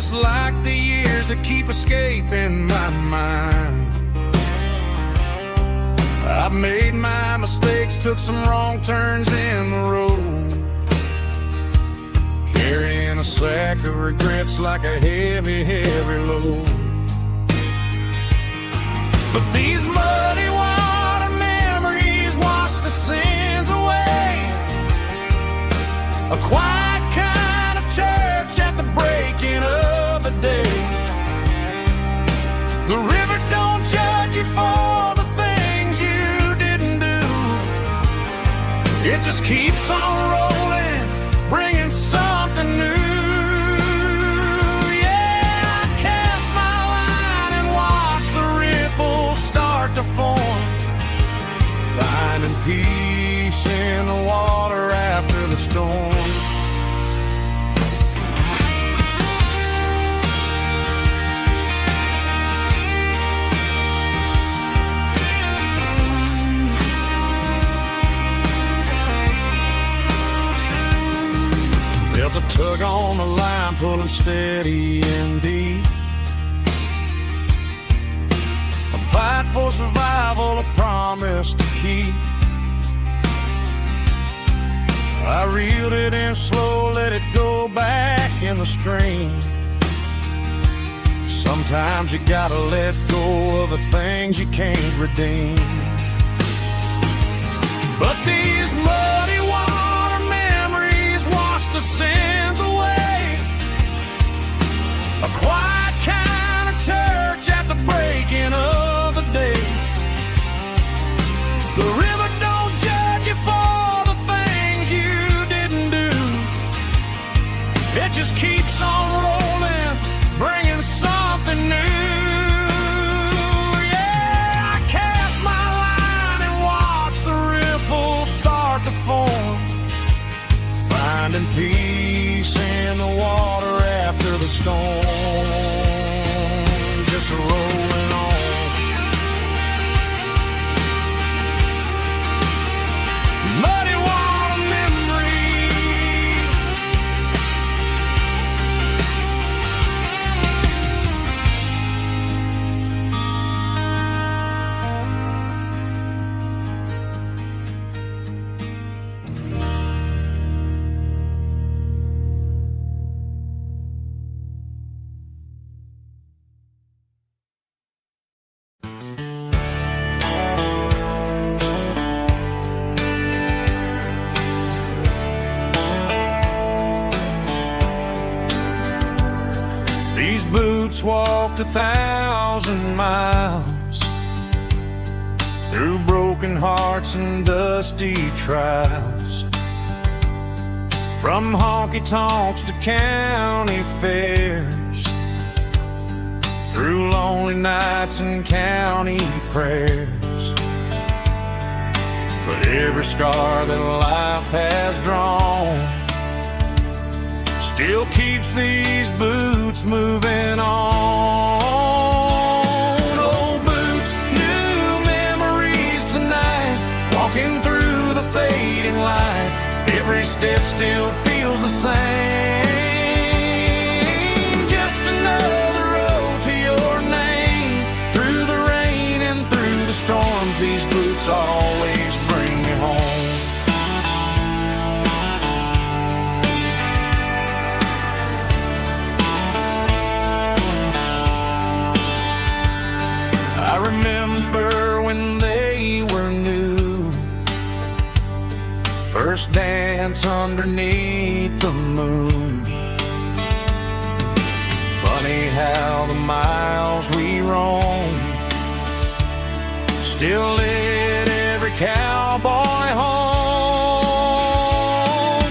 just like the years that keep escaping my mind. I've made my mistakes, took some wrong turns in the road, carrying a sack of regrets like a heavy, heavy load. But these muddy water memories wash the sins away. A quiet kind of church at the breaking of the day. The river don't judge you for the things you didn't do. It just keeps on rolling, bringing something new. Yeah, I cast my line and watch the ripples start to form, finding peace in the water after the storm. Felt a tug on the line, pulling steady and deep. A fight for survival, a promise to keep. I reeled it in slow, let it go back in the stream. Sometimes you gotta let go of the things you can't redeem. But these muddy water memories wash the sins away. A quiet kind of church at the breaking of the day. The river don't judge you for the things you didn't do. It just keeps on rolling, bringing something new. Yeah, I cast my line and watch the ripples start to form, finding peace in the water after the storm. Just rolling on. Muddy water memory. These boots walked 1,000 miles through broken hearts and dusty trials, from honky-tonks to county fairs, through lonely nights and county prayers. But every scar that life has drawn still keeps these boots moving on. Old boots, new memories tonight, walking through the fading light. Every step still feels the same. Just another road to your name. Through the rain and through the storms, these boots always bring me home. I remember when they were new, first dance underneath the moon. Funny how the miles we roam still lit every cowboy home.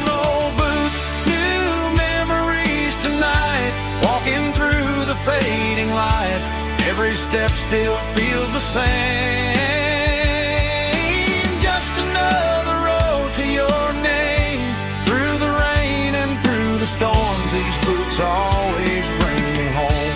Old boots, new memories tonight, walking through the fading light. Every step still feels the same. Just another road to your name. Through the rain and through the storms, these boots always bring me home.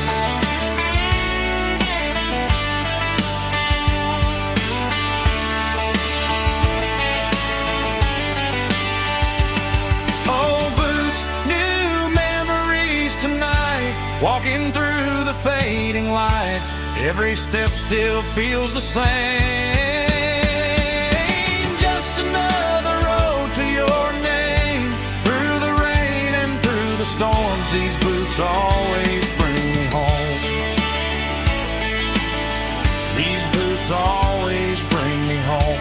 Old boots, new memories tonight, Walking through the fading light, every step still feels the same. Just another road to your name. Through the rain and through the storms, these boots always bring me home. These boots always bring me home.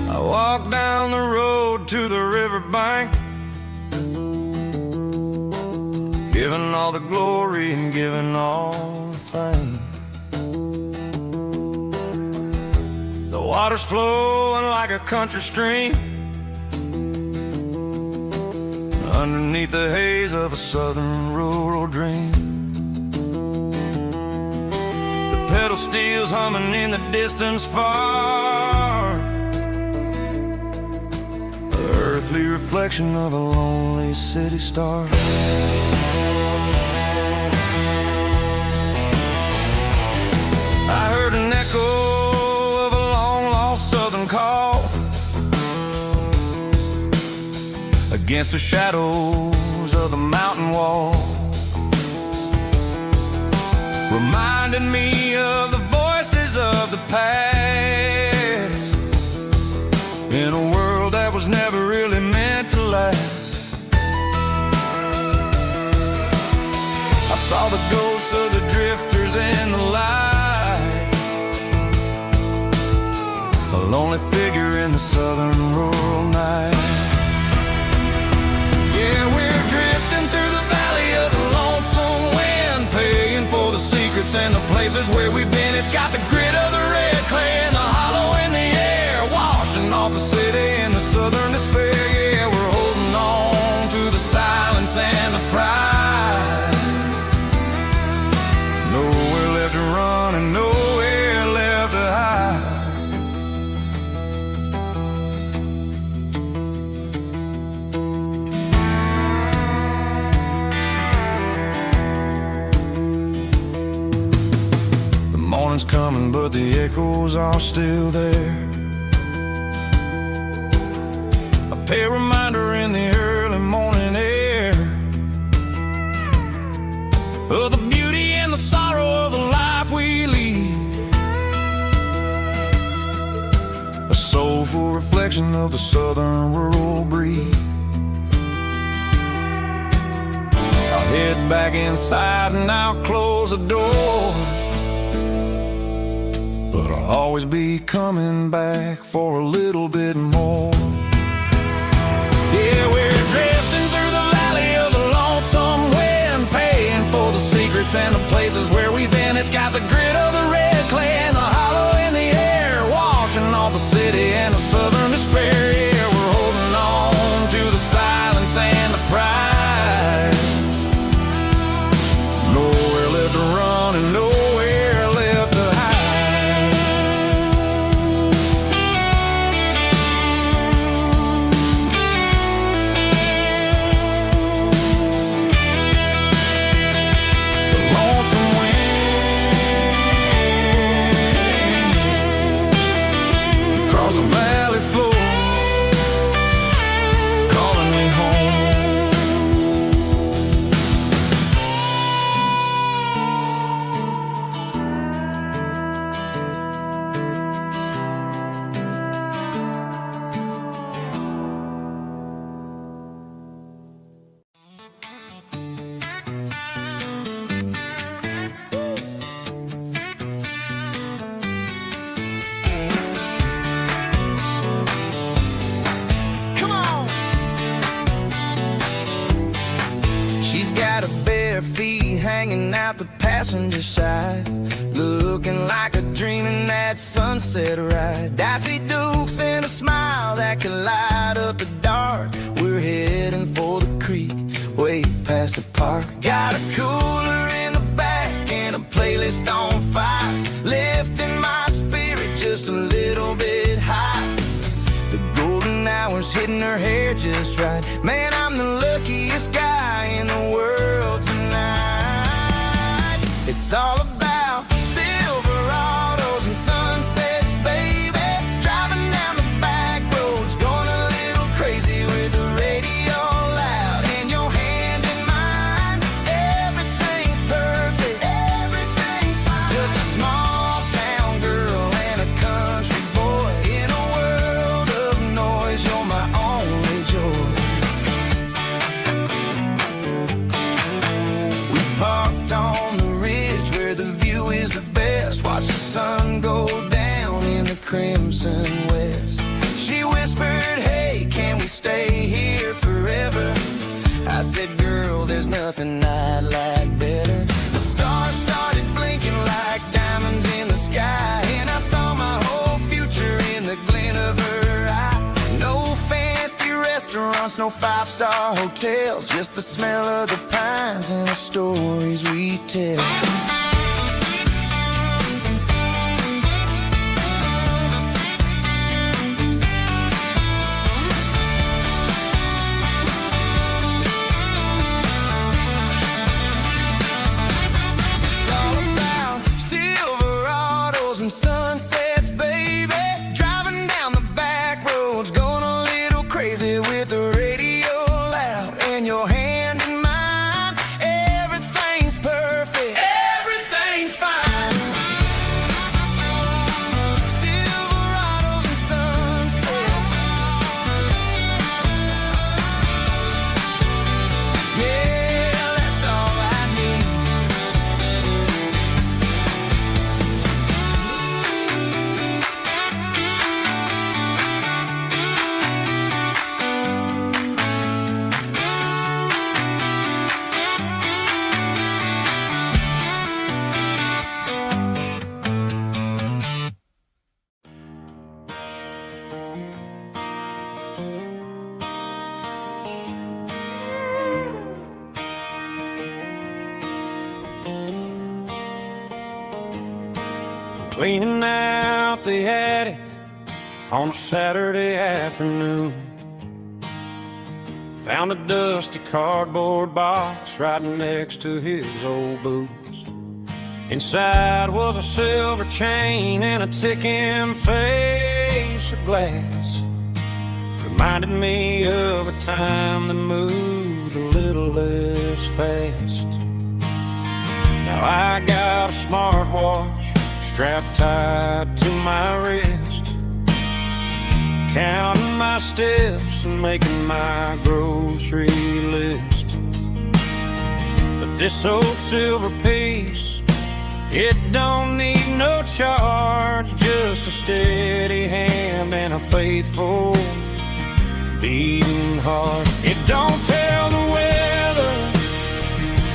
I walk down the road to the riverbank, giving all the glory and giving all the thanks. The water's flowing like a country stream, underneath the haze of a southern rural dream. The pedal steel's humming in the distance far, the earthly reflection of a lonely city star. I heard an echo of a long-lost southern call against the shadows of the mountain wall, reminding me of the voices of the past, in a world that was never really meant to last. I saw the ghosts of the drifters in the light, a lonely figure in the southern rural night. Yeah, we're drifting through the valley of the lonesome wind, paying for the secrets and the places where we've been. It's got the grit of the red clay and the hollow in the air, washing off the city and the southern despair. Yeah, we're holding on to the silence and the pride. Nowhere left to run and nowhere left to hide. The morning's coming, but the echoes are still there. A pale reminder in the early morning air of the beauty and the sorrow of the life we lead, a soulful reflection of the southern rural breed. I'll head back inside and I'll close the door, but I'll always be coming back for a little bit more. Yeah, we're drifting through the valley of the lonesome wind, paying for the secrets and the places where we've been. It's got the grit of the red clay and the hollow in the air, washing off the city and the southern despair. Yeah, we're holding on to the silence and the pride. Nowhere left to run and nowhere left to hide. Hanging out the passenger side, looking like a dream in that sunset ride. I see Dukes and a smile that can light up the dark. We're heading for the creek, way past the park. Got a cooler in the back and a playlist on fire, lifting my spirit just a little bit high. It's all about Silverados and sunsets, baby. Driving down the back roads, going a little crazy with the radio loud and your hand in mine. Everything's perfect, everything's fine. Just a small town girl and a country boy in a world of noise. You're my only joy. We parked on the ridge where the view is the best. Watch the sun go down in the crimson west. She whispered, hey, can we stay here forever? I said, girl, there's nothing I'd like better. The stars started blinking like diamonds in the sky, and I saw my whole future in the glint of her eye. No fancy restaurants, no five-star hotels, just the smell of the pines and the stories we tell. It's all about Silverados and sunsets, baby. Driving down the back roads, going a little crazy with the radio loud and your hand in mine. Everything's perfect, everything's fine. Silverados and sunsets. Yeah, that's all I need. Cleaning out the attic on a Saturday afternoon. Found a dusty cardboard box right next to his old boots. Inside was a silver chain and a ticking face of glass. Reminded me of a time that moved a little less fast. Now I got a smartwatch strapped tight to my wrist, counting my steps and making my grocery list. But this old silver piece, it don't need no charge, just a steady hand and a faithful beating heart. It don't tell the weather,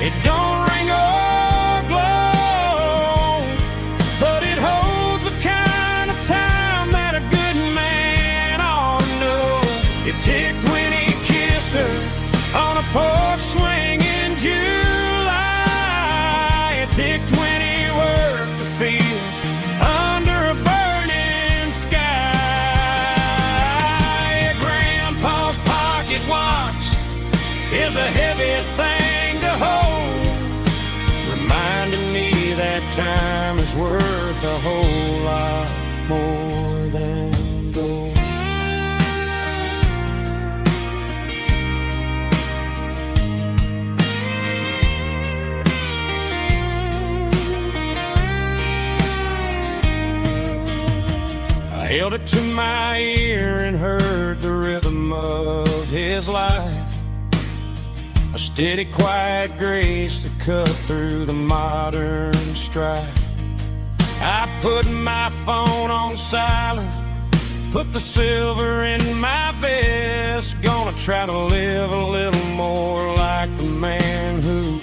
it don't ring or glow, but it holds the kind of time that a good man ought to know. It ticked when he kissed her on a porch swing in July. It ticked when he worked the fields under a burning sky. Grandpa's pocket watch is a heavy thing to hold, reminding me that time is worth a whole lot more than gold. I held it to my ear and heard the rhythm of his life, a steady, quiet grace to cut through the modern strife. I put my phone on silent, put the silver in my vest. Gonna try to live a little more like the man who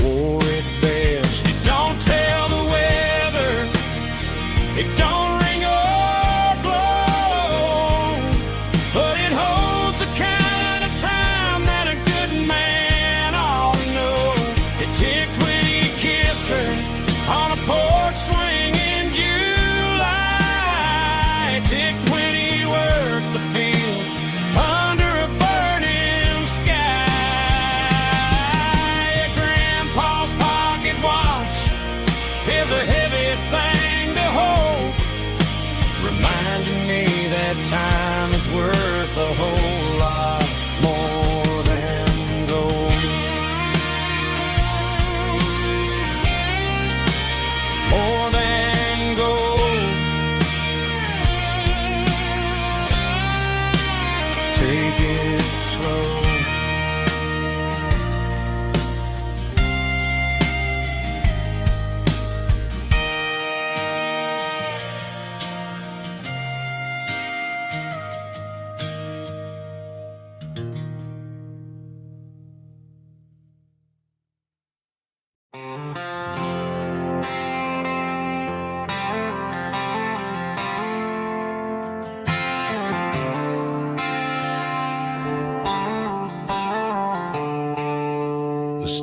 wore it best. It don't tell the weather, it don't ring or glow, but it holds the kind of time that a good man ought to know. It ticked when he kissed her on a porch swing in July. It ticked when he worked the fields under a burning sky.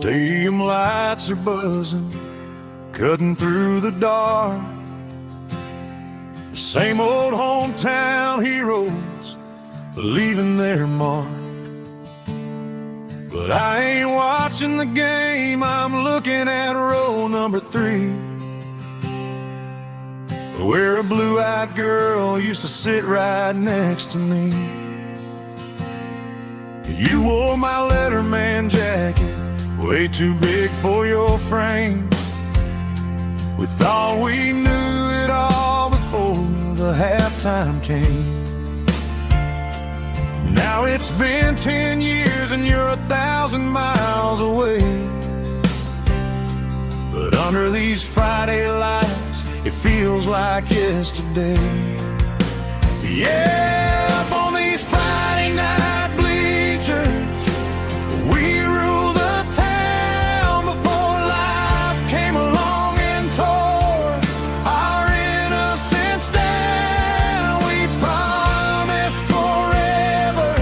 Stadium lights are buzzing, cutting through the dark. The same old hometown heroes leaving their mark. But I ain't watching the game, I'm looking at row number 3, where a blue-eyed girl used to sit right next to me. You wore my Letterman jacket, way too big for your frame. We thought we knew it all before the halftime came. Now it's been 10 years and you're 1,000 miles away. But under these Friday lights, it feels like yesterday. Yeah, up on these Friday night bleachers, we rule the town before life came along and tore our innocence down. We promised forever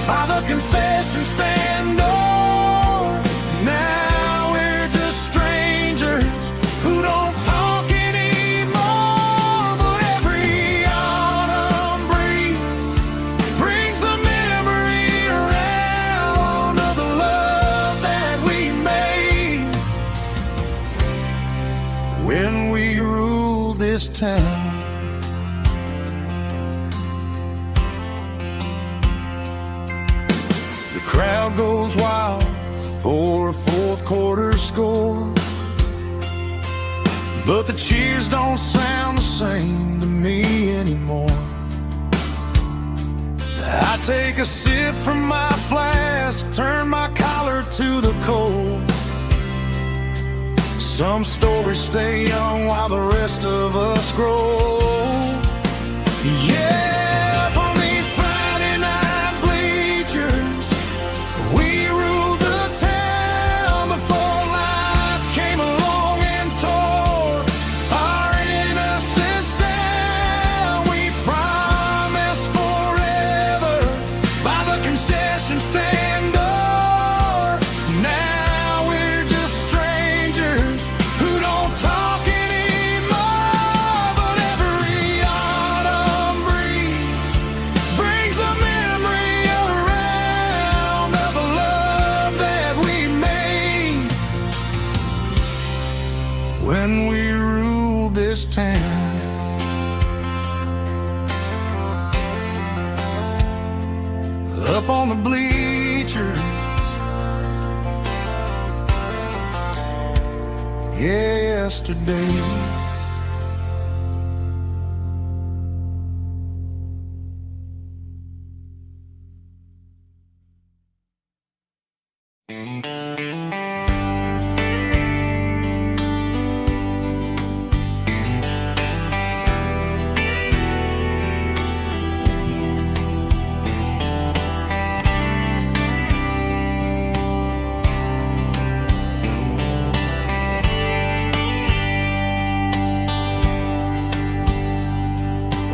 by the concession stand door. Now we're just strangers who don't talk anymore. But every autumn breeze brings the memory around of the love that we made when we ruled this town. The crowd goes wild for a fourth quarter score, but the cheers don't sound the same to me anymore. I take a sip from my flask, turn my collar to the cold. Some stories stay young while the rest of us grow. Yeah, up on these Friday night bleachers, we ruled the town before life came along and tore our innocence down. We promised forever by the concession stand door. Now we're just strangers who don't talk anymore. But every autumn breeze brings the memory around of the love that we made when we ruled this town. Up on the bleachers, yesterday.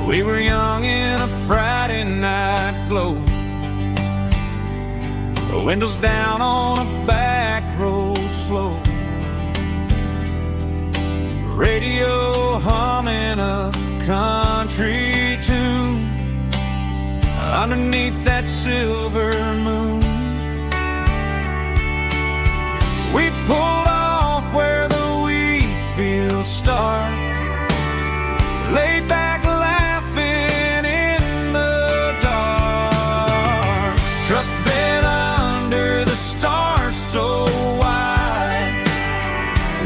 We were young in a Friday night glow, the windows down on a back road slow, radio humming a country tune underneath that silver moon. We pulled off where the wheat fields start, laid back laughing in the dark. Truck bed under the stars so wide,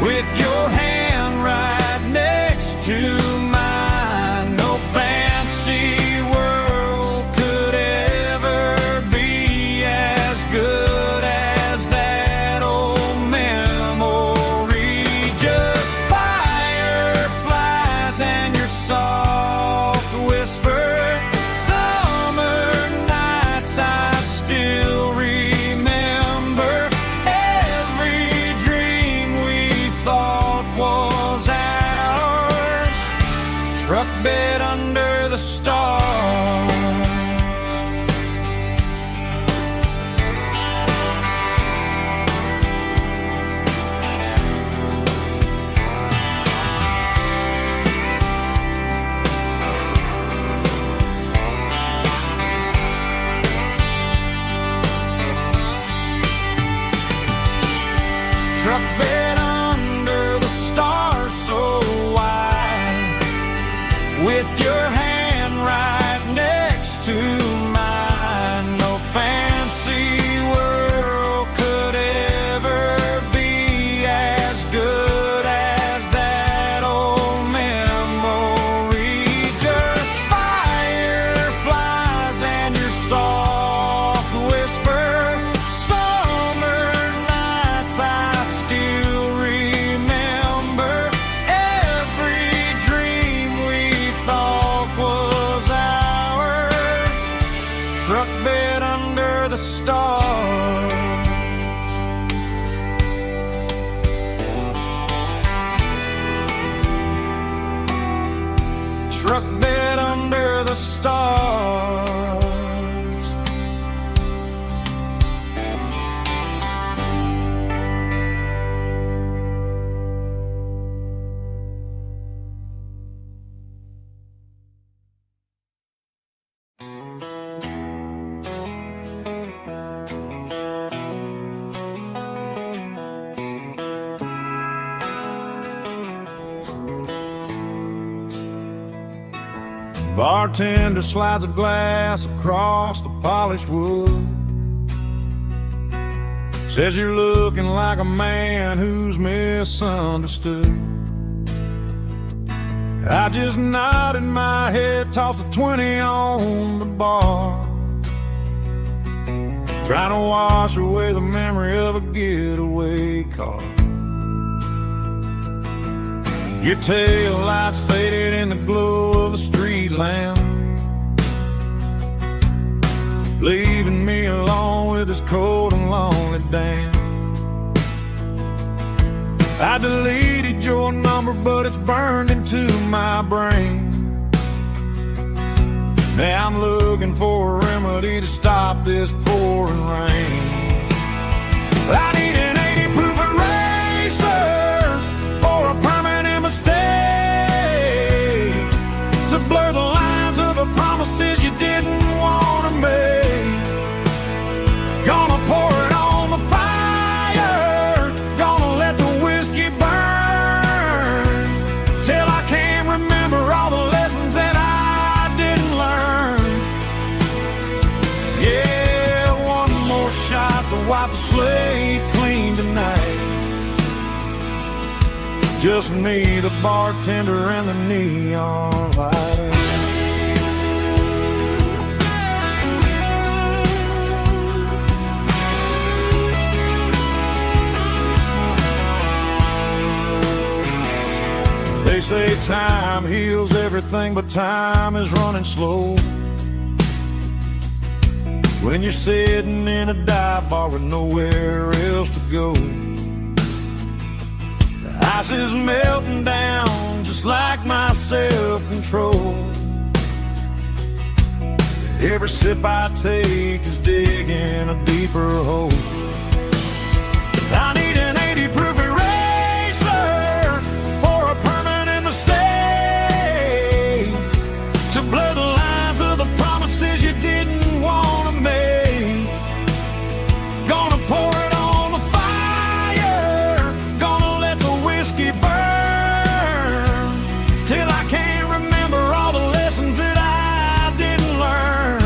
with your hand right next to mine. No fancy world could ever be as good as that old memory. Just fireflies and your soft whisper. Summer nights I still remember. Every dream we thought was ours. Truck bed under the stars. struck dead under the stars. Bartender slides a glass across the polished wood. Says you're looking like a man who's misunderstood. I just nodded my head, tossed a 20 on the bar, trying to wash away the memory of a getaway car. Your tail lights faded in the glow of the street lamp, leaving me alone with this cold and lonely damn. I deleted your number, but it's burned into my brain. Now I'm looking for a remedy to stop this pouring rain. I need an 80 proof eraser for a permanent mistake, to blur the lines of the promises you didn't want to make. Gonna pour it on the fire, gonna let the whiskey burn, till I can't remember all the lessons that I didn't learn. Yeah, one more shot to wipe the slate clean tonight. Just me, the bartender, and the neon light. They say time heals everything, but time is running slow when you're sitting in a dive bar with nowhere else to go. Ice is melting down just like my self-control. Every sip I take is digging a deeper hole. I need an 80 proof eraser for a permanent mistake, to blur the lines of the promises you didn't want to make. Gonna pour it on the fire, gonna let the whiskey burn, till I can't remember all the lessons that I didn't learn.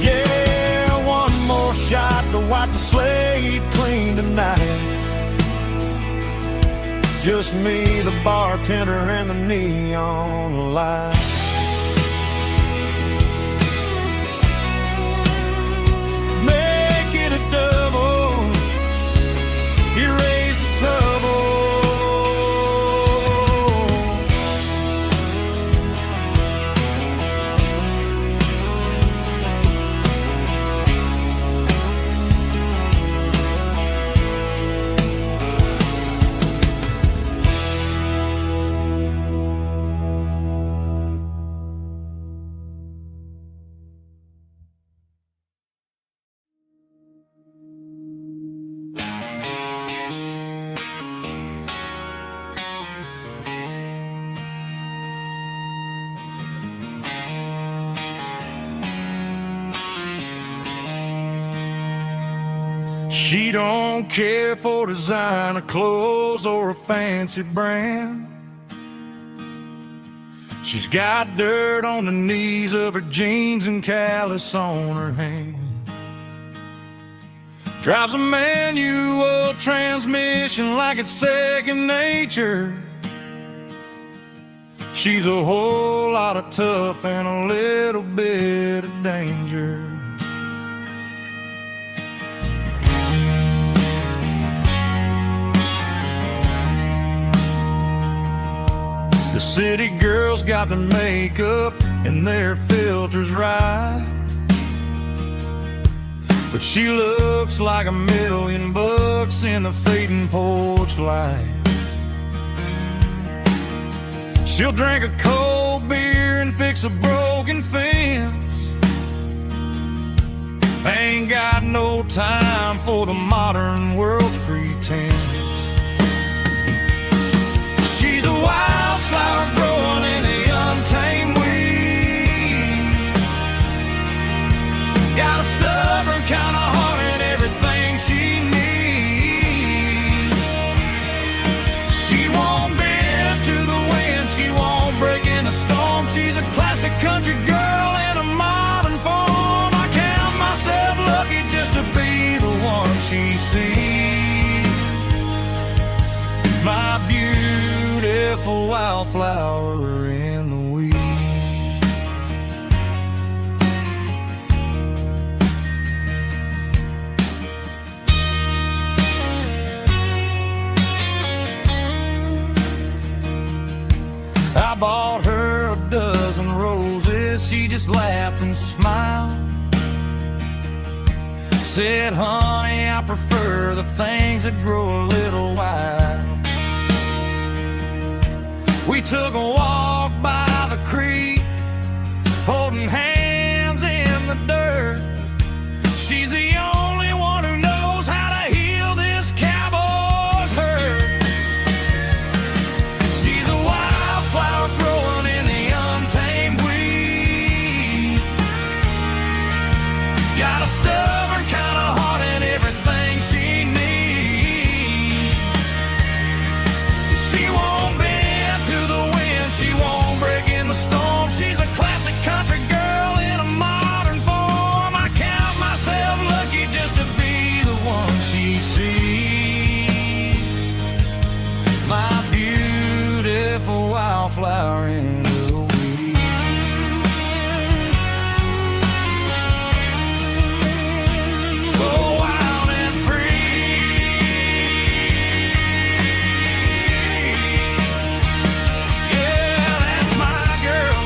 Yeah, one more shot to wipe the slate clean tonight. Just me, the bartender, and the neon light. Make it a double, erase the trouble. She don't care for designer clothes or a fancy brand. She's got dirt on the knees of her jeans and callus on her hand. Drives a manual transmission like it's second nature. She's a whole lot of tough and a little bit of danger. The city girls got their makeup and their filters right, but she looks like $1,000,000 in the fading porch light. She'll drink a cold beer and fix a broken fence. Ain't got no time for the modern world's pretense. She's a wildflower growing in the untamed weeds. Got a stubborn kind of heart and everything she needs. She won't bend to the wind, she won't break in a storm. She's a classic country girl in a modern form. I count myself lucky just to be the one she sees. My beautiful wildflower in the weeds. I bought her a dozen roses, she just laughed and smiled. Said, honey, I prefer the things that grow a little wild. We took a walk by the creek, holding hands in the dirt. She's the only one who knows how to heal this cowboy's hurt. She's a wildflower growing in the untamed weed. Got a stubborn kind of heart and everything she needs. She won't bend to the wind, she won't break in the storm. She's a classic country girl in a modern form. I count myself lucky just to be the one she sees. My beautiful wildflower in the weeds. So wild and free. Yeah, that's my girl.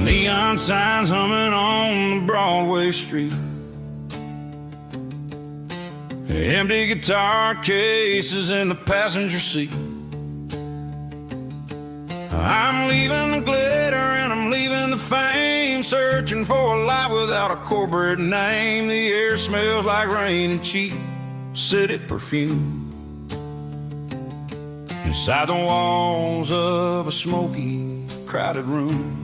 Neon signs humming on the Broadway street. Empty guitar cases in the passenger seat. I'm leaving the glitter and I'm leaving the fame, searching for a life without a corporate name. The air smells like rain and cheap city perfume. Inside the walls of a smoky, crowded room.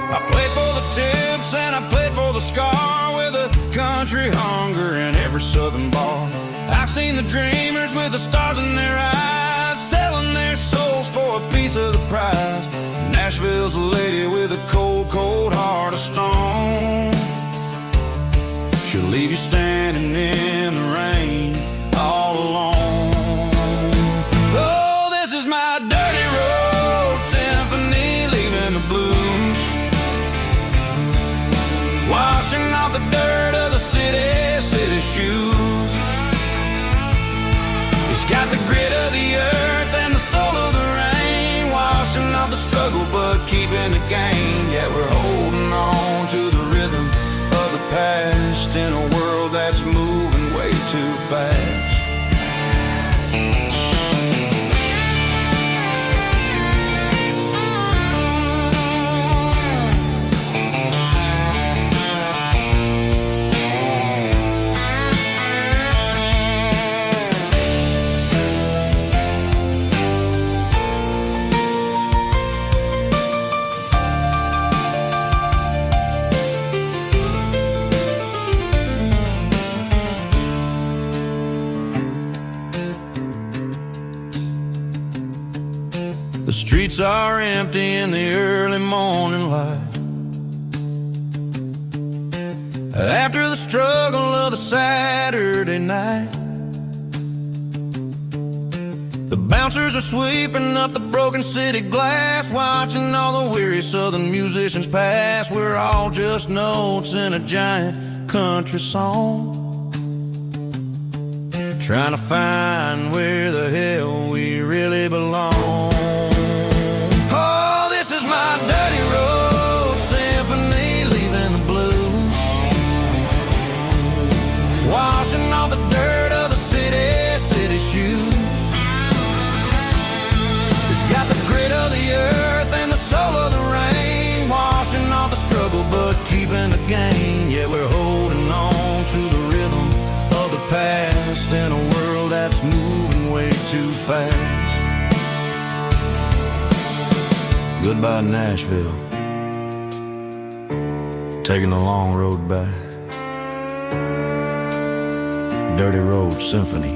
I played for the tips and I played for the scar, with a country hunger in every southern bar. I've seen the dreamers with the stars in their eyes, selling their souls for a piece of the prize. Nashville's a lady with a cold, cold heart of stone. She'll leave you standing in the rain all alone. Oh, this is my dirty road symphony, leaving the blues, washing off the dirt of the city shoes. It's got the grit of the earth and the soul of the rain, washing off the struggle but keeping the gain. Yeah, we're holding on to the rhythm of the past in a world that's moving way too fast. The streets are empty in the early morning light. After the struggle of the Saturday night, the bouncers are sweeping up the broken city glass, watching all the weary southern musicians pass. We're all just notes in a giant country song, trying to find where the hell we really belong. Oh, this is my dirty road symphony, leaving the blues, washing off the dirt of the city shoes. It's got the grit of the earth and the soul of the rain, washing off the struggle but keeping the gain. Yeah, we're holding on to the rhythm of the past in a world that's moving way too fast. Goodbye Nashville, taking the long road back. Dirty Road Symphony.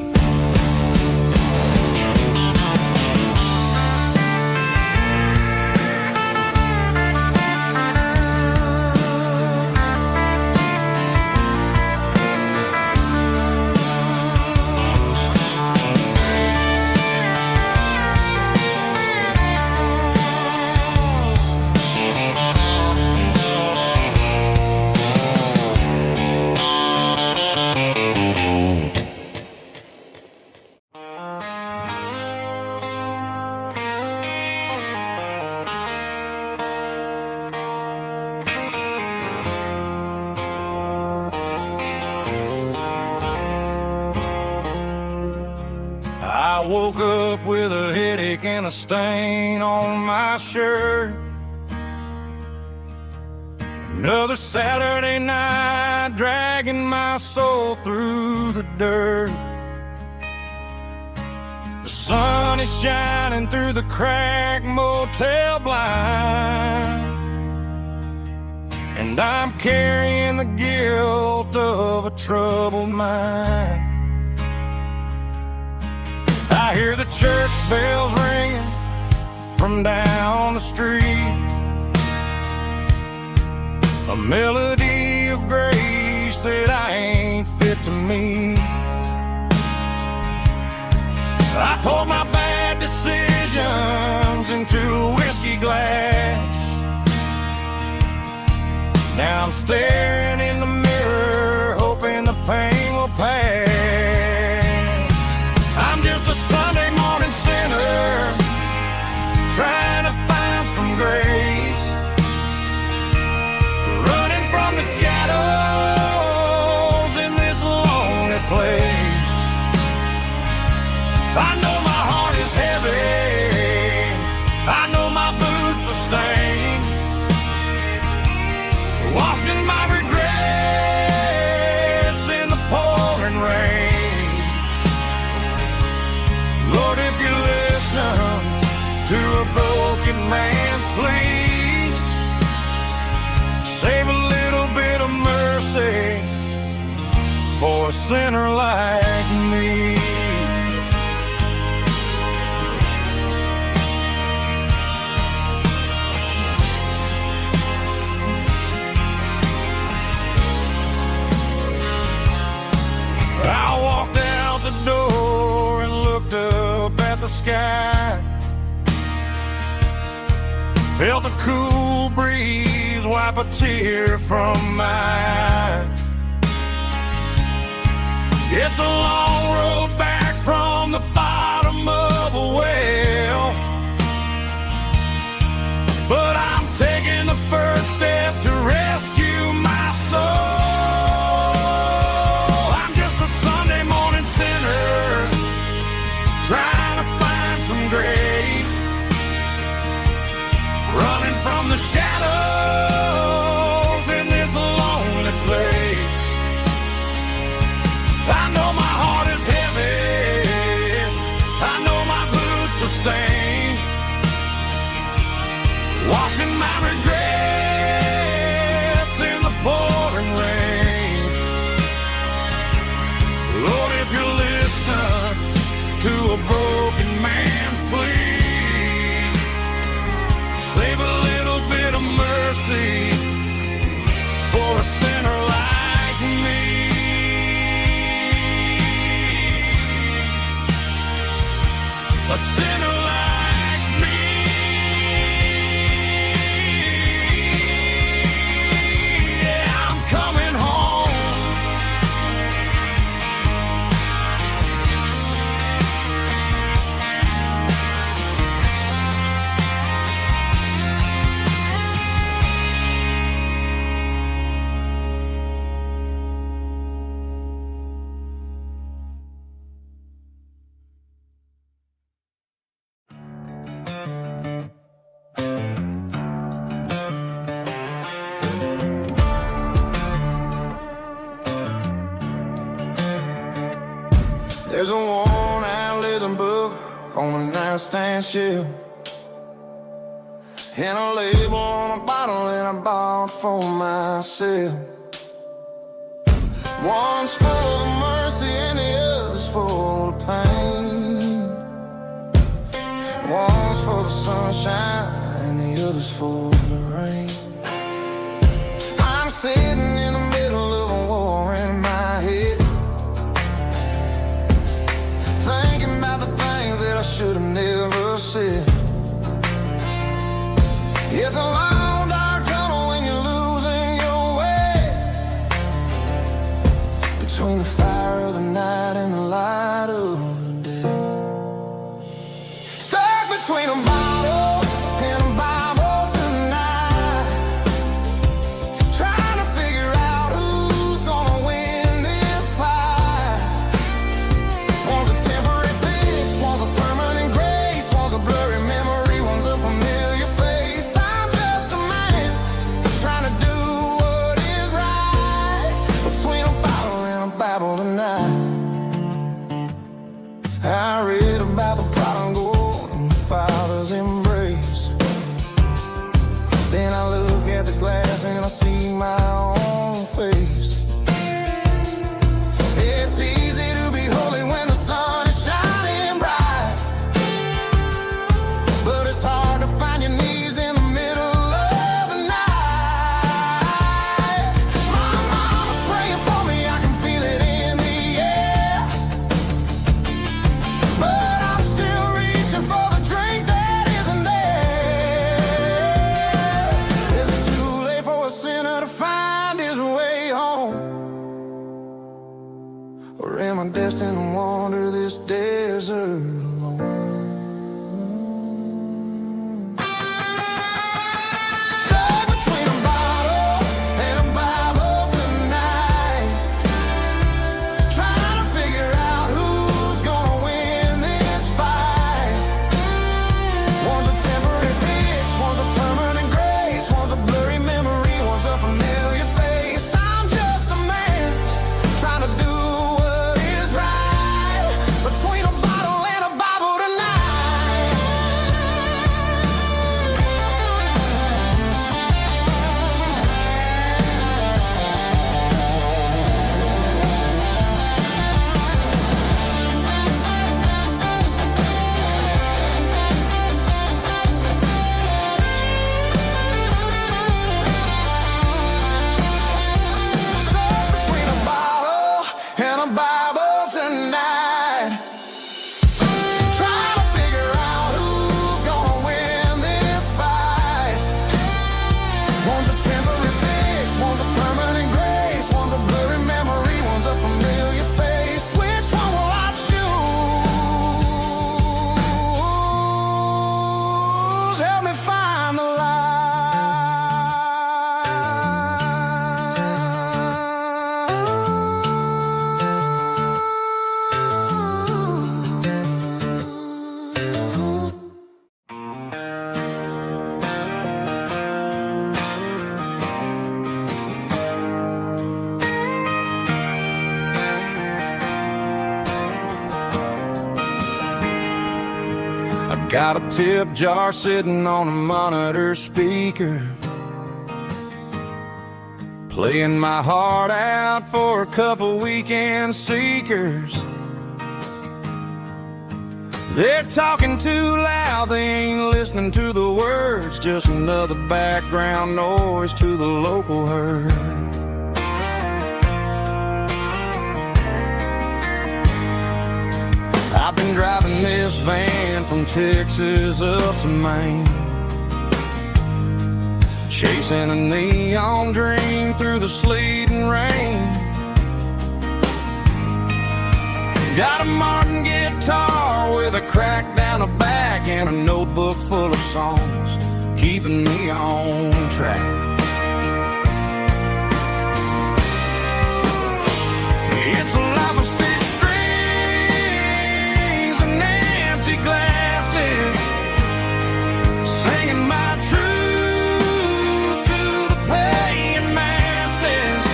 I woke up with a headache and a stain on my shirt. Another Saturday night, dragging my soul through the dirt. The sun is shining through the cracked motel blind, and I'm carrying the guilt of a troubled mind. I hear the church bells ringing from down the street, a melody of grace that I ain't fit to meet. I poured my bad decisions into a whiskey glass. Now I'm staring in the mirror, hoping the pain will pass. I'm just a Sunday morning sinner, trying to find some grace, running from the shadows in this lonely place. I know my heart is heavy, I know my boots are stained, washing my regrets in the pouring rain. Lord, if you listen to a broken man's plea, save a little bit of mercy for a sinner like me. I walked out the door and looked up at the sky, felt the cool breeze wipe a tear from my eye. It's a long road back from the bottom of a well, but I'm taking the first step to rescue my soul. Trying to find some grace, running from the shadows in this lonely place. I know my heart is heavy, I know my boots are stained, washing my regrets in the pouring rain. Lord, if you listen to a broken man's plea, mercy for a sinner like me. A sinner like me. Yeah, I'm coming home. There's a worn-out leather book on the nightstand shelf, and a label on a bottle that I bought for myself. One's full of mercy and the other's full of pain. One's full of sunshine and the other's full of rain. I'm sitting in the middle of a war in my head, thinking about the things that I should have never said. It's a long dark tunnel when you're losing your way, between the fire of the night and the light of the day. Stuck between a bottle and a Bible tonight, trying to figure out who's gonna win this fight. One's a temporary fix, one's a permanent grace, one's a blurry memory, one's a familiar face. I'm just a man trying to do what is right, between a bottle and a Bible tonight. I read about the prodigal and the Father's embrace. Then I look at the glass and I see my own face. It's easy to be holy when the sun is shining bright, but it's hard to find your knees in the middle of the night. My mama's praying for me, I can feel it in the air, but I'm still reaching for the drink that isn't there. Is it too late for a sinner to find his way home? Or am I destined to wander this desert alone? Stuck between a bottle and a Bible tonight, trying to figure out who's gonna win this fight. One's a temporary fix, one's a permanent grace, one's a blurry memory, one's a familiar face. I'm just a man trying to do what is right, between a bottle and a Bible tonight. Stuck between a bottle and a Bible tonight, trying to figure out who's gonna win this fight. One's a temporary fix, one's a permanent grace, one's a blurry memory, one's a familiar face. Which one will I choose? Help me find the light. I got a tip jar sitting on a monitor speaker, playing my heart out for a couple weekend seekers. They're talking too loud, they ain't listening to the words, just another background noise to the local herd. I've been driving this van from Texas up to Maine, chasing a neon dream through the sleet and rain. Got a Martin guitar with a crack down the back and a notebook full of songs, keeping me on track. It's a life of six strings and empty glasses, singing my truth to the paying masses.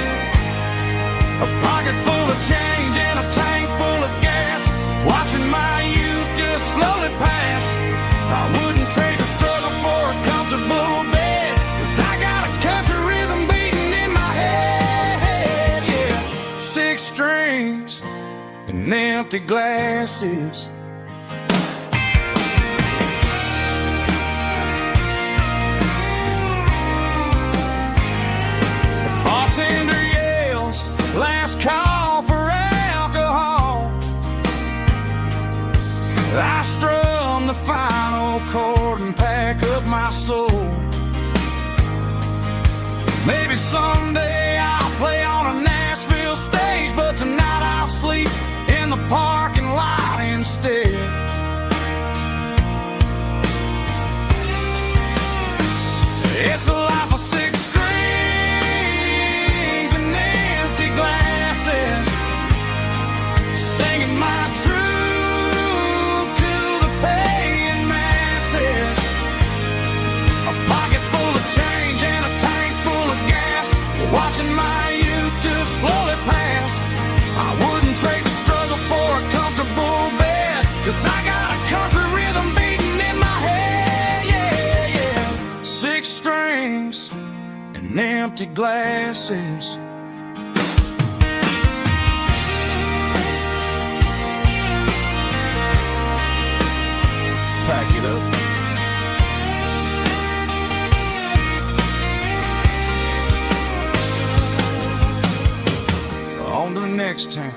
A pocket full of change and a tank full of gas, watching my youth just slowly pass. I wouldn't trade the struggle for a comfortable bed, 'cause I got a country rhythm beating in my head, yeah. Six strings and empty glasses. The bartender yells, last call for alcohol. I strum the final chord and pack up my soul. Maybe someday I'll play on a Nashville stage, but tonight I'll sleep in the parking lot instead. It's a life of six strings and empty glasses, singing my truth to the paying masses. A pocket full of change and a tank full of gas, watching my youth just slowly pass. I wouldn't trade the struggle for a comfortable bed, 'cause I got a country rhythm beating in my head, yeah, yeah. Six strings and empty glasses. Pack it up. On to the next town.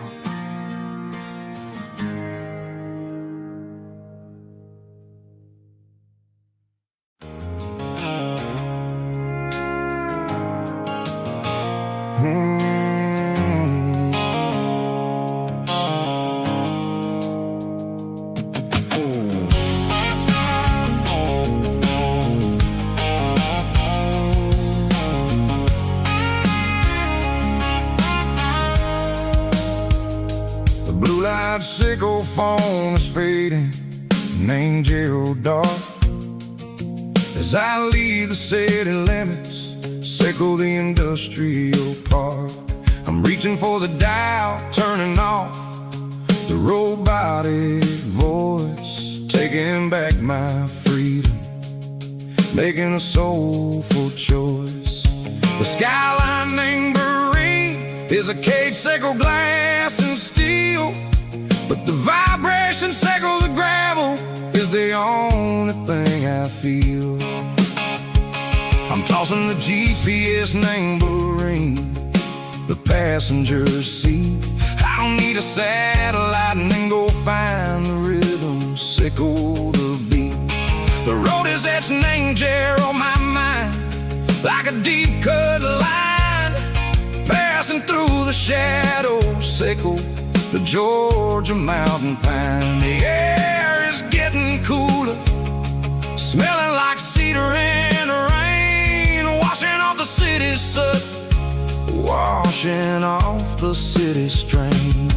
The blue light sickle phone is fading, and angel dark. As I leave the city limits, sickle the industrial park. I'm reaching for the dial, turning off the robotic voice, taking back my freedom, making a soulful choice. The skyline named Bryan is a cage, sickle glass and steel, but the vibration sickle the gravel is the only thing I feel. I'm tossing the GPS named Bryan, the passenger seat. I don't need a satellite and then go find the rhythm, sickle the beat. The road is etched named Geralkyo on my mind, like a deep cut line, passing through the shadows, sickle the Georgia mountain pine. The air is getting cooler, smelling like cedar and rain, washing off the city's soot, washing off the city strain.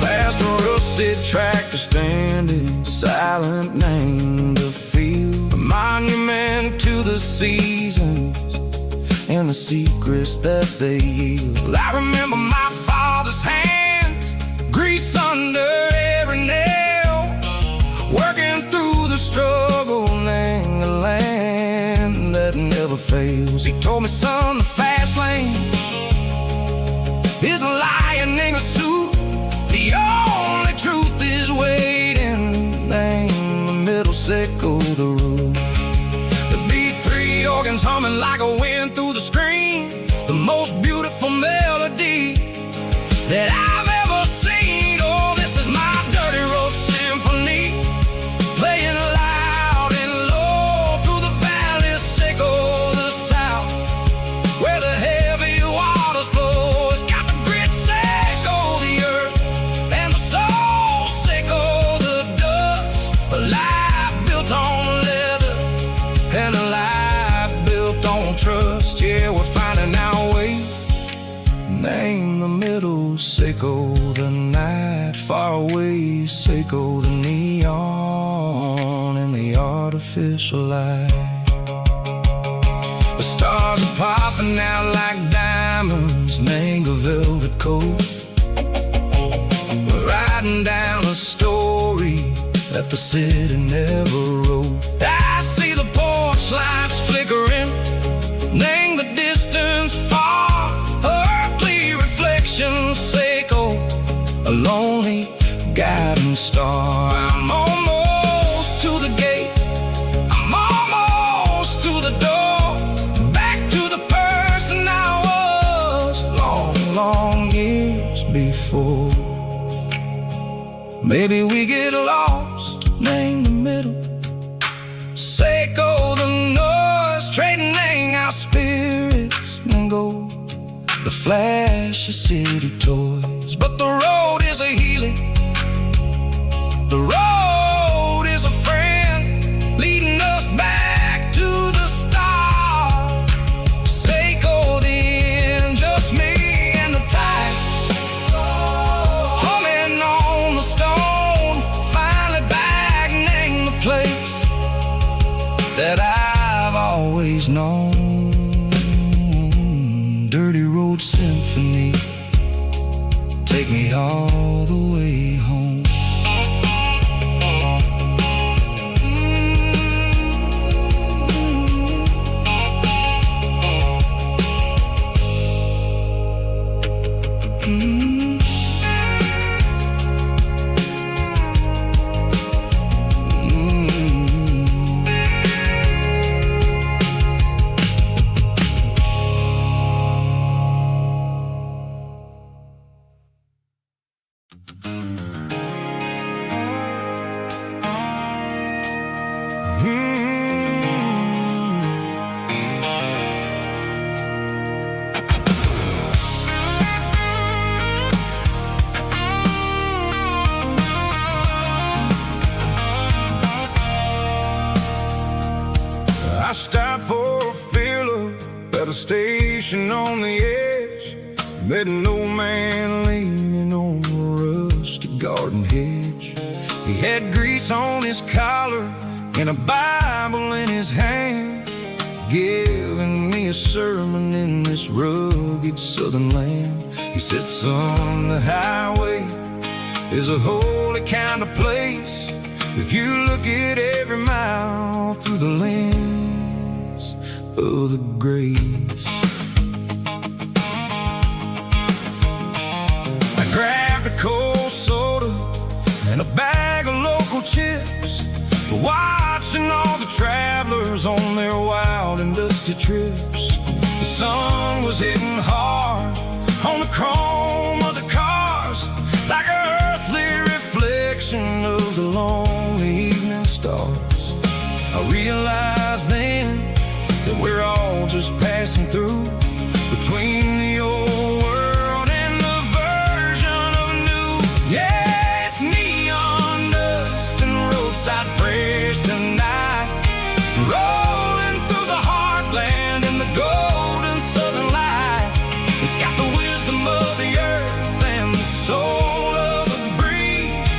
Past a rusted tractor standing silent, named the field, a monument to the seasons and the secrets that they yield. I remember my father's hands, grease under every nail, working through the struggle, laying the land never fails. He told me, son, the fast lane is a lion in a suit. The only truth is waiting. Name the middle, sickle the root. The beat, three organs humming like a wind through the screen. The most beautiful melody that I've ever seen. Oh, this is my dirty road symphony, playing loud and low through the valleys, sickle the south, where the heavy waters flow. It's got the grit, sickle the earth, and the soul, sickle the dust. A life built on leather, and a life built on trust. Yeah, we're finding our way. Name the middle, sickle the night, far away, sickle the neon and the artificial light. The stars are popping out like diamonds, mango velvet coat. We're riding down a story that the city never wrote. I see the porch lights flickering, name the distance far. Seiko, a lonely guiding star. I'm almost to the gate, I'm almost to the door, back to the person I was long, long years before. Maybe we get lost, name the middle, Seiko the noise, trading our spirits and go. The flash of city toys, but the road is a healing. The road is a friend, leading us back to the start. Seiko the end, just me and the tides, humming on the stone. Finally back, name the place that I've always known. Dirty road symphony, take me all the way home. I stopped for a fill-up at a station on the edge. Met an old man leaning on a rusty garden hedge. He had grease on his collar and a Bible in his hand, giving me a sermon in this rugged southern land. He said, son, the highway is a holy kind of place if you look at every mile through the lens of the grace. I grabbed a cold soda and a bag of local chips, watching all the travelers on their wild and dusty trips. The sun was hitting hard on the chrome of the cars, like an earthly reflection of the lonely evening stars. I realized then that we're all just passing through, between the old world and the version of new. Yeah, it's neon dust and roadside prayers tonight, rolling through the heartland in the golden southern light. It's got the wisdom of the earth and the soul of the breeze,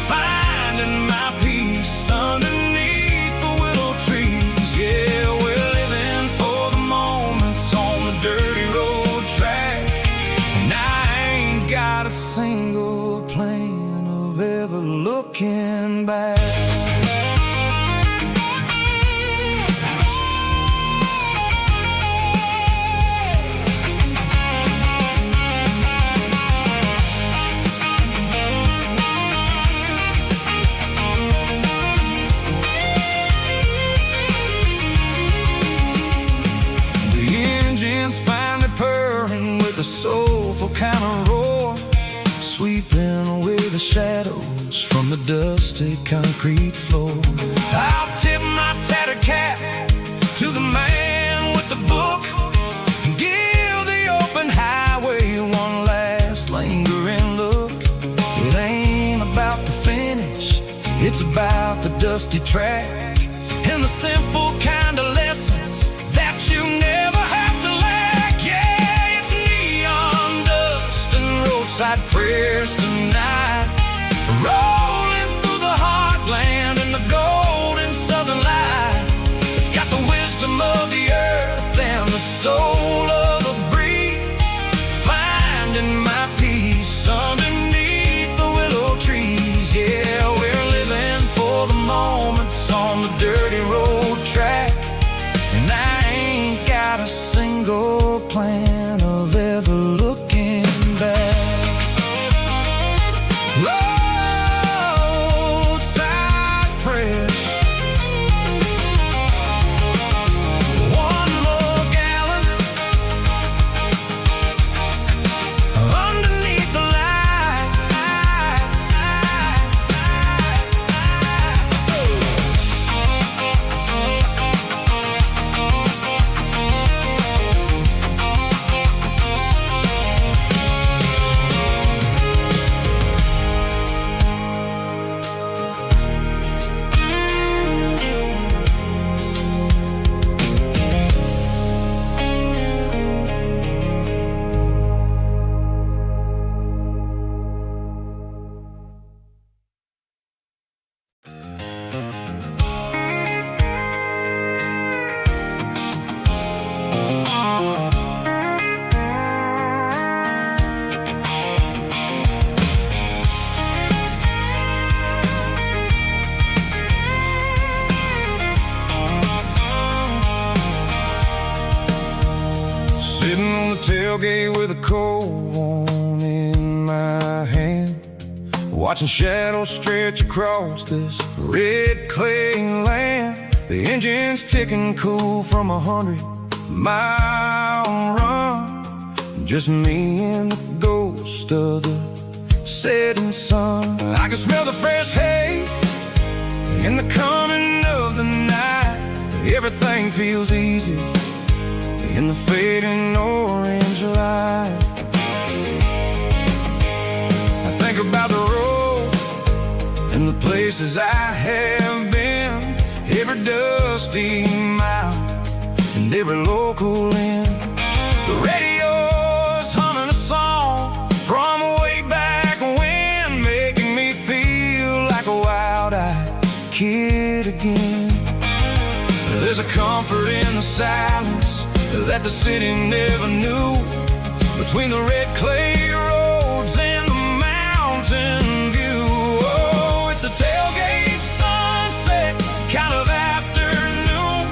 finding my peace underneath the willow trees. Yeah, we're living for the moments on the dirty road track, and I ain't got a single plan of ever looking back. dusty concrete floor. I'll tip my tattered cap to the man with the book and give the open highway one last lingering look. It ain't about the finish, it's about the dusty track and the simple kind of lessons that you never have to lack. Yeah, it's neon dust and roadside prayers tonight, rolling through the heartland in the golden southern light. It's got the wisdom of the earth and the soul of the breeze, finding my peace underneath the willow trees. Yeah, we're living for the moments on the dirty road track, and I ain't got a single plan of ever looking back. Roadside prayers, one more gallon underneath the light. Sitting on the tailgate with a cold one in my hand, watching shadows stretch across this red clay land. The engine's ticking cool from 100-mile run, just me and the ghost of the setting sun. I can smell the fresh hay in the coming of the night. Everything feels easy in the fading orange light. I think about the road and the places I have been, every dusty mile and every local inn. The radio's humming a song from way back when, making me feel like a wild-eyed kid again. There's a comfort in the silence that the city never knew, between the red clay roads and the mountain view. Oh, it's a tailgate sunset kind of afternoon,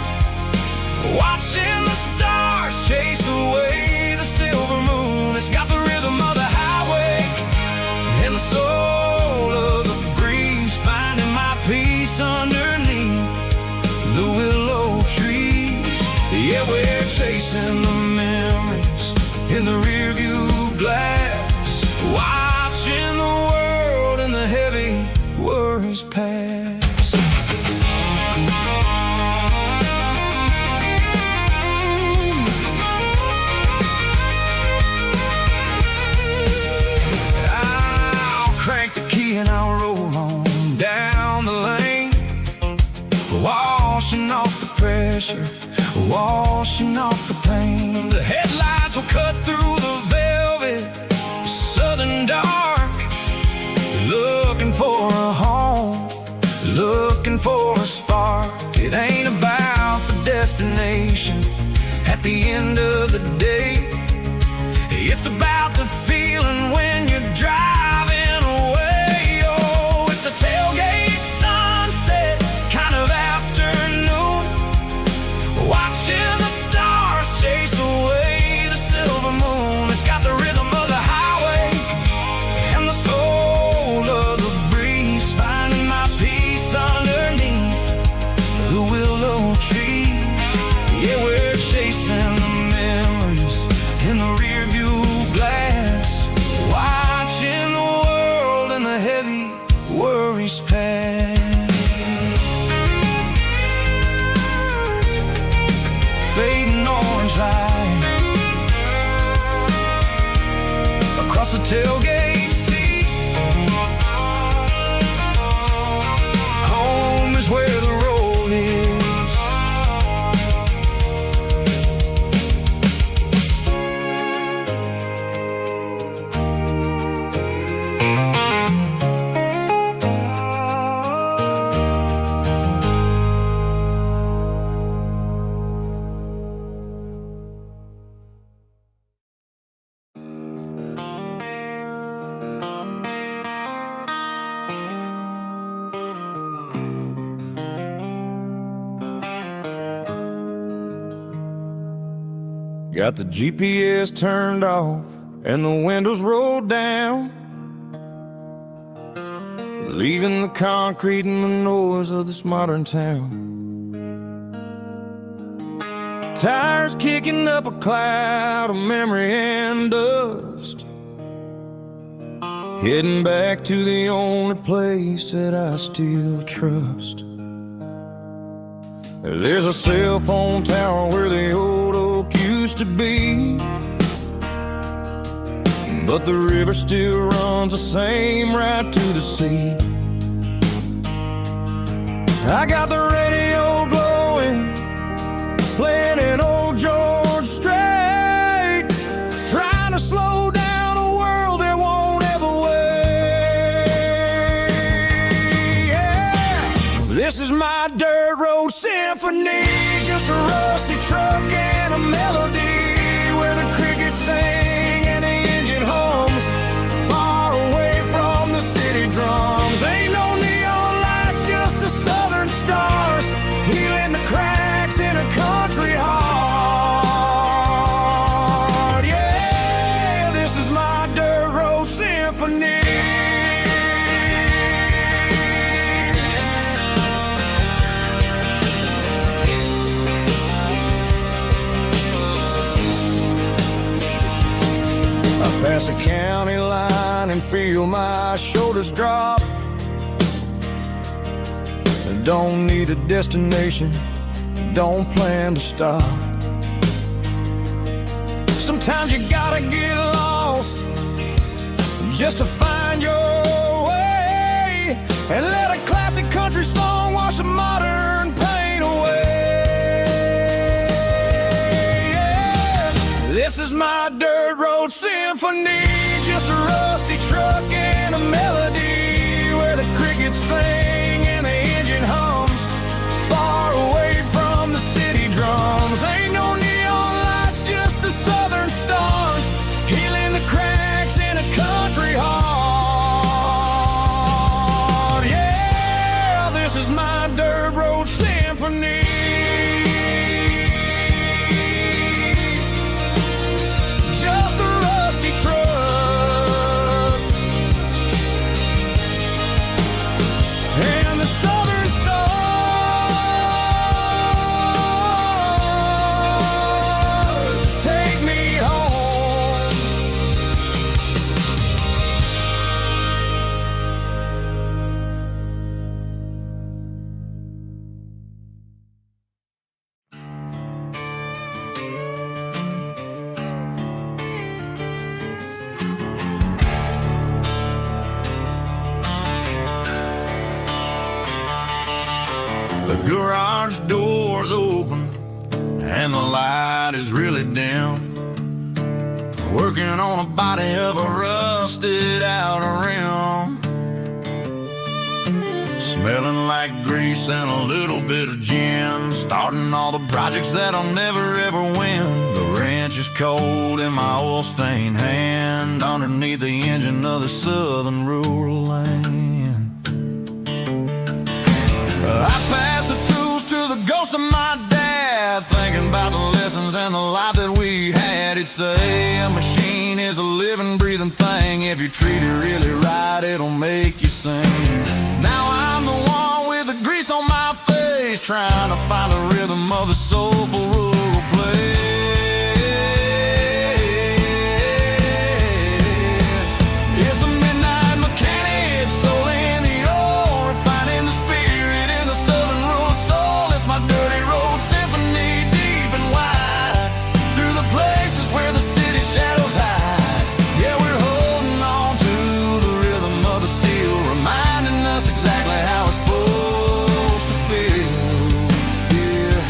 watching the stars chase away the silver moon. It's got the rhythm of the highway and the soul of the breeze, finding my peace underneath the willow trees. Yeah, we're chasing the memories in the rearview glass, watching the world and the heavy worries pass. I'll crank the key and I'll roll on down the lane, washing off the pressure, washing off the pain. The headlights will cut through the velvet southern dark, looking for a home, looking for a spark. It ain't about the destination at the end of the day, it's about the feeling when you're driving away. Oh, it's a tailgate sunset kind of afternoon, watching the stars chase away the silver moon. It's got the rhythm of the highway and the soul of the breeze, finding my peace underneath the willow trees. Yeah, we're chasing the memories in the rearview glass, Got the GPS turned off and the windows rolled down, leaving the concrete and the noise of this modern town. Tires kicking up a cloud of memory and dust, heading back to the only place that I still trust. There's a cell phone tower where the old oak used to be, but the river still runs the same right to the sea. I got the radio glowing, playing an old George Strait, trying to slow down a world that won't ever wait. Yeah. This is my dirt road symphony, just a rusty truck and a melody where the crickets sing and the engine hums, far away from the city drums. Ain't no neon lights, just the southern stars, healing the cracks in a country heart. Yeah, this is my dirt road symphony. I pass a county line and feel my shoulders drop. Don't need a destination, don't plan to stop. Sometimes you gotta get lost just to find your way, and let a classic country song wash a modern pain away. Yeah. This is my dirt road symphony, just a rusty truck and a melody where the crickets sing and the engine hums, far away from the city drums. Ain't no neon lights, just the southern stars, healing the cracks in a country heart. Yeah, this is my dirt road symphony. Just a rusty truck and the southern stars take me home. The garage door's open and the light is really dim, working on a body of a rusted out rim, smelling like grease and a little bit of gin, starting all the projects that I'll never ever win. The wrench is cold in my oil-stained hand, underneath the engine of the southern rural land. I pass the tools to the ghost of my dad, thinking about the lessons and the life that we had. He'd say a machine is a living, breathing thing. If you treat it really right, it'll make you sing. Now I'm the one with the grease on my face, trying to find the rhythm of the soulful rural place. It's a midnight mechanic, soul in the ore, refining the spirit in the southern rural soul. It's my dirty road symphony, deep and wide, through the places where the city shadows hide. Yeah, we're holding on to the rhythm of the steel, reminding us exactly how it's supposed to feel. Yeah.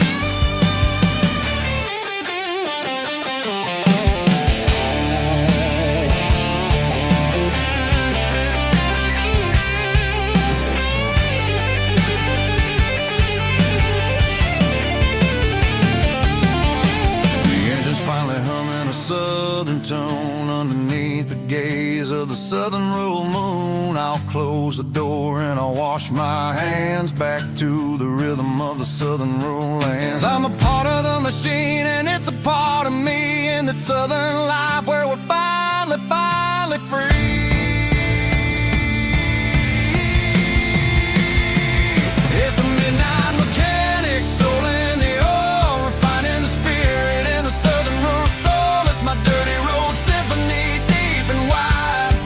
The engine's finally humming a southern tone underneath the gaze of the southern rural moon. I'll close the door and I'll wash my hands back to the rhythm of the southern rural lands. I'm a part of the machine and it's a part of me. southern life where we're finally free. It's a midnight mechanic, soul in the oil, refining the spirit in the southern rural soul. It's my dirty road symphony, deep and wide,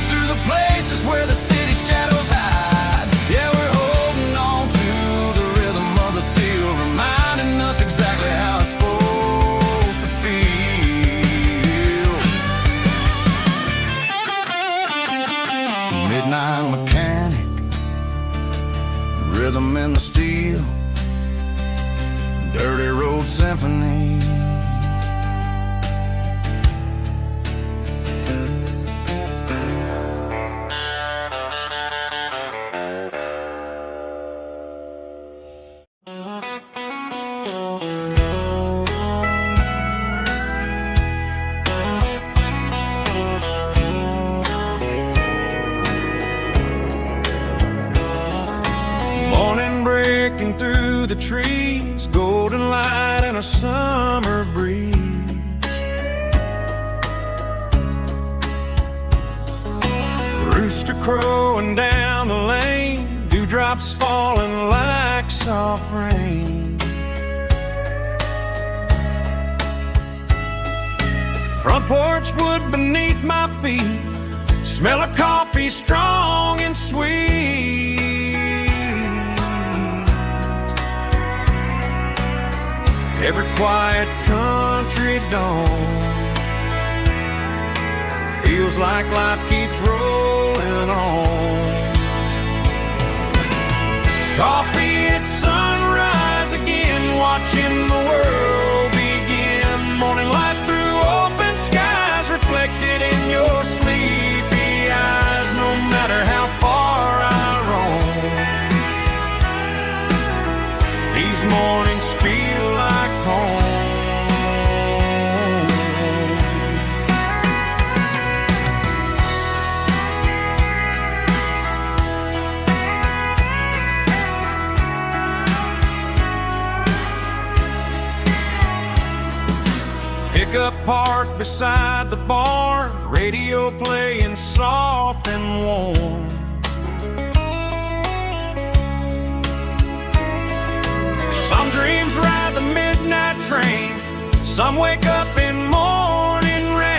through the places where the city shadows hide. Yeah, we're holding on to the rhythm of the steel, reminding us exactly how it's supposed to feel. Midnight mechanic, rhythm in the steel, dirty road symphony. Morning breaking through the trees, golden light and a summer breeze. Rooster crowing down the lane, dewdrops falling like soft rain. Front porch wood beneath my feet, smell of coffee strong and sweet. Every quiet country dawn feels like life keeps rolling on. Coffee at sunrise again, watching the world begin. Morning light through open skies, reflected in your sleepy eyes. No matter how far I roam, these mornings feel like home. Pickup parked beside the barn, radio playing soft and warm. Some dreams ride the midnight train, some wake up in morning rain.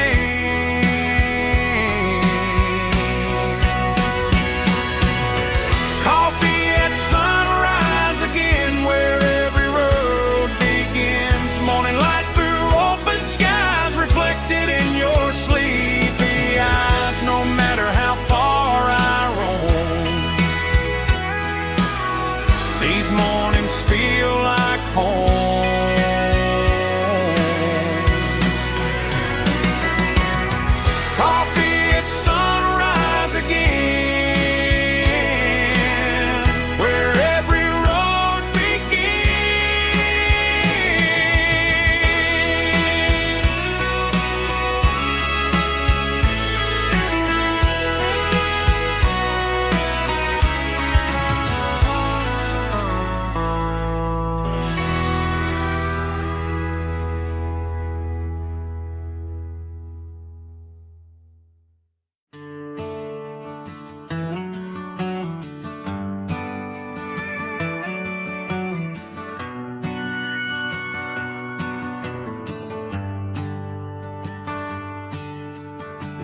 Coffee at sunrise again, where every road begins. Morning light through open skies, reflected in your sleepy eyes. No matter how far I roam, these mornings feel like home. Coffee at sunrise again, where every road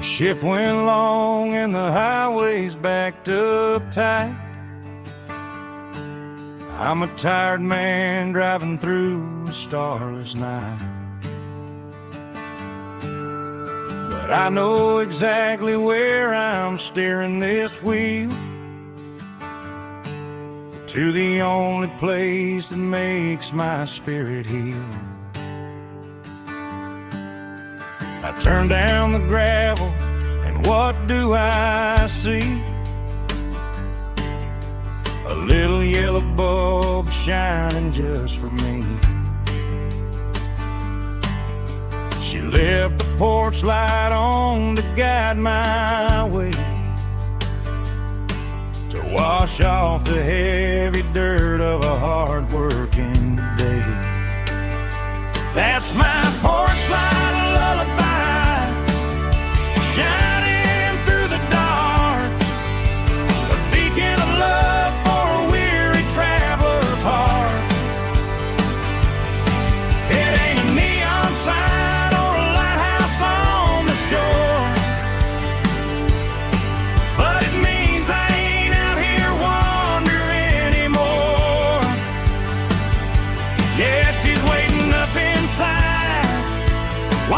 The shift went long and the highway's backed up tight. I'm a tired man driving through a starless night. But I know exactly where I'm steering this wheel, to the only place that makes my spirit heal. I turn down the gravel, and what do I see? A little yellow bulb shining just for me. She left the porch light on to guide my way, to wash off the heavy dirt of a hard-working day. That's my porch light lullaby.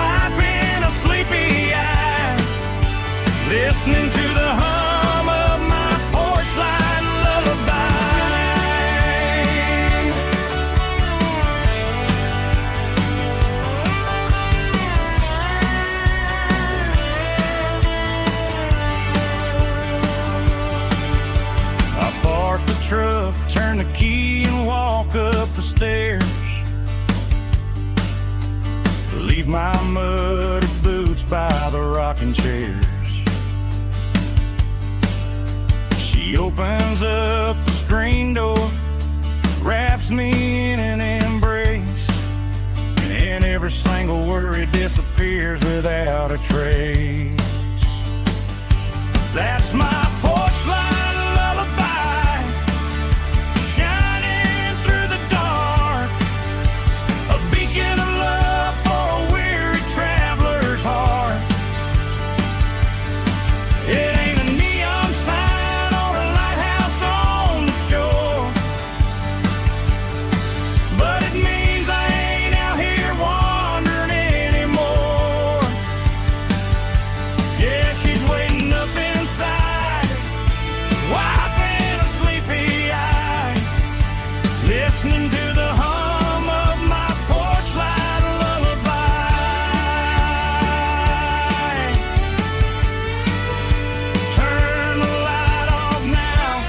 wiping a sleepy eye, listening to the hum of my porch light lullaby. I park the truck, turn the key and walk up the stairs. Leave my muddy boots by the rocking chairs. She opens up the screen door, wraps me in an embrace, and every single worry disappears without a trace. That's my porch light lullaby, shining through the dark, a beacon of love for a weary traveler's heart. It ain't a neon sign or a lighthouse on the shore, but it means I ain't out here wandering anymore. Yeah, she's waiting up inside, wiping a sleepy eye, listening to the hum of my porch light lullaby. Turn the light off now.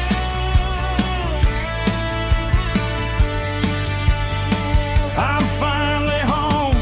I'm finally home.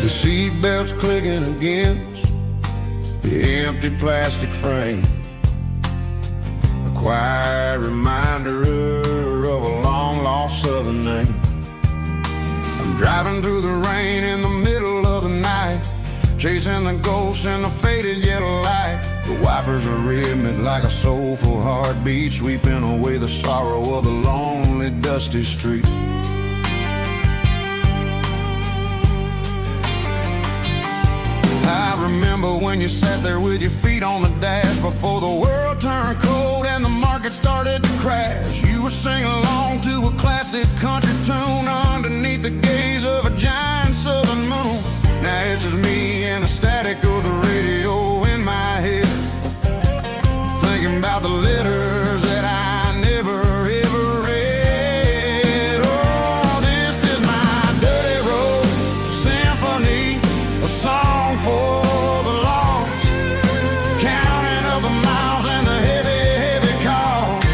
The seatbelt's clicking against the empty plastic frame, a quiet reminder of a long-lost southern name. I'm driving through the rain in the middle of the night, chasing the ghosts in the faded yellow light. The wipers are rhythmic like a soulful heartbeat, sweeping away the sorrow of the lonely, dusty street. I remember when you sat there with your feet on the dash, before the world turned cold and the market started to crash. You were singing along to a classic country tune underneath the gaze of a giant southern moon. Now it's just me and the static of the radio in my head, thinking about the letters that I never ever read. Oh, this is my dirty road symphony, a song for the lost, counting up the miles and the heavy, heavy cost.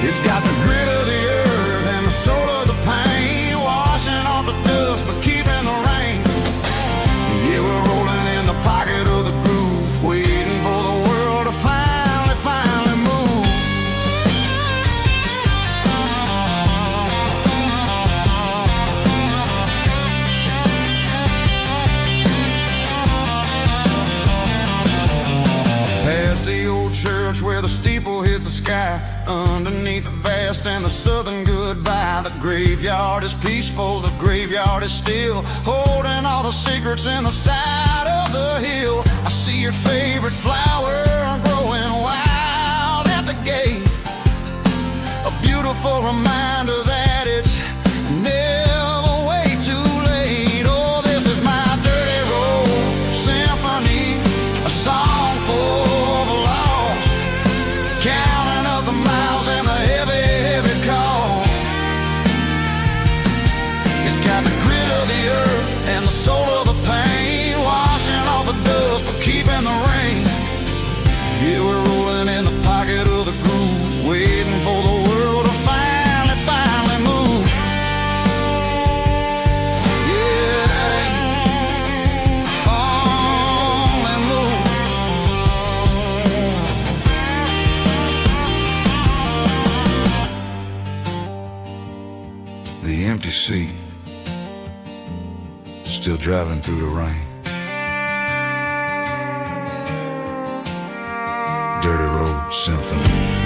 It's got the grit of the earth and the soul of the pain, washing off the dust but keeping the rain. Yeah, we're rolling in the pocket of the groove, waiting for the world to finally move. Past the old church where the steeple hits the sky, underneath the vast and the southern goodbye. The graveyard is peaceful, the graveyard is still, holding all the secrets in the side of the hill. I see your favorite flower growing wild at the gate, a beautiful reminder that it's never way too late. Oh, this is my dirty road symphony, a song for the lost, counting up the miles and the heavy, heavy call. It's got the grit of the earth and the soul of the pain, washing off the dust but keeping the rain. Yeah, we're rolling in the pocket of the groove, waiting for the world to finally still driving through the rain. Dirty Road Symphony.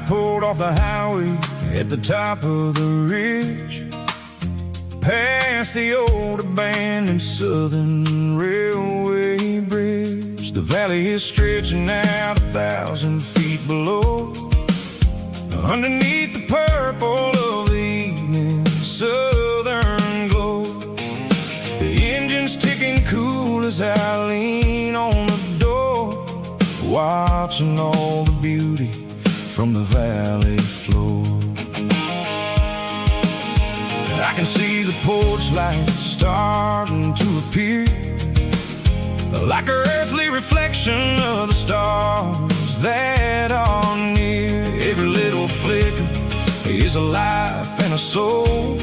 Pulled off the highway at the top of the ridge, past the old abandoned Southern Railway bridge. The valley is stretching out 1,000 feet below, underneath the purple of the evening southern glow. The engine's ticking cool as I lean on the door, watching all the beauty from the valley floor. I can see the porch lights starting to appear, like an earthly reflection of the stars that are near. Every little flicker is a life and a soul,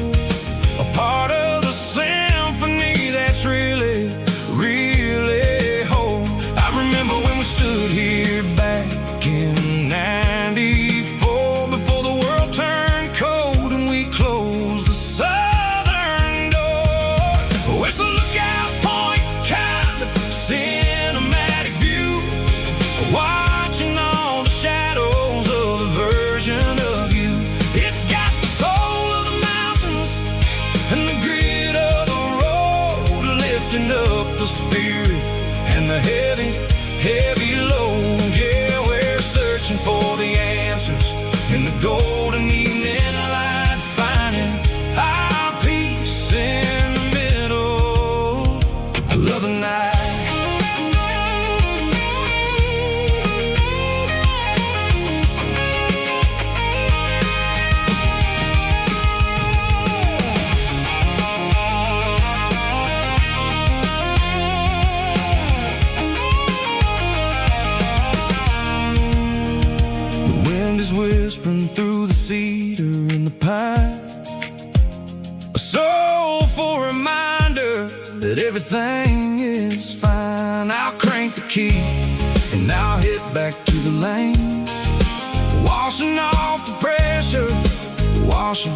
a part of the symphony that's really, really whole. I remember when we stood here back in '94, before the world turned cold and we closed the southern door. Oh, it's a lookout point, kind of cinematic view, watching all the shadows of the version of you. It's got the soul of the mountains and the grit of the road, lifting up the spirit and the heavy, heavy load. Yeah, we're searching for the answers in the golden evening light, finding our peace in the middle. I love the night. The wind is whispering through the cedar and the pine, a soulful reminder that everything is fine. I'll crank the key and I'll head back to the lane, washing off the pressure, washing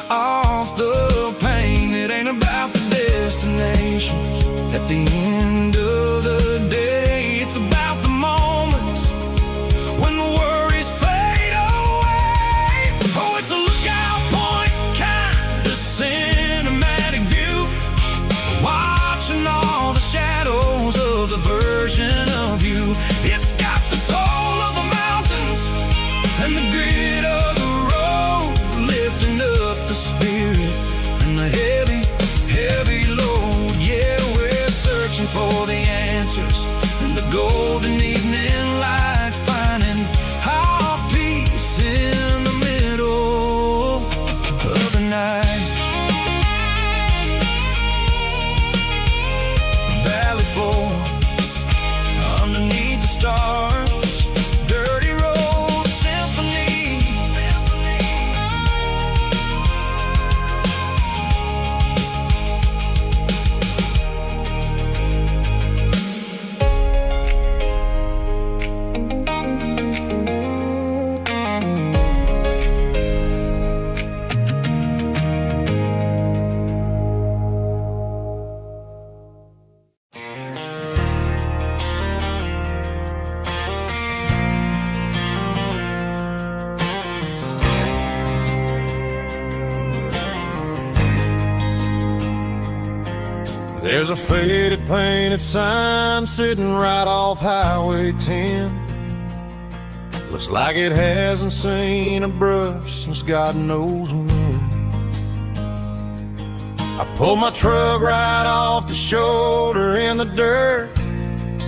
off the pain. It ain't about the destinations at the end of the day, it's about the moments when the worries fade away. Oh, it's a lookout point, kind of cinematic view, watching all the shadows of the version of you. It's got the soul of the mountains and the grit of the road, lifting up the spirit and the heavy, heavy load. Yeah, we're searching for the answers There's a faded painted sign sitting right off Highway 10. Looks like it hasn't seen a brush since God knows when. I pulled my truck right off the shoulder in the dirt,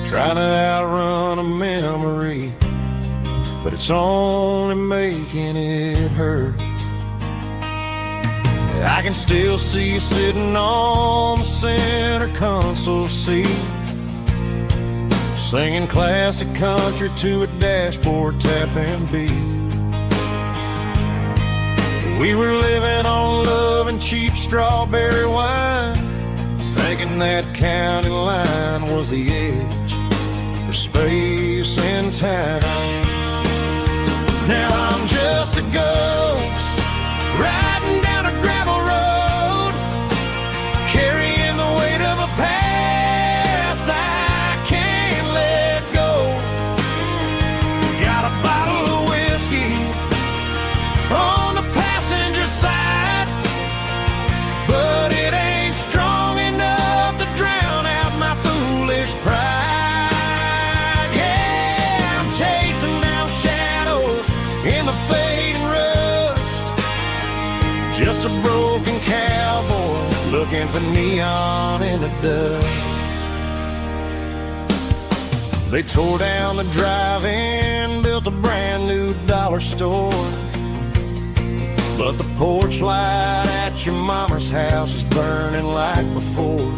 trying to outrun a memory, but it's only making it hurt. I can still see you sitting on the center console seat, singing classic country to a dashboard tapping beat. We were living on love and cheap strawberry wine, thinking that county line was the edge for space and time. Now I'm just a ghost riding down a gravel road, carrying the weight of a past I can't let go. Got a bottle of whiskey on the passenger side, but it ain't strong enough to drown out my foolish pride. Yeah, I'm chasing down shadows in the fading rust, just a broken cowboy looking for neon in the dust. They tore down the drive-in, built a brand new dollar store, but the porch light at your mama's house is burning like before.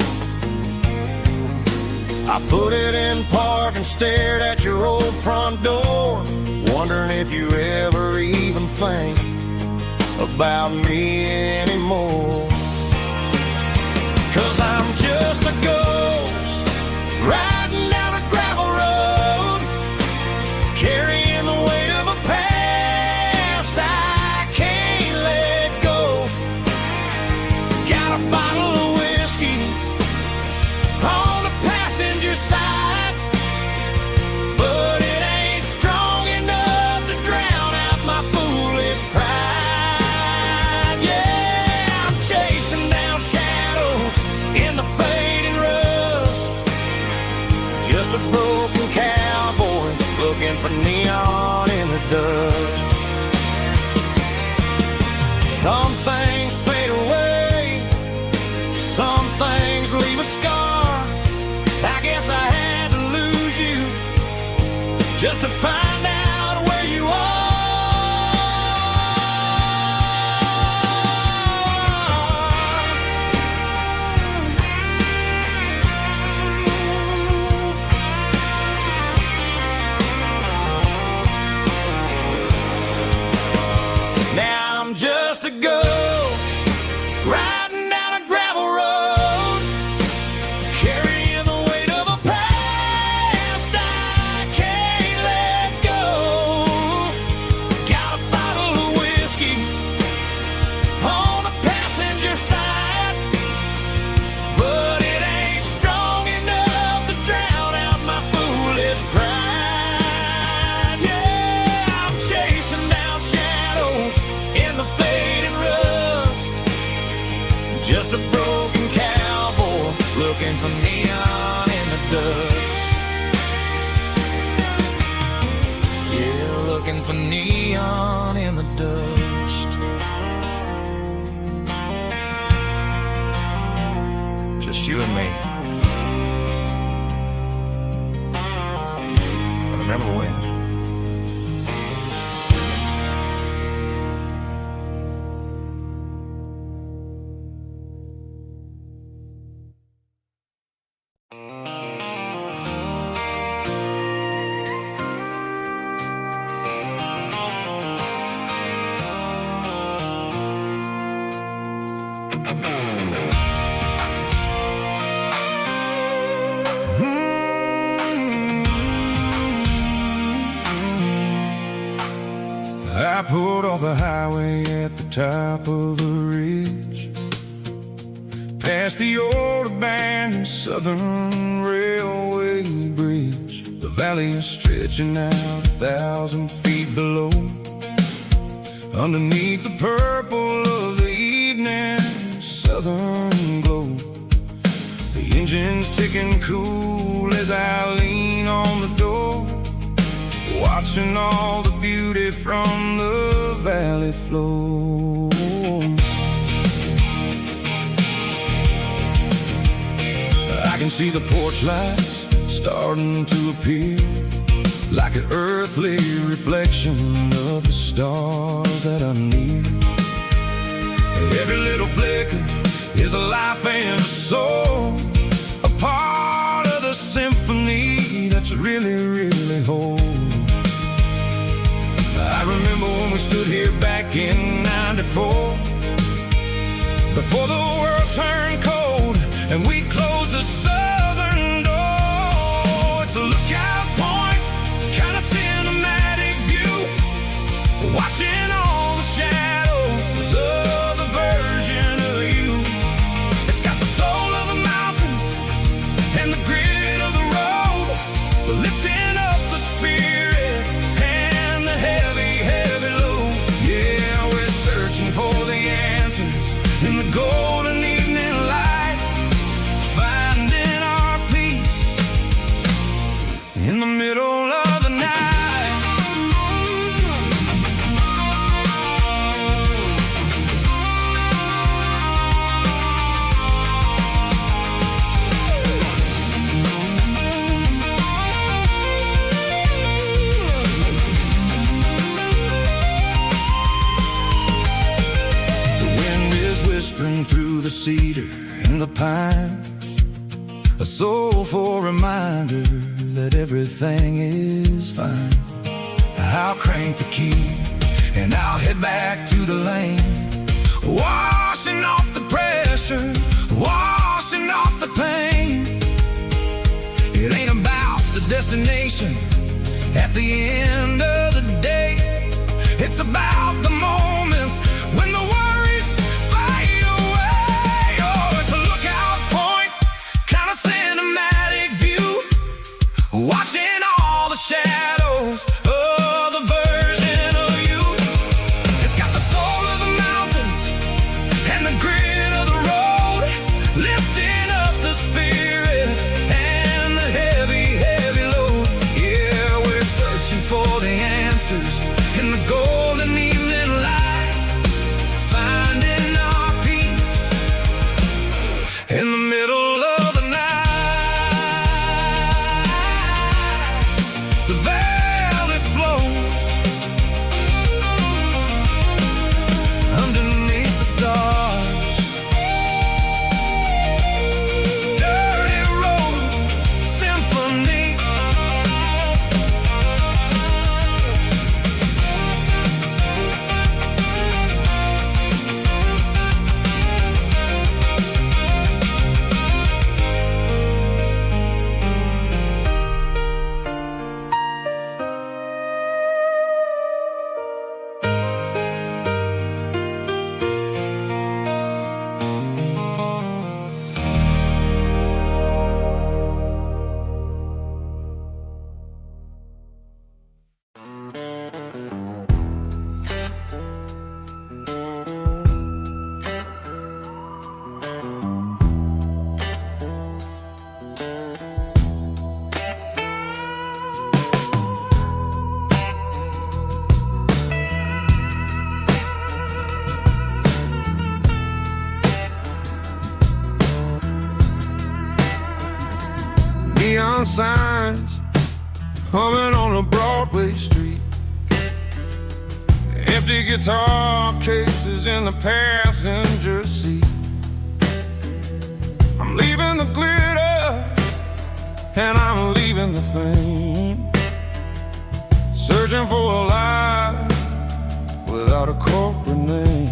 I put it in park and stared at your old front door, wondering if you ever even think about me anymore. 'Cause I'm just a ghost riding down a gravel road, carrying the weight of a past I can't let go. Got a bottle of whiskey on the passenger side, but it ain't strong enough to drown out my foolish pride. Yeah, I'm chasing down shadows in the fading rust, just a broken cowboy looking for neon in the dust. Some things fade away, some things leave a scar. I guess I had to lose you just to find out where you are. Now I'm just a ghost riding down a gravel road, carrying the weight of a past I can't let go. Got a bottle of whiskey on the passenger side, but it ain't strong enough to drown out my foolish pride. Yeah, I'm chasing down shadows in the fading rust, just a broken cowboy looking for neon in the dust. Yeah, looking for neon in the dust. Just you and me. I remember when. I pulled off the highway at the top of the ridge, past the old abandoned Southern Railway bridge. The valley is stretching out 1,000 feet below, underneath the purple of the evening southern glow. The taking cool as I lean on the door, watching all the beauty from the valley flow. I can see the porch lights starting to appear, like an earthly reflection of the stars that are near. Every little flicker is a life and a soul, a part of the symphony that's really, really whole. I remember when we stood here back in '94, before the world turned cold and we closed the southern door. It's a lookout point, kind of cinematic view, watching all the shadows of the version of you. It's got the soul of the mountains and the grit of the road, lifting up the spirit and the heavy, heavy load. Yeah, we're searching for the answers in the golden evening light, finding our peace in the middle of the night. Through the cedar and the pine, a soulful reminder that everything is fine. I'll crank the key and I'll head back to the lane, washing off the pressure, washing off the pain. It ain't about the destination at the end of the day, it's about the moments when the worries fade away. Oh, it's a lookout point, kind of cinematic view, watching all the shadows of the version of you. It's got the soul of the mountains and the grit of the road, lifting up the spirit and the heavy, heavy load. Yeah, we're searching for the answers in the golden evening light, finding our peace in the middle of the night. The valley flows underneath the stars. Dirty road symphony. Neon signs humming on a Broadway street, empty guitar cases in the passenger seat. I'm leaving the glitter and I'm leaving the fame, searching for a life without a corporate name.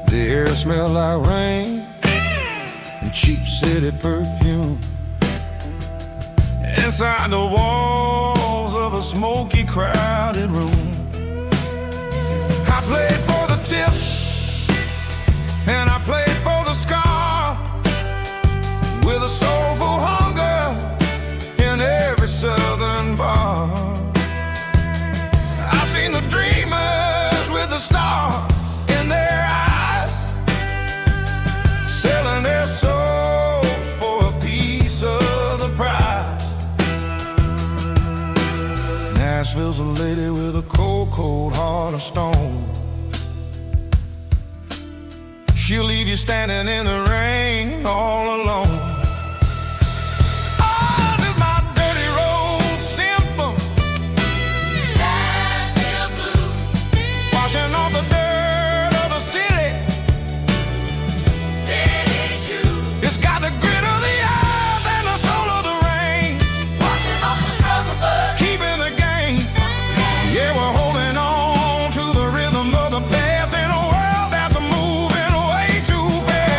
The air smells like rain and cheap city perfume. Inside the walls of a smoky, crowded room, I played for the tips and I played for the scar, with a soulful hunger in every southern bar. I've seen the dreamers with the stars in their eyes, selling their souls for a piece stone. She'll leave you standing in the rain all alone. Oh, this is my dirty road symphony. Nashville blues. Washing off the dirt of the city. City shoes. It's got the grit of the earth and the soul of the rain. Washing off the struggle, but keeping the game. Yeah, we're holding on to the rhythm of the past in a world that's moving way too fast.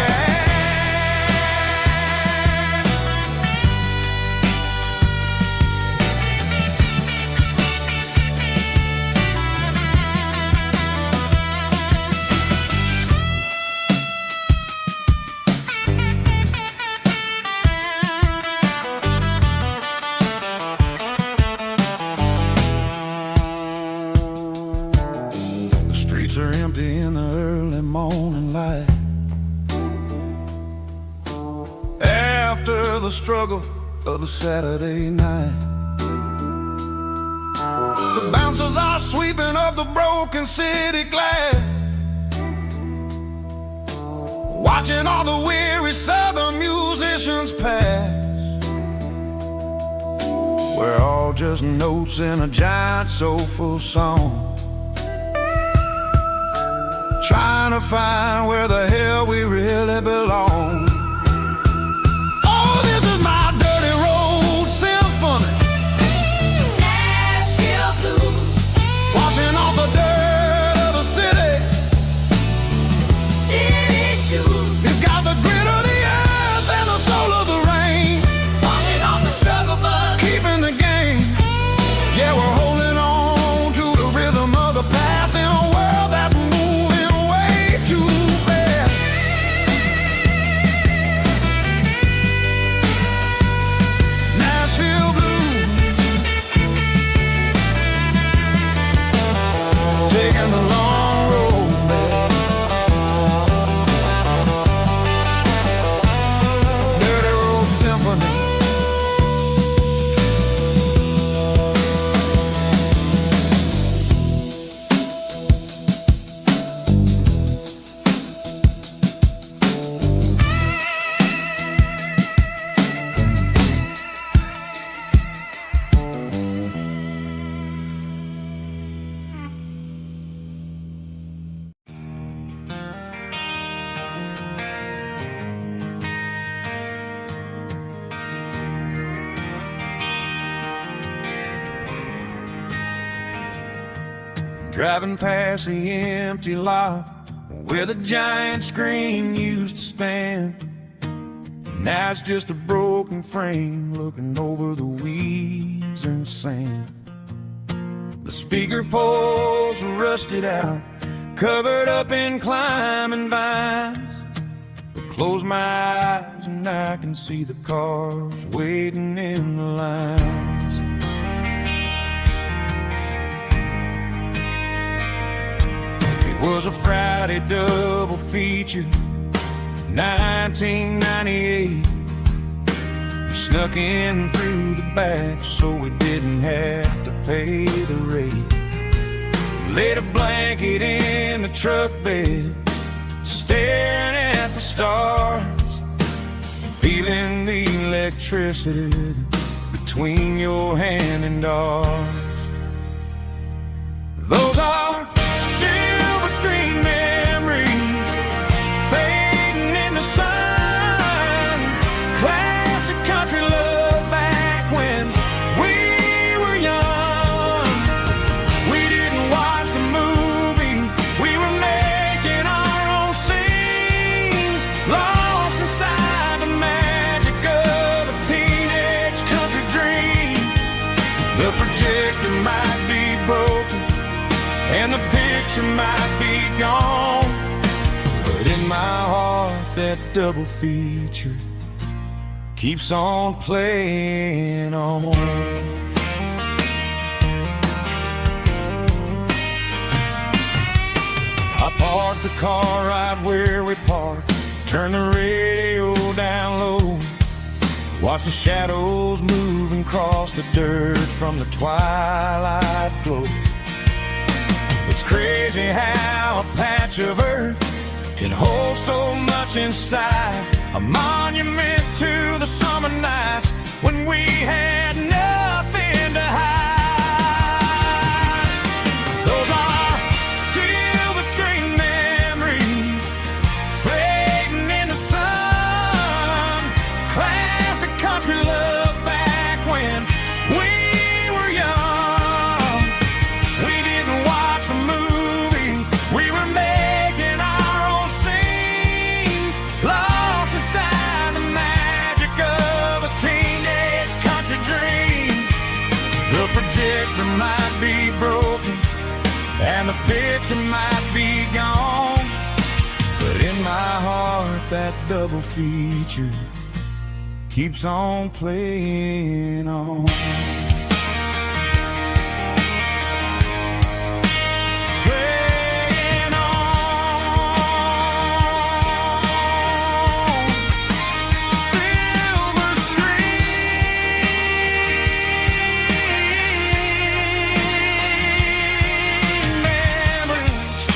The streets are empty in the early morning light. After the struggle of the Saturday night, the bouncers are sweeping up the broken city glass, watching all the weary southern musicians pass. We're all just notes in a giant soulful song, trying to find where the hell we really belong. Oh, this is my dirty road symphony. Nashville blues. Washing off the dirt of the city. City shoes. It's got the grit of the earth and the soul of the rain. Washing off the struggle, but keeping the game. Yeah, we're holding on to the rhythm of the past in a world that's moving way too fast. Nashville blues. Taking the long road back. Dirty road symphony. Driving past the empty lot where the giant screen used to stand. Now it's just a broken frame looking over the weeds and sand. The speaker poles are rusted out, covered up in climbing vines. I close my eyes and I can see the cars waiting in the lines. It was a Friday double feature, 1998. We snuck in through the back so we didn't have to pay the rate. Laid a blanket in the truck bed, staring at the stars, feeling the electricity between your hand and ours. Those are silver screen memories fading in the sun. Classic country love back when we were young. We didn't watch the movie, we were making our own scenes, lost inside the magic of a teenage country dream. The projector might be broken and the picture might be gone, but in my heart that double feature keeps on playing on. I parked the car right where we parked, turned the radio down low, watched the shadows moving across the dirt from the twilight glow. It's crazy how a patch of earth can hold so much inside. A monument to the summer nights when we had nothing to hide. Those are silver screen memories fading in the sun. Classic country love back when we were young. We didn't watch a movie, we were making our own scenes, lost inside the magic of a teenage country dream. The projector might be broken and the picture might be gone, but in my heart that double feature keeps on playing on. Playing on. Silver screen memories.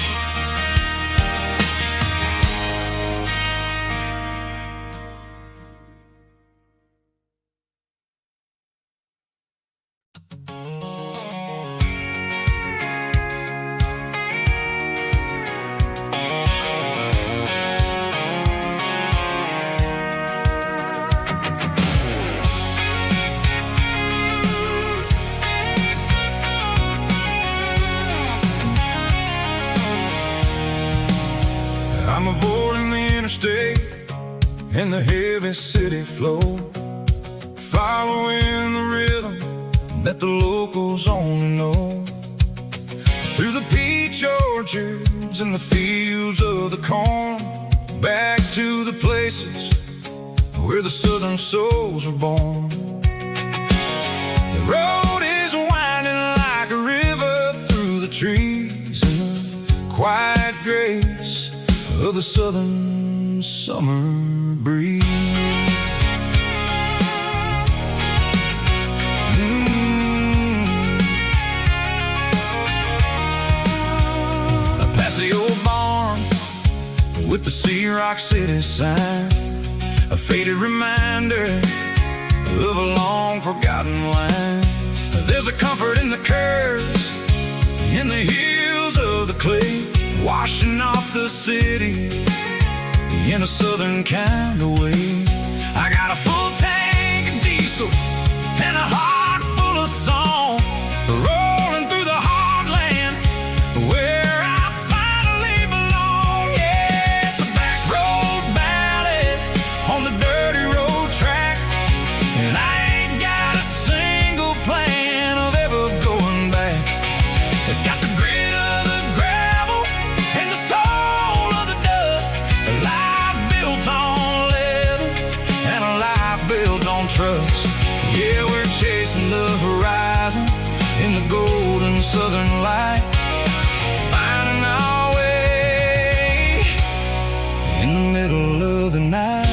I'm avoiding the interstate and the heavy city flow, following the rhythm that the locals only know. Through the peach orchards and the fields of the corn, back to the places where the southern souls were born. The road is winding like a river through the trees in the quiet grace of the southern summer breeze. Past the old barn with the Sea Rock City sign, a faded reminder of a long forgotten line. There's a comfort in the curves, in the hills of the clay, washing off the city in a southern kind of way. I got a full tank of diesel and a heart full of song, rolling through the heartland where I finally belong. Yeah, it's a back road ballad on the dirty road track, and I ain't got a single plan of ever going back. It's got the grit of the gravel and the soul of the dust, a life built on leather and a life built on trust. Yeah, we're chasing the horizon in the golden southern light, finding our way in the middle of the night.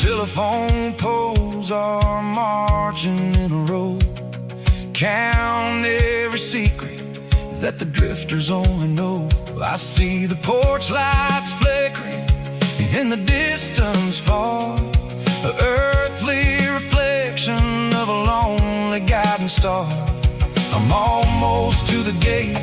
Telephone poles are marching in a row, count every secret that the drifters only know. I see the porch lights flickering in the distance far, an earthly reflection of a lonely guiding star. I'm almost to the gate,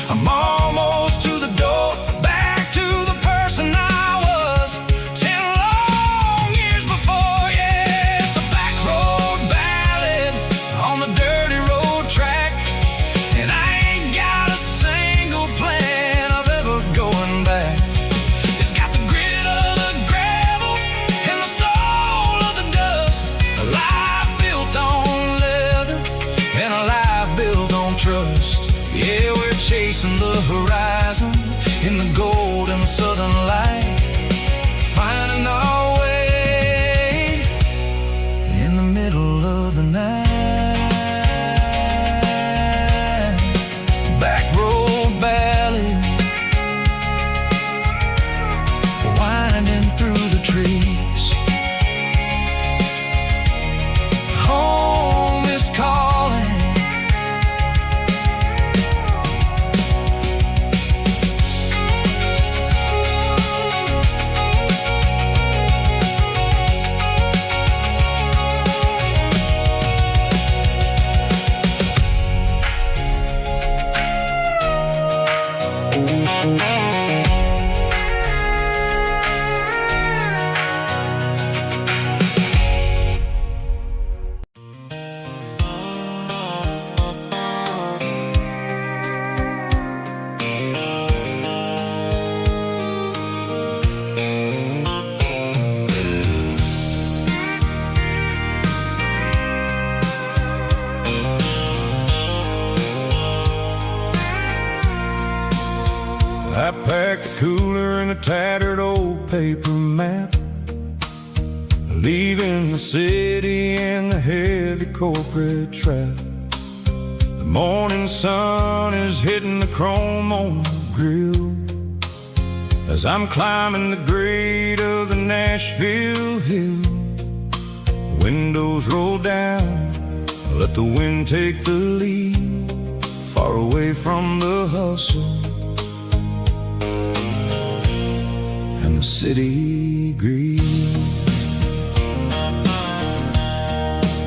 I'm almost to the door, back to the person I was 10 long years before. Yeah, it's a back road ballad on the dirty road track, and I ain't got a single plan of ever going back. It's got the grit of the gravel and the soul of the dust, a life built on leather and a life built on trust. Yeah, we're chasing the horizon I packed a cooler and a tattered old paper map, leaving the city and the heavy corporate trap. The morning sun is hitting the chrome on the grill as I'm climbing the grade of the Nashville hill. Windows roll down, let the wind take the lead, far away from the hustle and the city greed.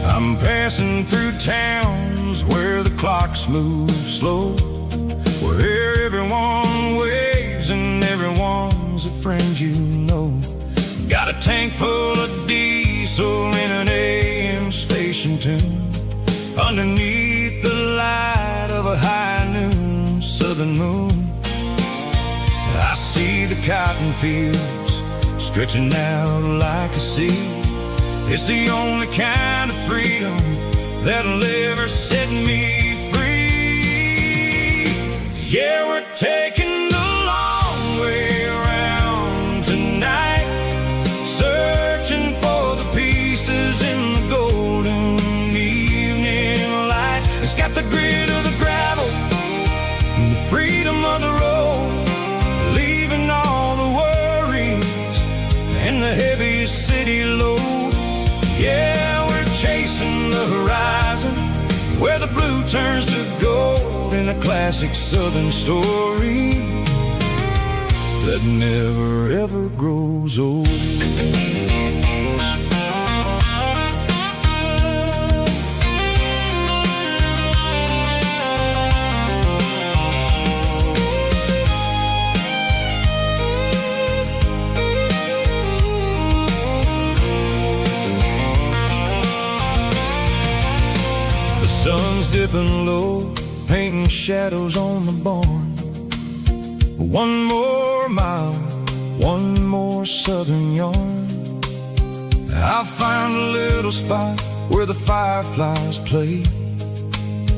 I'm passing through towns where the clocks move slow, where everyone waves and everyone's a friend you know. Got a tank full of diesel in an AM station tune, underneath the light of a high noon southern moon. I see the cotton fields stretching out like a sea. It's the only kind of freedom that'll ever set me free. Yeah, we're taking the long way around tonight, searching for the pieces in the golden evening light. It's got the grit of the gravel and the freedom of the road, leaving all the worries and the heavy city load. Yeah, we're chasing the horizon where the blue turns to gold, in a classic southern story that never ever grows old. Sun's dipping low, painting shadows on the barn. One more mile, one more southern yarn. I'll find a little spot where the fireflies play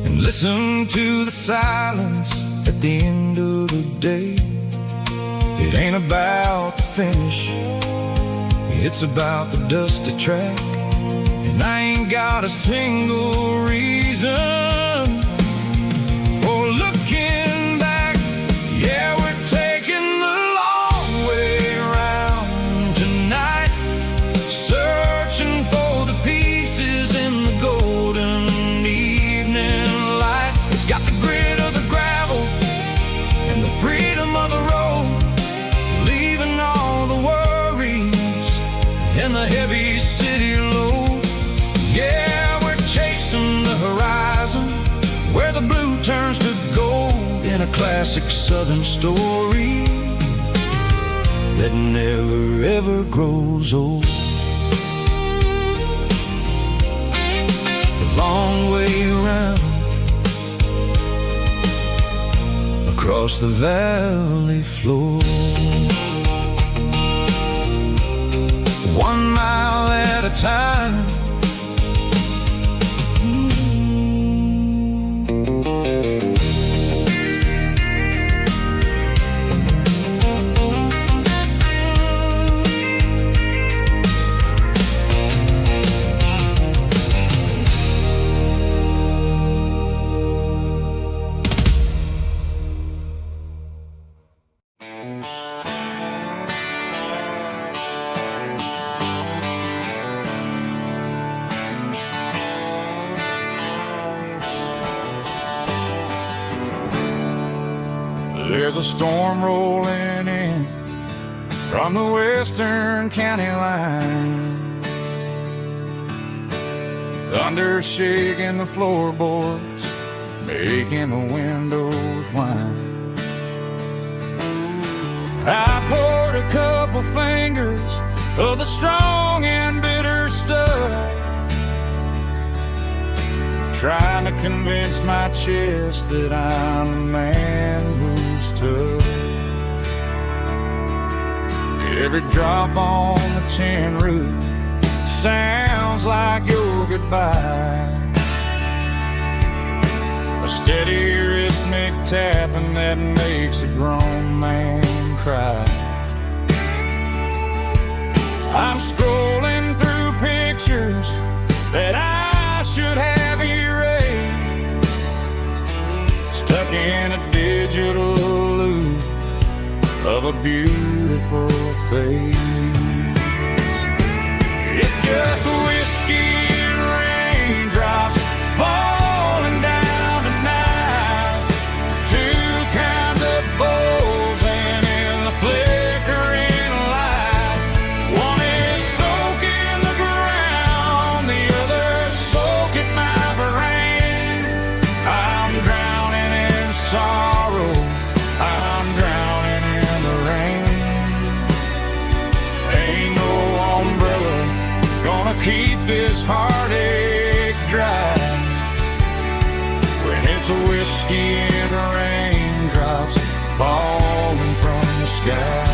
and listen to the silence at the end of the day. It ain't about the finish, it's about the dusty track. And I ain't got a single reason for looking back. Yeah, we're taking the long way around tonight, searching for the pieces in the golden evening light. It's got the grit of the gravel and the freedom of the road, leaving all the worries and the heavy city load. Yeah, we're chasing the horizon where the blue turns to gold, in a classic southern story that never ever grows old. The long way around across the valley floor, 1 mile at a time. There's a storm rolling in from the western county line, thunder shaking the floorboards, making the windows whine. I poured a couple fingers of the strong and bitter stuff, trying to convince my chest that I'm the man who's tough. Every drop on the tin roof sounds like your goodbye, a steady rhythmic tapping that makes a grown man cry. I'm scrolling through pictures that I should have erased, stuck in a digital loop of a beautiful face. It's just whiskey and raindrops falling down tonight, two kinds of bowls and in the flickering light. One is soaking the ground, the other soaking my brain. I'm drowning in sorrow, I'm drowning in the rain. Ain't no umbrella gonna keep this heartache dry when it's a whiskey and raindrops falling from the sky.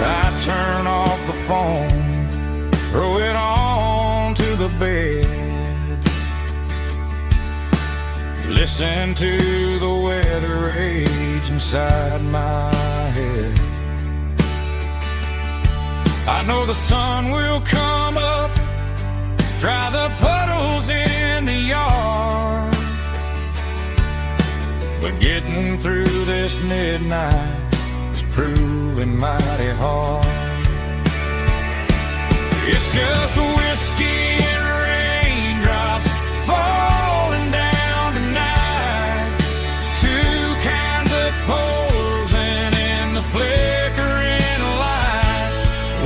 I turn off the phone, throw it on to the bed, listen to the weather rage inside my head. I know the sun will come up, dry the puddles in the yard, but getting through this midnight is proving mighty hard. It's just whiskey and raindrops falling down tonight, two kinds of poles and in the flickering light.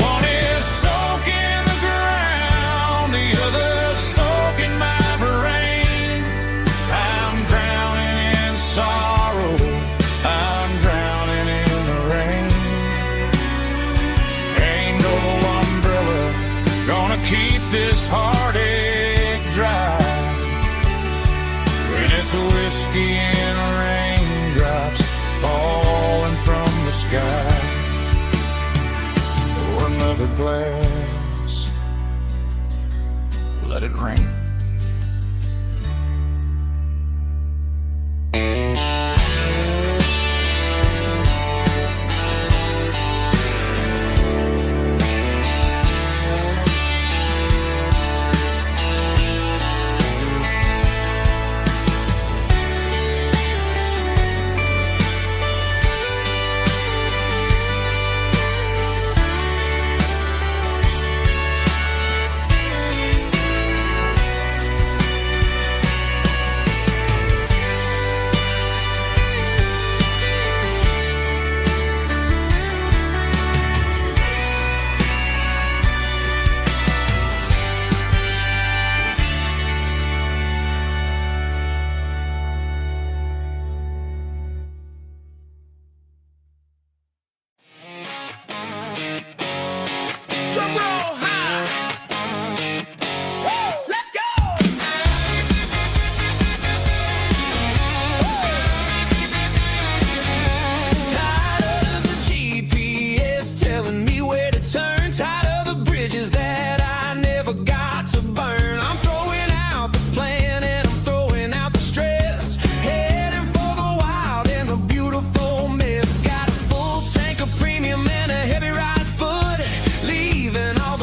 One is soaking the ground, the other soaking my brain. I'm drowning in sorrow, I'm drowning in the rain. Ain't no umbrella gonna keep this heartache dry when it's a whiskey and raindrops falling from the sky. Pour another glass, let it rain. Drum roll high. Woo, let's go. Tired of the GPS telling me where to turn, tired of the bridges that I never got to burn. I'm throwing out the plan and I'm throwing out the stress, heading for the wild and the beautiful mist. Got a full tank of premium and a heavy ride foot, leaving all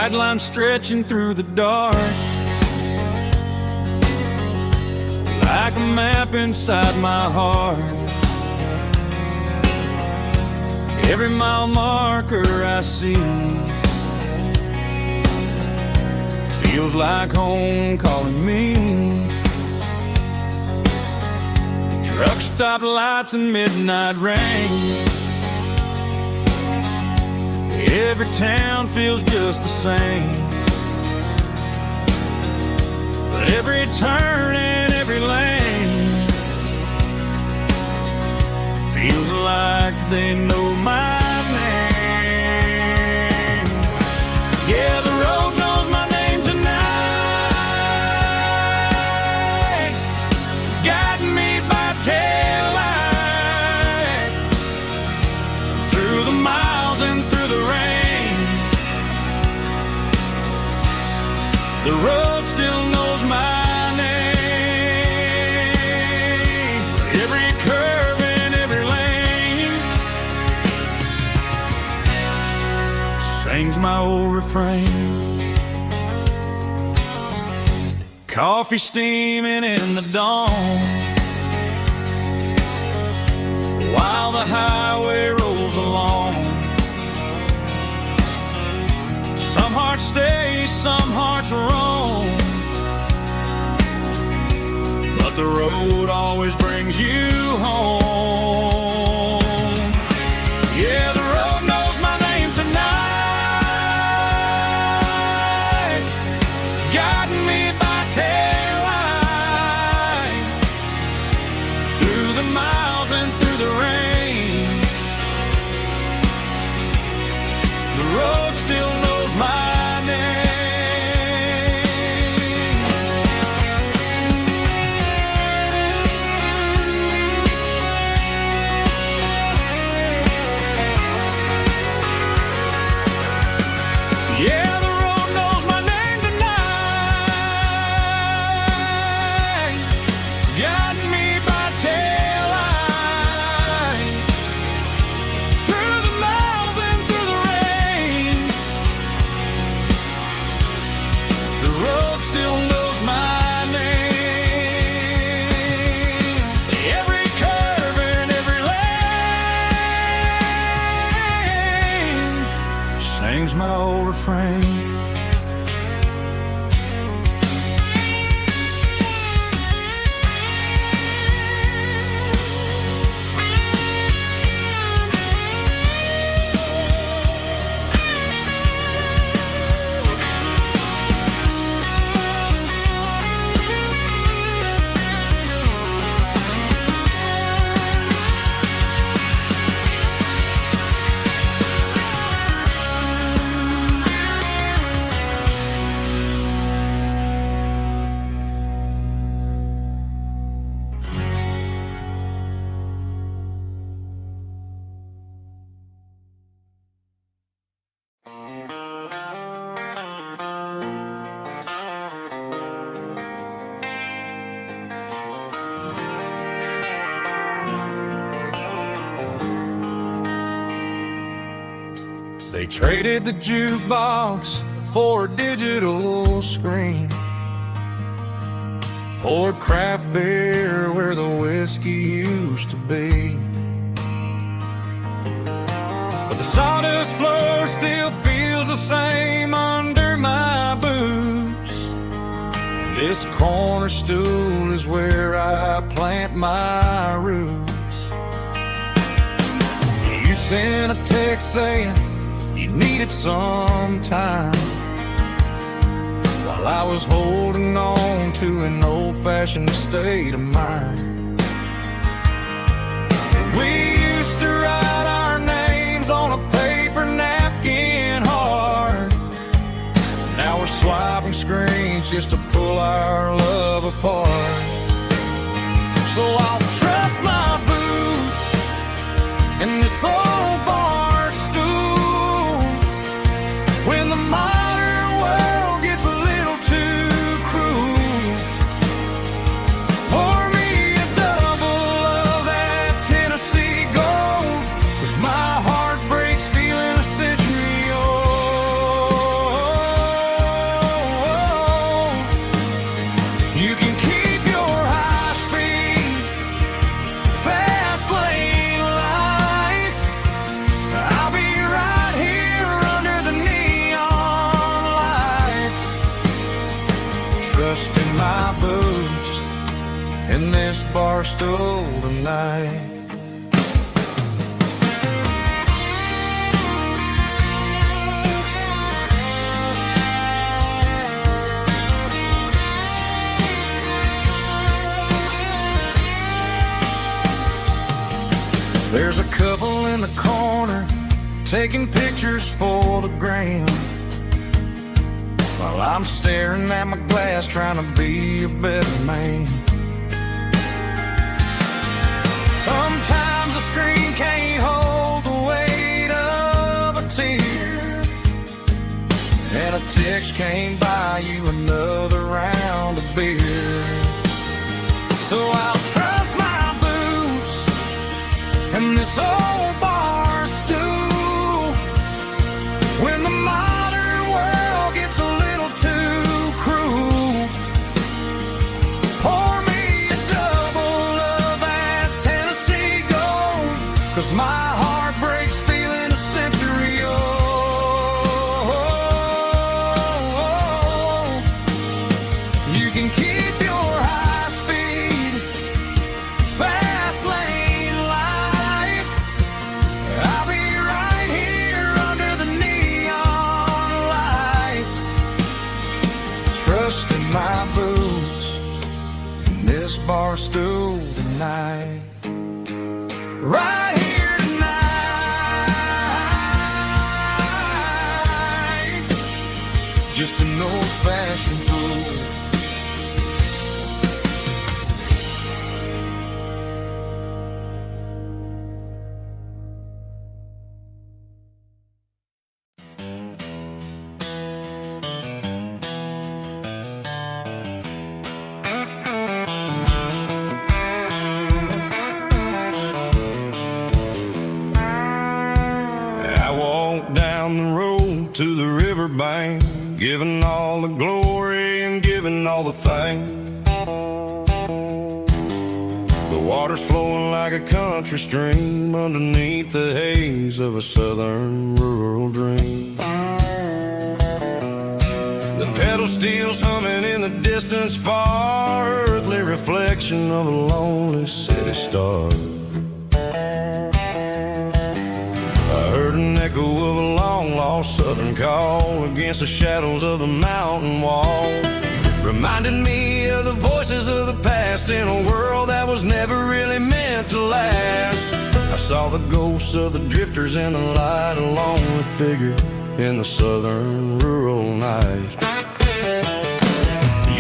Bright lines stretching through the dark, like a map inside my heart. Every mile marker I see feels like home calling me. Truck stop lights and midnight rain. Every town feels just the same, but every turn and every lane feels like they know my name. Yeah, the road knows my name tonight, guiding me by taillight through the miles and through the rain. The road still knows my name. Every curve and every lane sings my old refrain. Coffee steaming in the dawn, while the highway rolls along. Some hearts stay, some hearts roam, but the road always brings you home. Yeah, the road knows my name tonight, guiding me by taillight through the miles and through the rain. The road still knows my name. Yeah, the road knows my name tonight, guiding me by taillight through the miles and through the rain. The road still knows my name. Every curve and every lane sings my old refrain. They traded the jukebox for a digital screen, poured craft beer where the whiskey used to be. But the sawdust floor still feels the same under my boots. This corner stool is where I plant my roots. You sent a text saying you needed some time, while I was holding on to an old-fashioned state of mind. We used to write our names on a paper napkin hard. Now we're swiping screens just to pull our love apart. So I'll trust my boots in this old bar stool when the modern world gets a little too cruel. Pour me a double of that Tennessee Gold, 'cause my heart breaks feeling a century old. bar stool tonight. There's a couple in the corner taking pictures for the gram, while I'm staring at my glass trying to be a better man. Sometimes the screen can't hold the weight of a tear, and a text can't buy you another round of beer. So I'll trust my boots and this old bar stool when the modern world gets a little too cruel. Pour me a double of that Tennessee Gold, 'cause my heart breaks feeling a century old. You can keep your high speed, fast lane life. I'll be right here under the neon light, trusting my boots and this bar stool tonight. Right here tonight, just an old-fashioned fool. I walked down the road to the riverbank, giving all the glory and giving all the thanks. The water's flowing like a country stream underneath the haze of a southern rural dream. The pedal steel's humming in the distance far, earthly reflection of a lonely city star. I heard an echo of a long-lost southern call against the shadows of the mountain wall, reminding me of the voices of the past in a world that was never really meant to last. I saw the ghosts of the drifters in the light, a lonely figure in the southern rural night.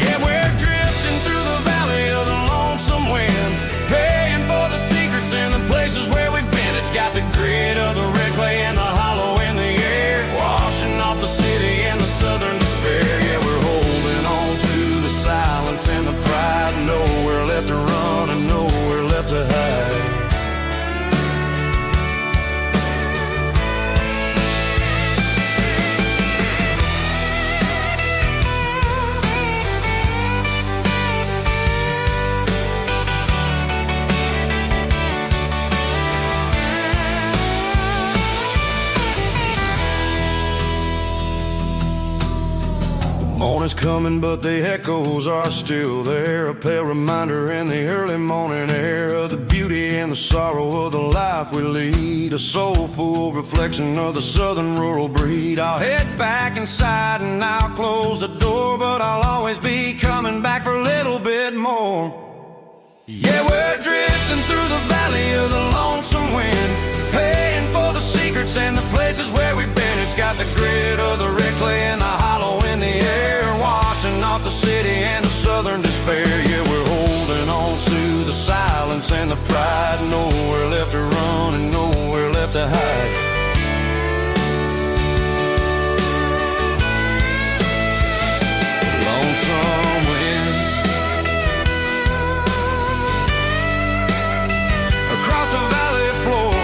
Yeah, we're drifting through the valley of the lonesome wind, paying for the secrets and the places where we've been. It's got the grit of the red clay and the hollow in the air, washing off the city and the southern despair. Yeah, we're holding on to the silence and the pride, nowhere left to run and nowhere left to hide. Morning's coming, but the echoes are still there, a pale reminder in the early morning air of the beauty and the sorrow of the life we lead, a soulful reflection of the southern rural breed. I'll head back inside and I'll close the door, but I'll always be coming back for a little bit more. Yeah, we're drifting through the valley of the lonesome wind, paying for the secrets and the places where we've been. It's got the grit of the red clay and the hollow in the air, washing off the city and the southern despair. Yeah, we're holding on to the silence and the pride, nowhere left to run and nowhere left to hide. Lonesome wind across the valley floor,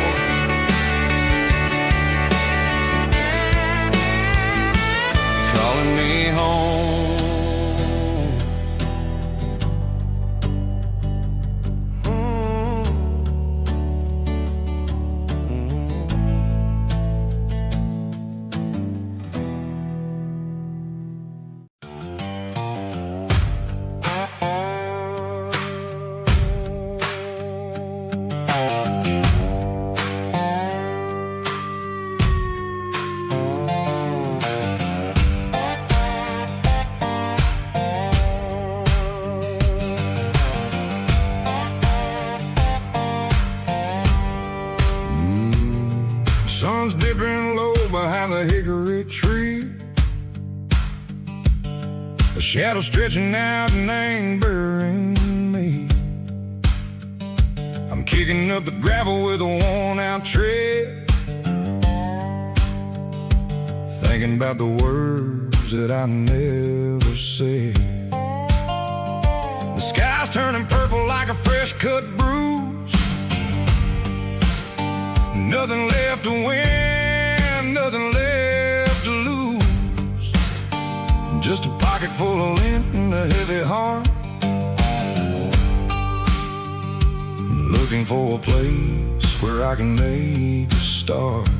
calling me home. Sun's dipping low behind the hickory tree. A shadow stretching out and angering me. I'm kicking up the gravel with a worn-out tread, thinking about the words that I never said. The sky's turning purple like a fresh-cut bruise. Nothing left to win, nothing left to lose. Just a pocket full of lint and a heavy heart, looking for a place where I can make a start.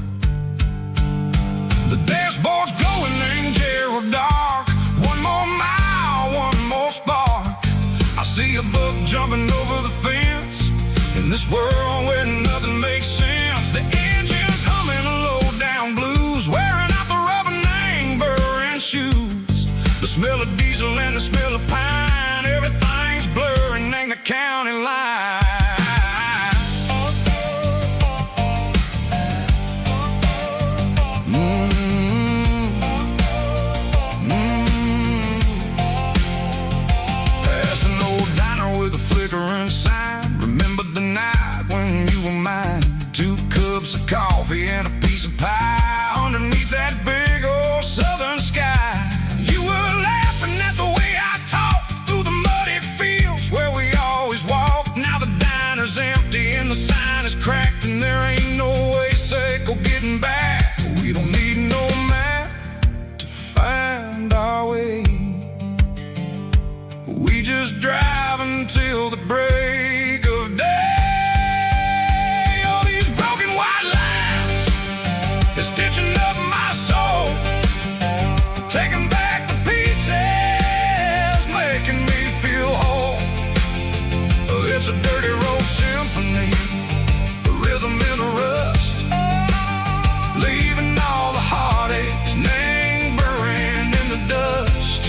The dashboard's glowing angel dark. One more mile, one more spark. I see a buck jumping over the fence in this world where nothing makes sense. The engine's humming a low-down blues, wearing out the rubber-nang burring shoes. The smell of diesel and the smell of pine, everything's blurring ain't the county line. Coffee and a piece of pie underneath that big old southern sky. You were laughing at the way I talked through the muddy fields where we always walked. Now the diner's empty and the sign is cracked, and there ain't no way safe or getting back. We don't need no map to find our way. We just drive until the break of day. Stitching up my soul, taking back the pieces, making me feel whole. It's a dirty road symphony, a rhythm in a rust, leaving all the heartaches lingering in the dust.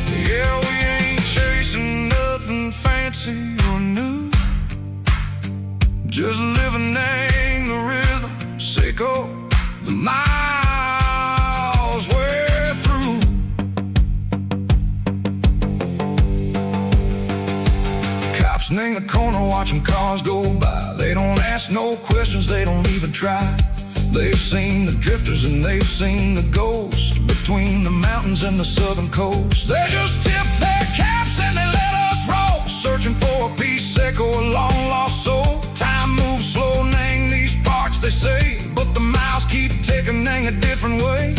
Yeah, we ain't chasing nothing fancy or new, just living in the rhythm. Sicko, the miles we're through. Cops in the corner watching cars go by. They don't ask no questions, they don't even try. They've seen the drifters and they've seen the ghosts between the mountains and the southern coast. They just tip their caps and they let us roll, searching for a piece, Sicko, a long lost soul. Time moves slow, nang these parts, they say, but the miles keep ticking a different way.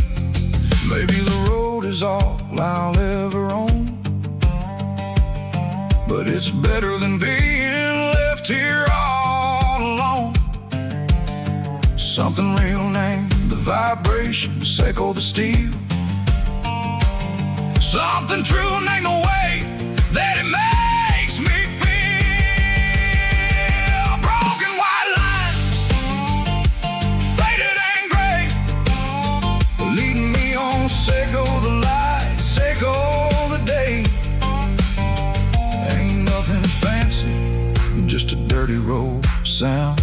Maybe the road is all I'll ever own, but it's better than being left here all alone. Something real named the vibration, Sicko the steel. Something true named the way that it makes me feel. Broken white lines, faded and gray, leading me on, Sicko the light, Sicko the day. Ain't nothing fancy, just a dirty road sound,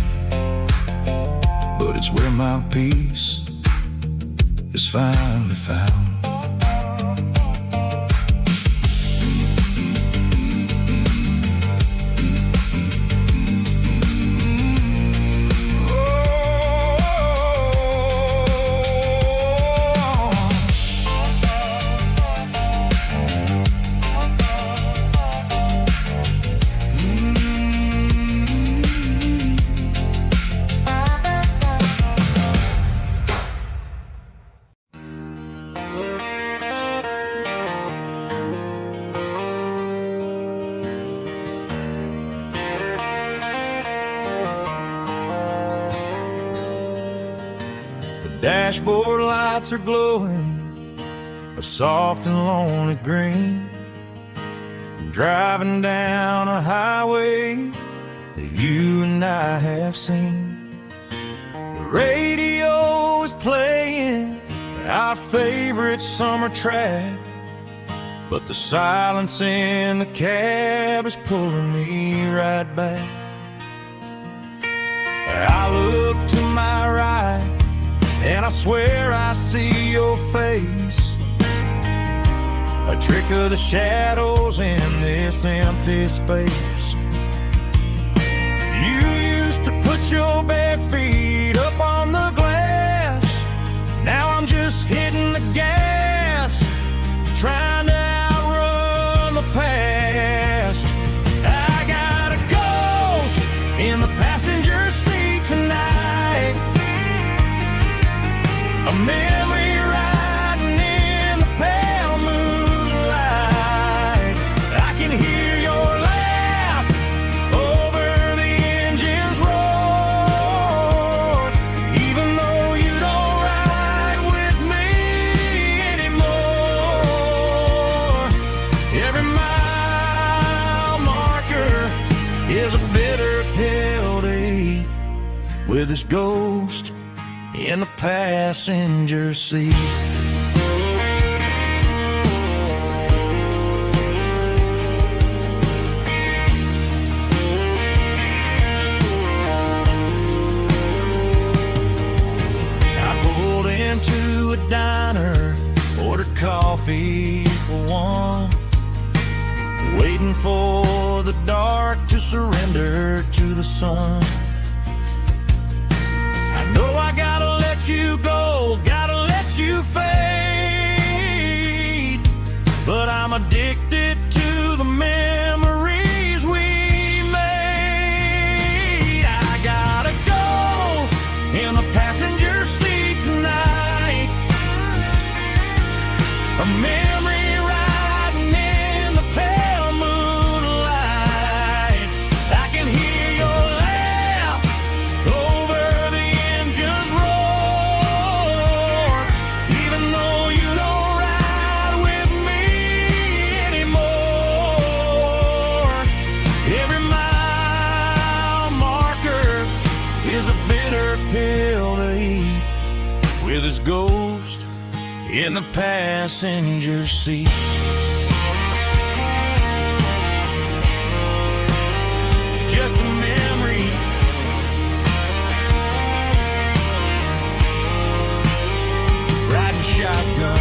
but it's where my peace is finally found. Dashboard lights are glowing a soft and lonely green. I'm driving down a highway that you and I have seen. The radio is playing our favorite summer track, but the silence in the cab is pulling me right back. I look to my right and I swear I see your face. A trick of the shadows in this empty space. You used to put your bare feet up on the glass. Now I'm just hitting the gas, trying to outrun the past. I got a ghost in the passenger seat tonight, a memory riding in the pale moonlight. I can hear your laugh over the engine's roar, even though you don't ride with me anymore. Every mile marker is a bitter pill to eat, with this ghost in the passenger seat. I pulled into a diner, ordered coffee for one, waiting for the dark to surrender to the sun. I know I gotta let you go, gotta let you fade, but I'm addicted to the memories we made. I got a ghost in the passenger seat tonight, a memory riding in the pale moonlight. I can hear your laugh over the engine's roar, even though you don't ride with me anymore. Every mile marker is a bitter pill to eat, with his ghost in the passenger seat. Just a memory, riding shotgun.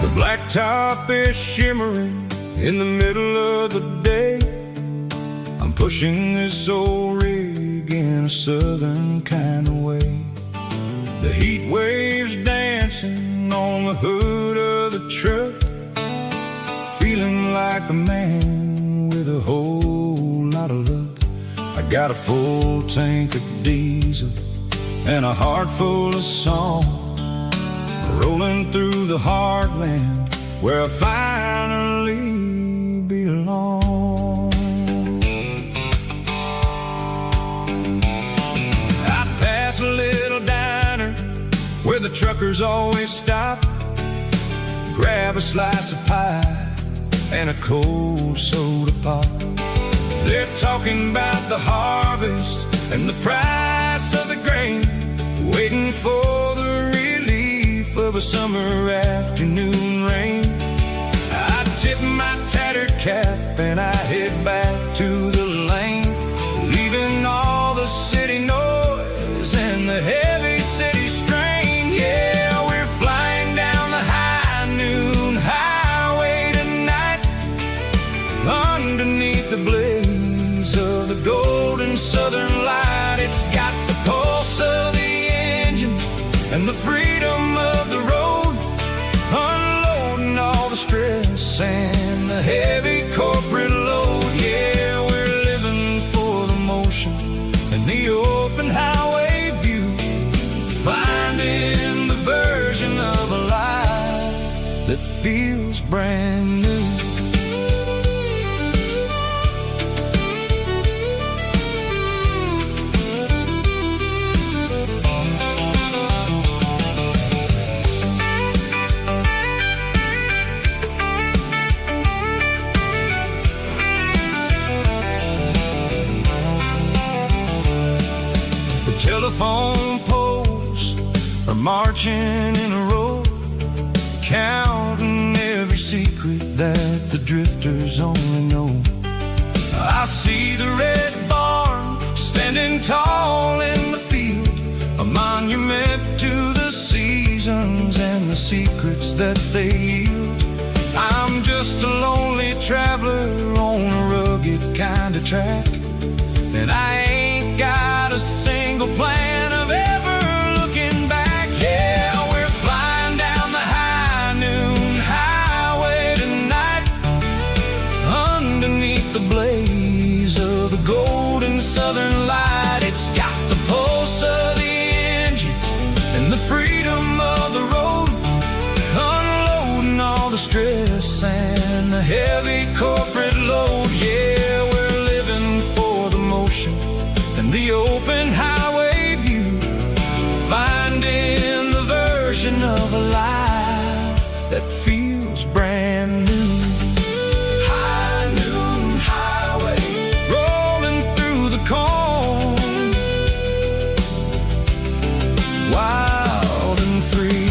The blacktop is shimmering in the middle of the day. I'm pushing this old rig in a southern kind of way. The heat waves dancing on the hood of the truck, feeling like a man with a whole lot of luck. I got a full tank of diesel and a heart full of song, rolling through the heartland where I finally belong. I pass a little diner where the truckers always stop, grab a slice of pie and a cold soda pop. They're talking about the harvest and the price of the grain, waiting for the relief of a summer afternoon rain. I tip my tattered cap and I head back to the lane, leaving all the city noise and the heavy city strain. Yeah, we're flying down the high noon highway tonight, underneath the blaze of the golden southern light. It's got the pulse of the engine and the freedom of the road, unloading all the stress and the the heavy corporate load. Yeah, we're living for the motion and the open highway view, finding the version of a life that feels brand new. Telephone poles are marching in a row, counting every secret that the drifters only know. I see the red barn standing tall in the field, a monument to the seasons and the secrets that they yield. I'm just a lonely traveler on a rugged kind of track, and I ain't got a single plan of ever looking back. Yeah, we're flying down the high noon highway tonight, underneath the blaze of the golden southern light. It's got the pulse of the engine and the freedom of the road, unloading all the stress and the heavy corporate load. Yeah, we're living for the motion and the open highway view, finding the version of a life that feels brand new. High noon highway, rolling through the corn, wild and free.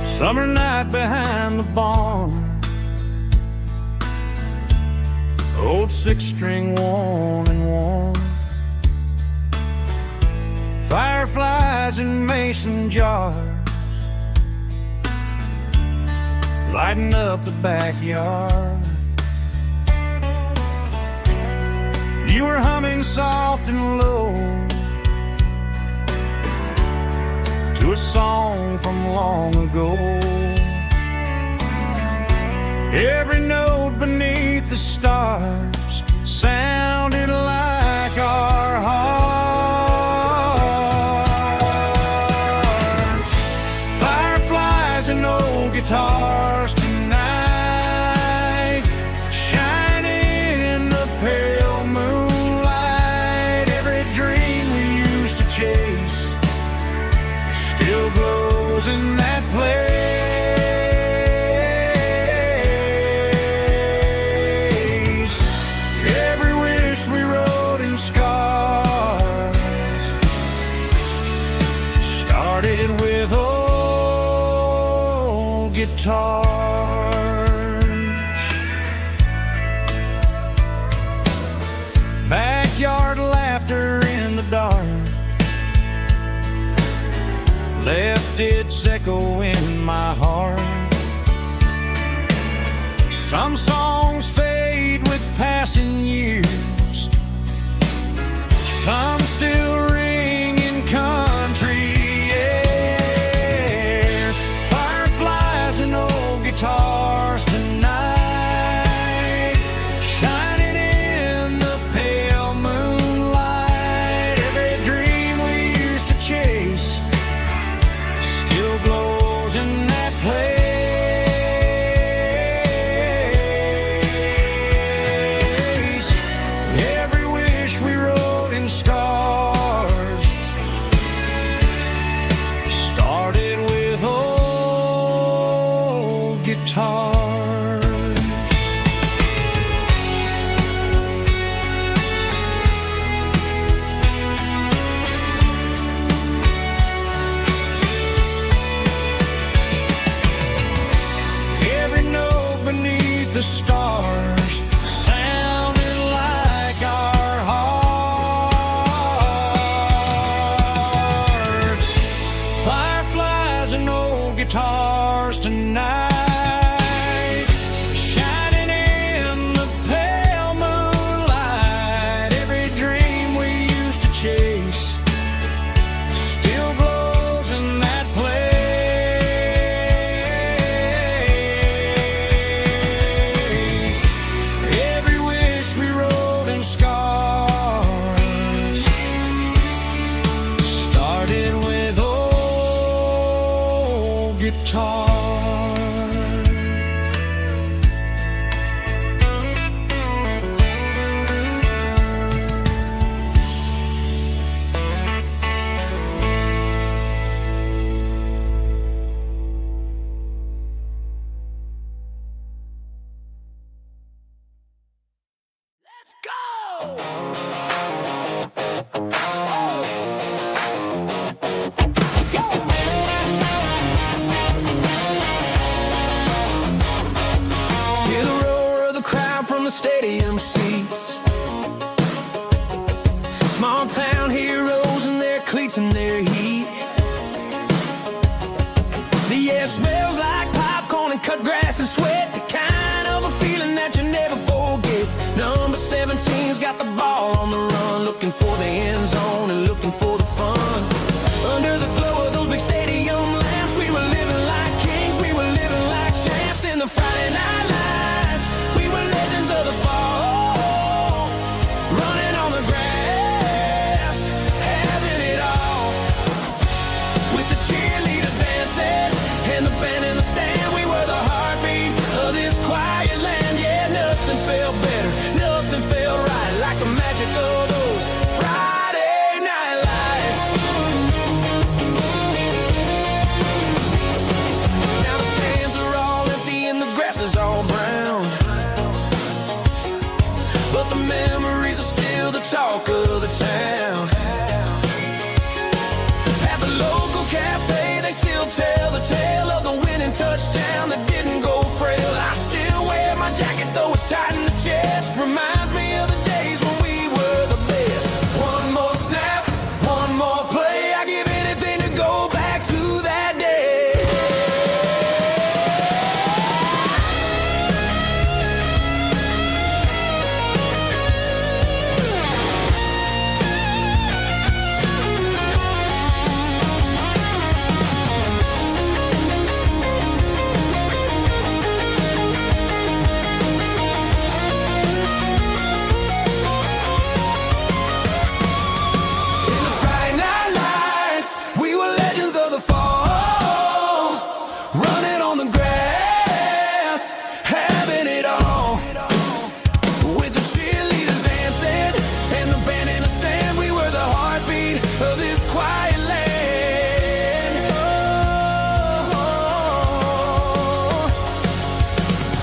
Summer night behind the barn, old six-string worn and worn, fireflies in mason jars, lighting up the backyard. You were humming soft and low to a song from long ago. Every note beneath the stars sounded like our hearts. Fireflies and old guitars tonight, shining in the pale moonlight. Every dream we used to chase still glows in that place. Every wish we wrote in scars started with old guitars. Backyard laughter in the dark left its echo in my heart. Some songs fade with passing years, some still ring in country air. Fireflies and old guitars tonight, shining in the pale moonlight. Every dream we used to chase still glows in that place. Every wish we wrote in scars Hear the roar of the crowd from the stadium seats. Small town heroes in their cleats and their heat. The air smells like popcorn and cut grass and sweat. The kind of a feeling that you never forget. Number 17's got the ball on the run, looking for the end zone and looking for the fun. Under the glow of those big stadium lamps, we were living like kings, we were living like champs in the Friday night lights. We were legends of the fall, running on the grass, having it all. With the cheerleaders dancing and the band in the stand, we were the heartbeat of this quiet land. Yeah, nothing felt better, nothing felt right like the magic of those Friday night lights. Now the stands are all empty and the grass is all brown, but the memories are still the talk of the town. At the local cafe, they still tell the tale of the winning touchdown that didn't go frail. I still wear my jacket though it's tight in the chest. Reminds me of the days when we were the best. One more snap, one more play. I give anything to go back to that day. In the Friday night lights, we were legends of the fall, running on the grass, having it all. With the cheerleaders dancing and the band in the stand, we were the heartbeat of this quiet land. Oh,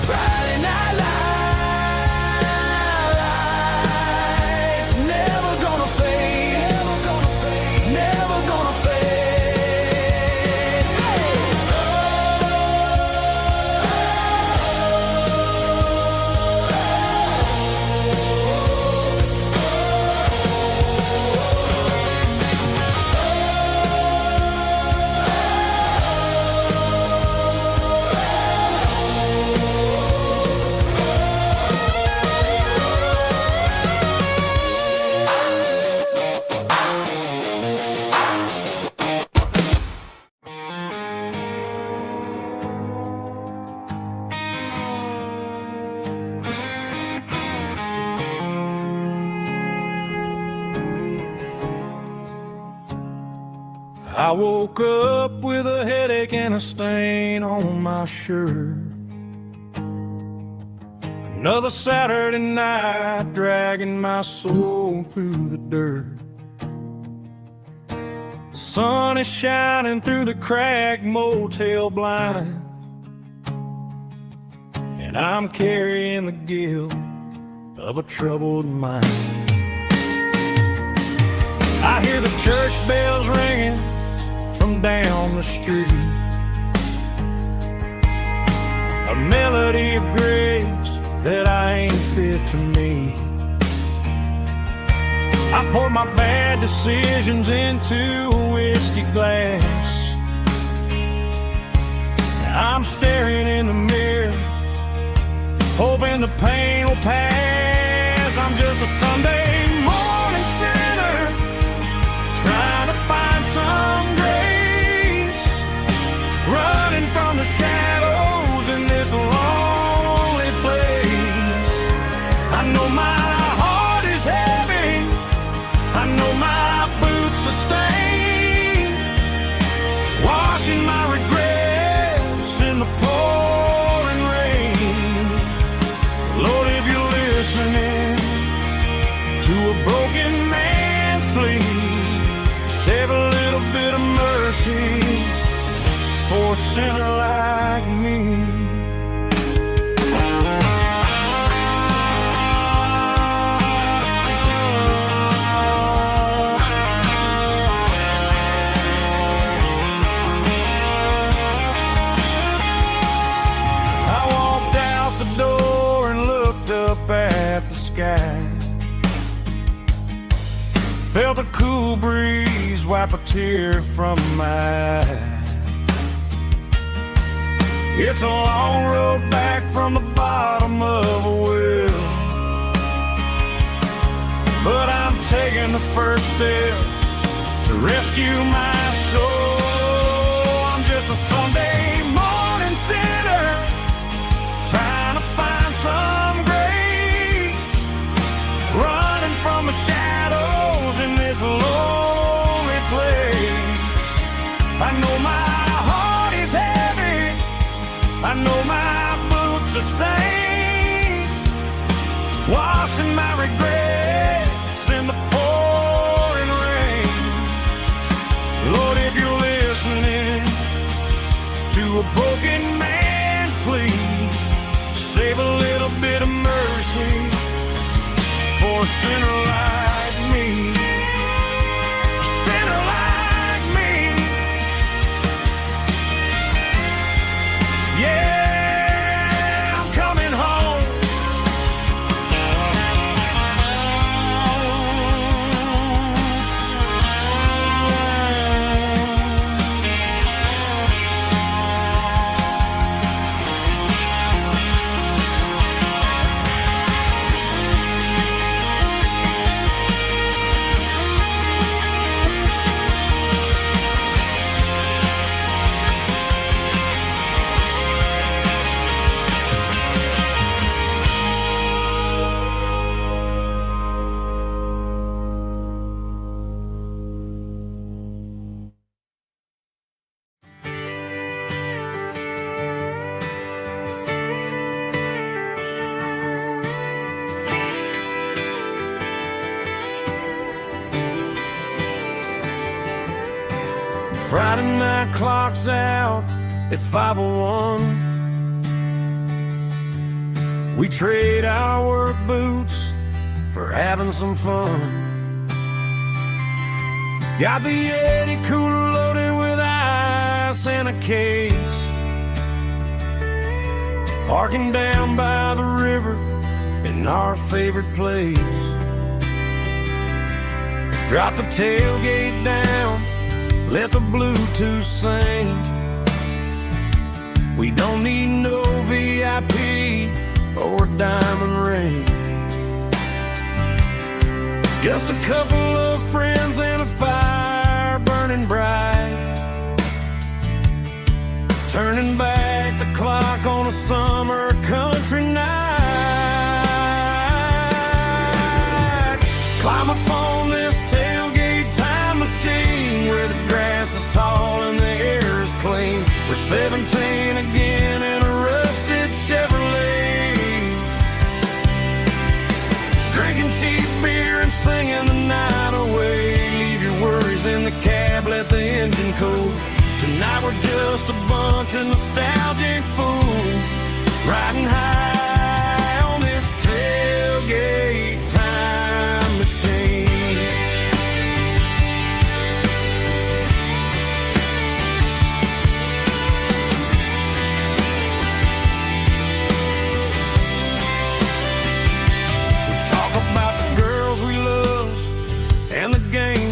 Friday night lights, never gonna fade, never gonna fade. I woke up with a headache and a stain on my shirt. Another Saturday night dragging my soul through the dirt. The sun is shining through the cracked motel blind, and I'm carrying the guilt of a troubled mind. I hear the church bells ringing from down the street, a melody of grace that I ain't fit to meet. I poured my bad decisions into a whiskey glass. Now I'm staring in the mirror, hoping the pain will pass. I'm just a Sunday morning sinner, trying to find some grace, running from the shadows in this lonely place. I know my heart is heavy, I know my boots are stained, washing my regrets in the pouring rain. Lord, if you're listening to a broken man's plea, save a little bit of mercy for a sinner like me. up at the sky. Felt a cool breeze wipe a tear from my eye. It's a long road back from the bottom of a well, but I'm taking the first step to rescue my soul. I'm just a Sunday morning sinner trying to find some grace, running from the shadows in this lonely place. I know my heart is heavy, I know my boots are stained, washing my regrets in the pouring rain. Lord, if you're listening to a broken man's plea, save a little bit of mercy for a sinner like me. A sinner like me. Yeah, I'm coming home. Friday night clock's out at 5:01. We trade our work boots for having some fun. Got the Yeti cooler loaded with ice and a case, parking down by the river in our favorite place. Drop the tailgate down, let the Bluetooth sing. We don't need no VIP or a diamond ring. Just a couple of friends and a fire burning bright, turning back the clock on a summer country night. Climb up on this tailgate time machine where the grass is tall and the air is clean. We're 17 again in a rusted Chevrolet, drinking cheap beer and singing the night away. Leave your worries in the cab, let the engine cool. Tonight we're just a bunch of nostalgic fools riding high on this tailgate time machine.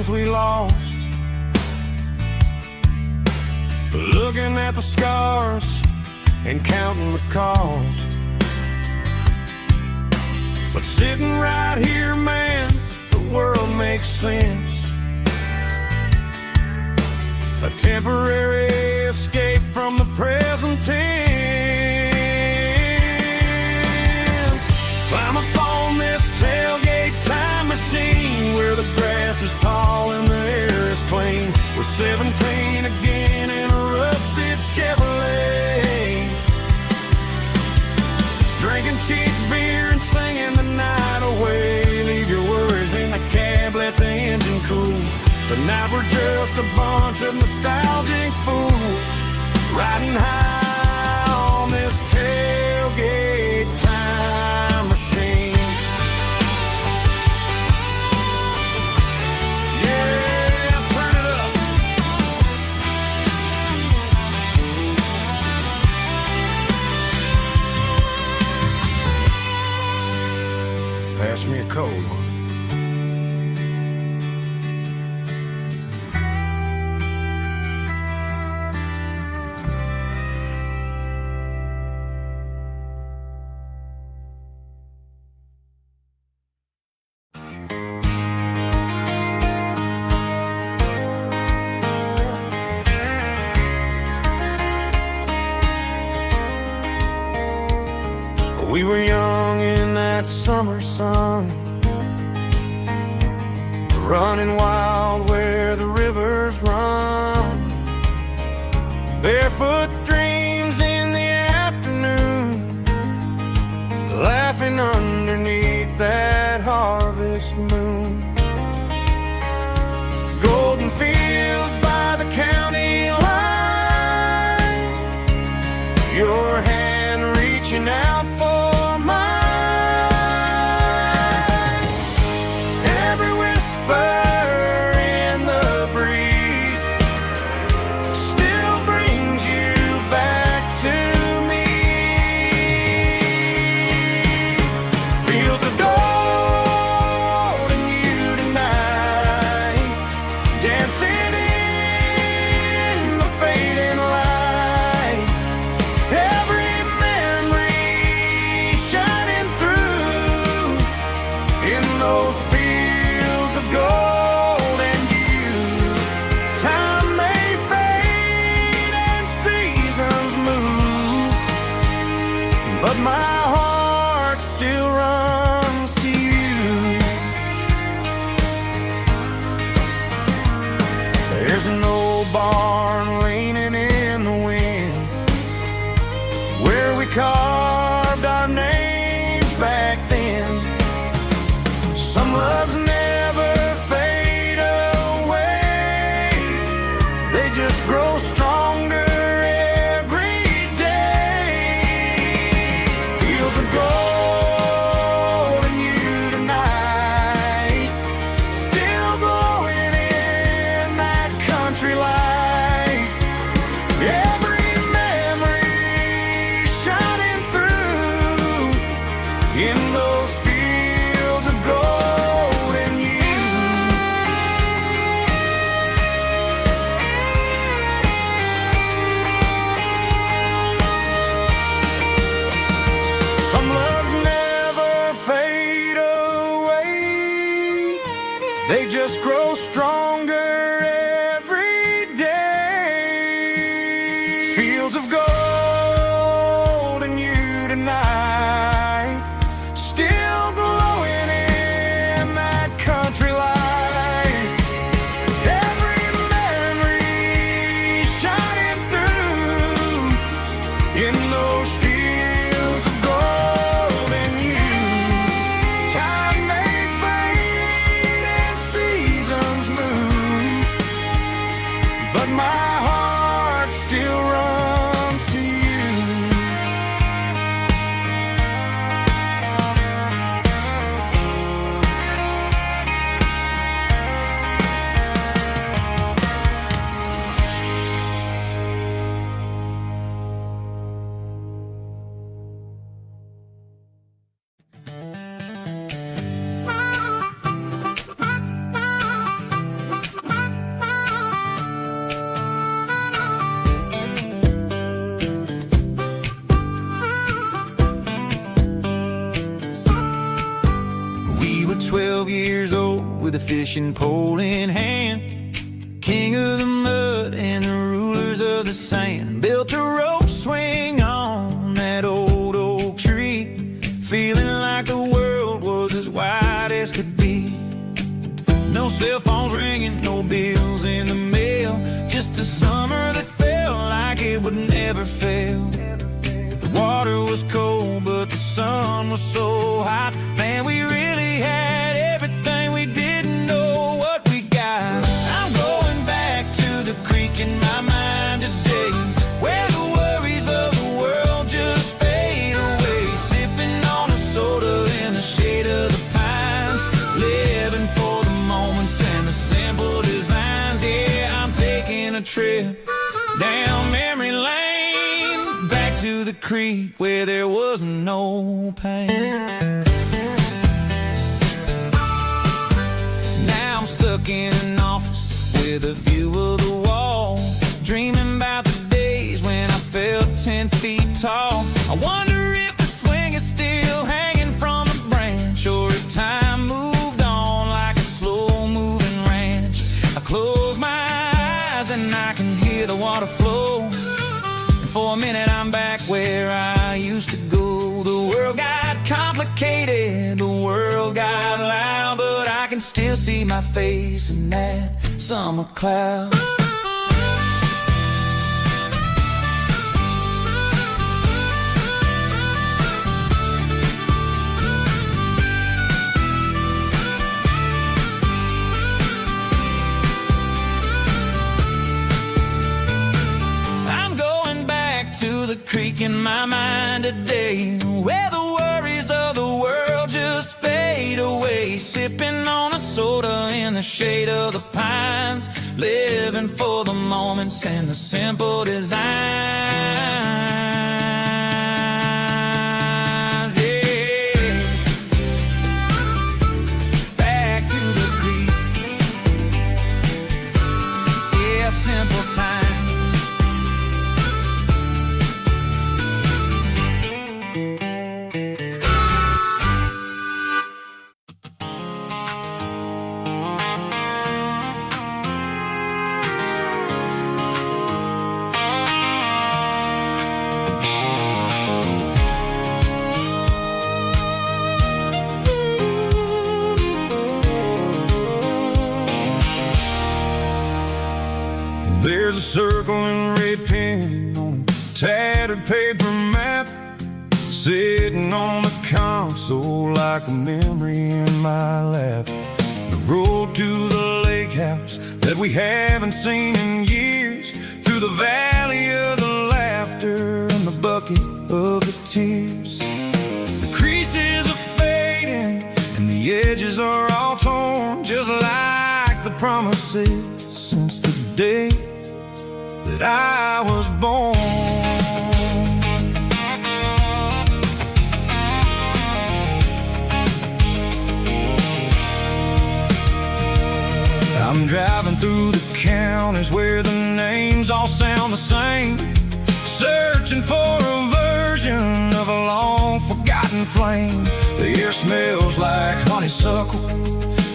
We lost, looking at the scars and counting the cost. But sitting right here, man, the world makes sense. A temporary escape from the present tense. Climb up on this tailgate time machine where the grass is tall and the air is clean. We're 17 again in a rusted Chevrolet, drinking cheap beer and singing the night away. Leave your worries in the cab, let the engine cool. Tonight we're just a bunch of nostalgic fools riding high on this tailgate time machine. Pass me a cold one. We were young in that summer sun, running wild where the rivers run, barefoot dreams in the afternoon, laughing underneath that harvest moon. Golden fields by the county line, your hand reaching out for mine. Every whisper in the breeze still brings you back to me. Fields of gold and you tonight, dancing in the fading light. Every memory shining through in those fields of gold and you. Time may fade and seasons move, but my heart still runs to you. There's an old barn leaning in the wind where we carved our names back then. Some loves never fade away, they just grow stronger every day. Fields of gold and you tonight, still glowing in that country light. Every memory shining through in those fields of gold and you. Some loves never fade away, they just grow stronger every day. Fields of gold and you tonight, still glowing in that country light. Every memory shining through in those fields of gold and you. Time may fade and seasons move, but my heart still runs to you. We were 12 years old with a fishing pole in hand, king of the mud and the rulers of the sand. Built a rope swing on that old oak tree, feeling like the world was as wide as could be. No cell phones ringing, no bills in the mail, just a summer that felt like it would never fail. The water was cold, but the sun was so hot. Man, we really had everything, we didn't know what we got. I'm going back to the creek in my mind today, where the worries of the world just fade away. Sipping on a soda in the shade of the pines, living for the moments and the simple designs. Yeah, I'm taking a trip down memory lane, back to the creek where there was no pain. can still see my face in that summer cloud. To the creek in my mind today, where the worries of the world just fade away, sipping on a soda in the shade of the pines, living for the moments and the simple designs. Yeah, back to the creek. Yeah, simple times. There's a circle and red pen on a tattered paper map, sitting on the console like a memory in my lap. The road to the lake house that we haven't seen in years, through the valley of the laughter and the bucket of the tears. The creases are fading and the edges are all torn, just like the promises since the day that I was born. I'm driving through the counties where the names all sound the same, searching for a version of a long forgotten flame. The air smells like honeysuckle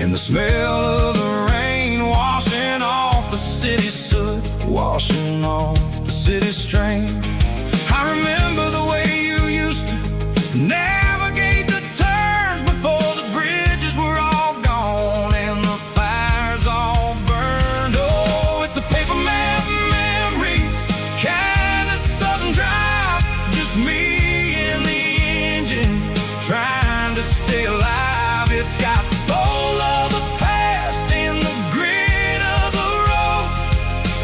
and the smell of the rain washing off the city's soot, washing off the city's strain. I remember the way you used to navigate the turns before the bridges were all gone and the fires all burned. Oh, it's a paper map memories, kind of southern drive, just me and the engine trying to stay alive. It's got the soul of the past and the grit of the road,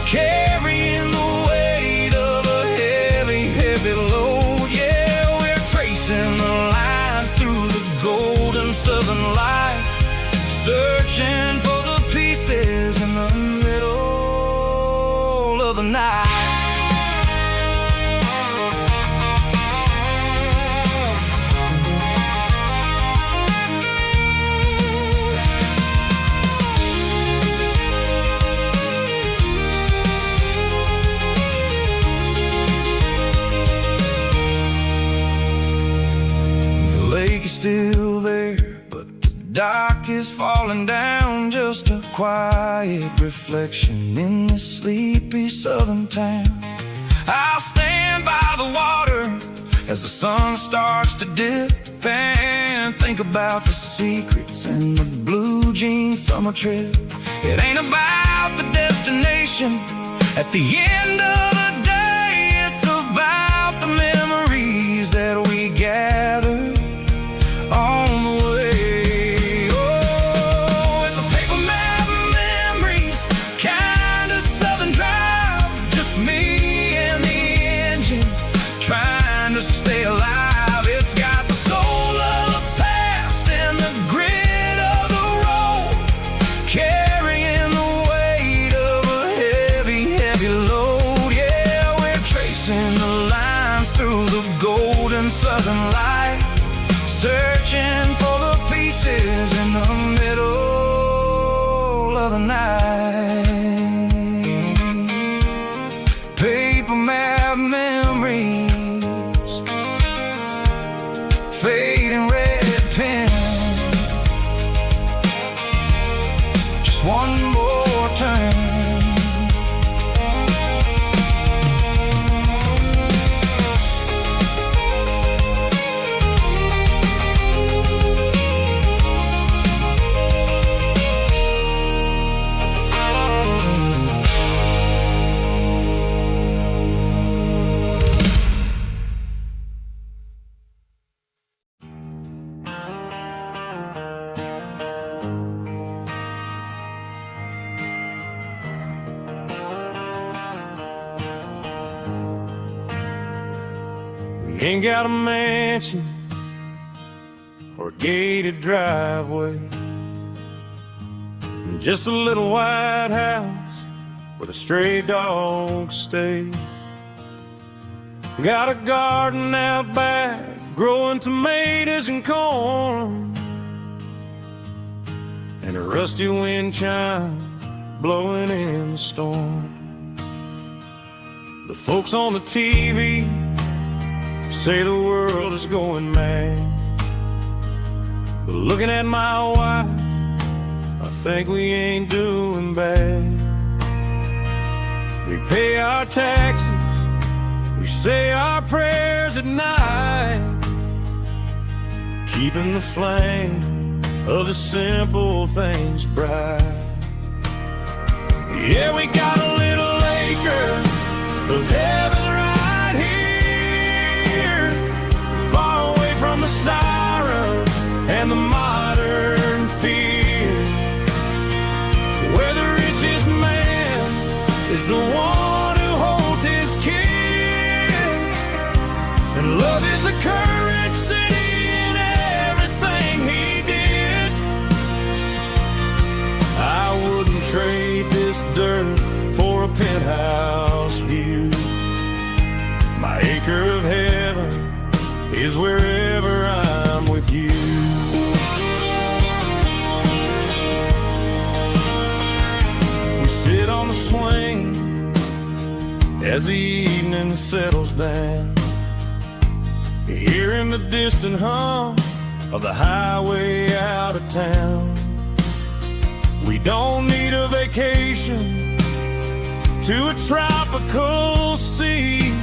carrying the weight of a heavy, heavy load. Yeah, we're tracing the lines through the golden southern light, searching for the pieces in the middle of the night. The lake is still there, but the dock is falling down, just a quiet reflection in this sleepy southern town. I'll stand by the water as the sun starts to dip and think about the secrets and the blue jean summer trip. It ain't about the destination at the end of the day, it's about the memories that we gather on the way. Oh, it's a paper map memories, kind of southern drive, just me and the engine trying to stay alive. It's got the soul of the past and the grit of the road, carrying the weight of a heavy, heavy load. Yeah. ain't got a mansion or a gated driveway, just a little white house where the stray dogs stay. Got a garden out back, growing tomatoes and corn, and a rusty wind chime blowing in the storm. The folks on the TV say the world is going mad, but looking at my wife, I think we ain't doing bad. We pay our taxes, we say our prayers at night, keeping the flame of the simple things bright. Yeah, we got a little acre of heaven right here, far away from the sirens and the modern fear, where the richest man is the one who holds his kids, and love is the currency in everything he did. I wouldn't trade this dirt for a penthouse view. My acre of heaven is wherever I'm with you. We sit on the swing as the evening settles down, hearing the distant hum of the highway out of town. We don't need a vacation to a tropical sea,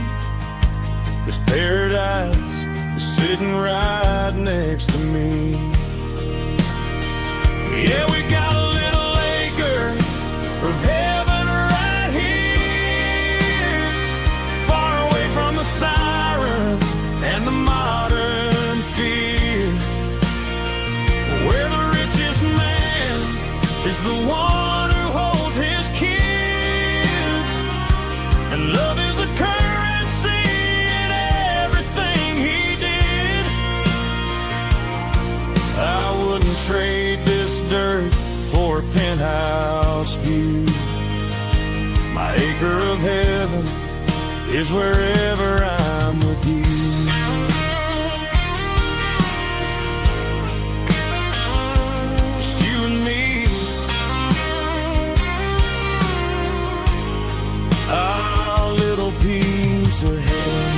'cause paradise is sitting right next to me. Yeah, we got a little acre of heaven right here, far away from the sirens and the modern fear, where the richest man is the one who holds his kids, and love is the currency in everything he did. I wouldn't trade this dirt for a penthouse view. My acre of heaven is wherever I'm with you. Just you and me, our little piece of heaven.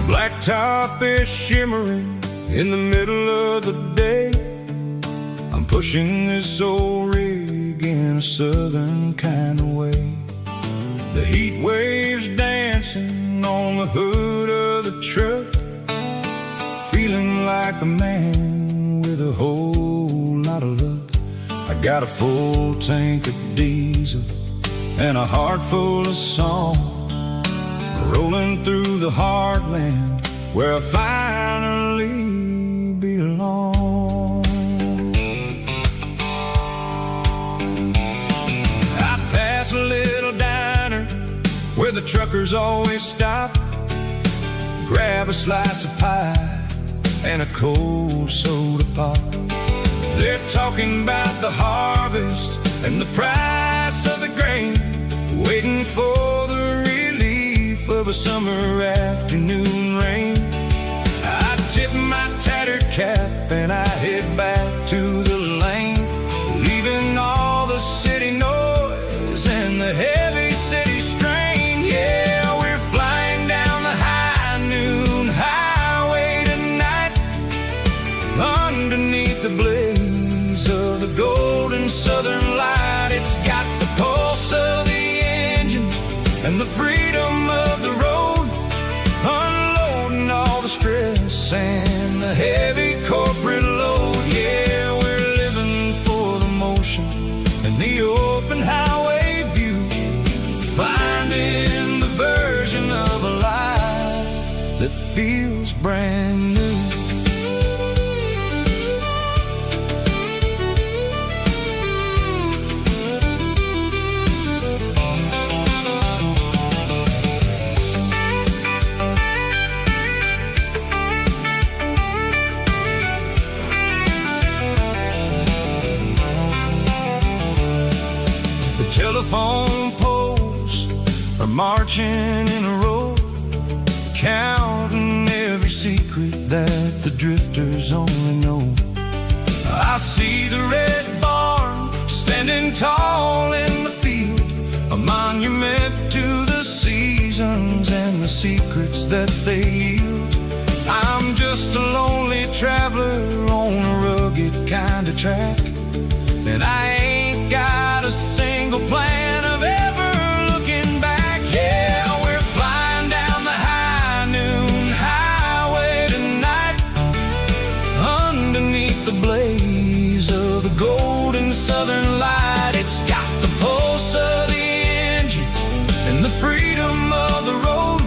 Blacktop is shimmering in the middle of the day. I'm pushing this old rig in a southern kind of way. The heat waves dancing on the hood of the truck, feeling like a man with a whole lot of luck. I got a full tank of diesel and a heart full of song, rolling through the heartland where I finally belong. I pass a little diner where the truckers always stop, grab a slice of pie and a cold soda pop. They're talking about the harvest and the price of the grain, waiting for the relief of a summer afternoon rain. I tip my tattered cap and I head back to the lane, leaving all the city noise and the heavy city strain. Yeah, we're flying down the high noon underneath the blaze of the golden southern light. It's got the pulse of the engine and the freedom of the road, unloading all the stress and the heavy corporate load. Yeah, we're living for the motion and the open highway view, finding the version of a life that feels brand new. Telephone poles are marching in a row, counting every secret that the drifters only know. I see the red barn standing tall in the field, a monument to the seasons and the secrets that they yield. I'm just a lonely traveler on a rugged kind of track, and I ain't got a single plan of ever looking back. Yeah, we're flying down the high noon highway tonight, underneath the blaze of the golden southern light. It's got the pulse of the engine and the freedom of the road,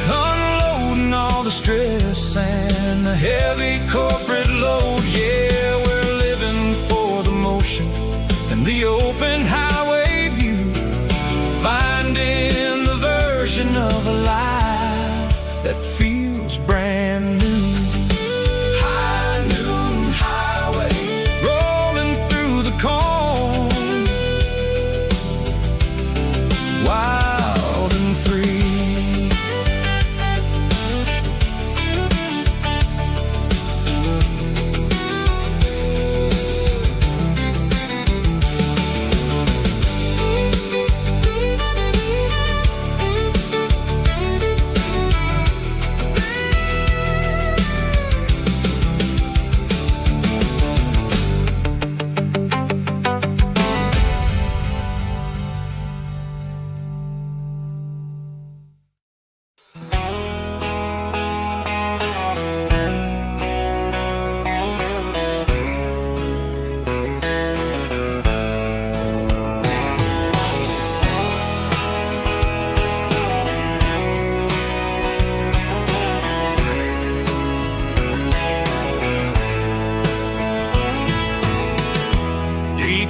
unloading all the stress and the heavy corporate load. Yeah, we're living for the motion and the open highway view, finding the version of a life that feels brand new. High noon highway, rolling through the corn, wild and free.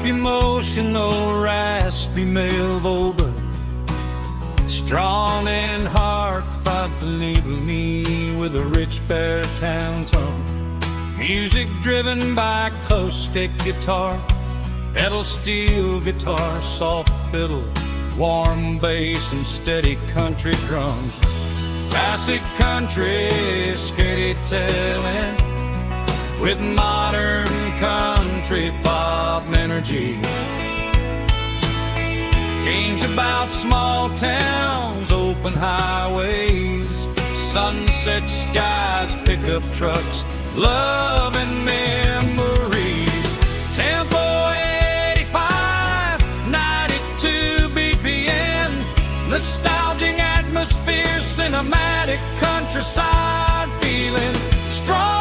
Emotional, raspy male vocal, strong and heartfelt, deliver me with a rich baritone tone. Music driven by acoustic guitar, pedal steel guitar, soft fiddle, warm bass and steady country drums. Classic country storytelling with modern country pop energy. Games about small towns, open highways, sunset skies, pickup trucks, love and memories. Tempo 85, 92 BPM, nostalgic atmosphere, cinematic countryside feeling strong.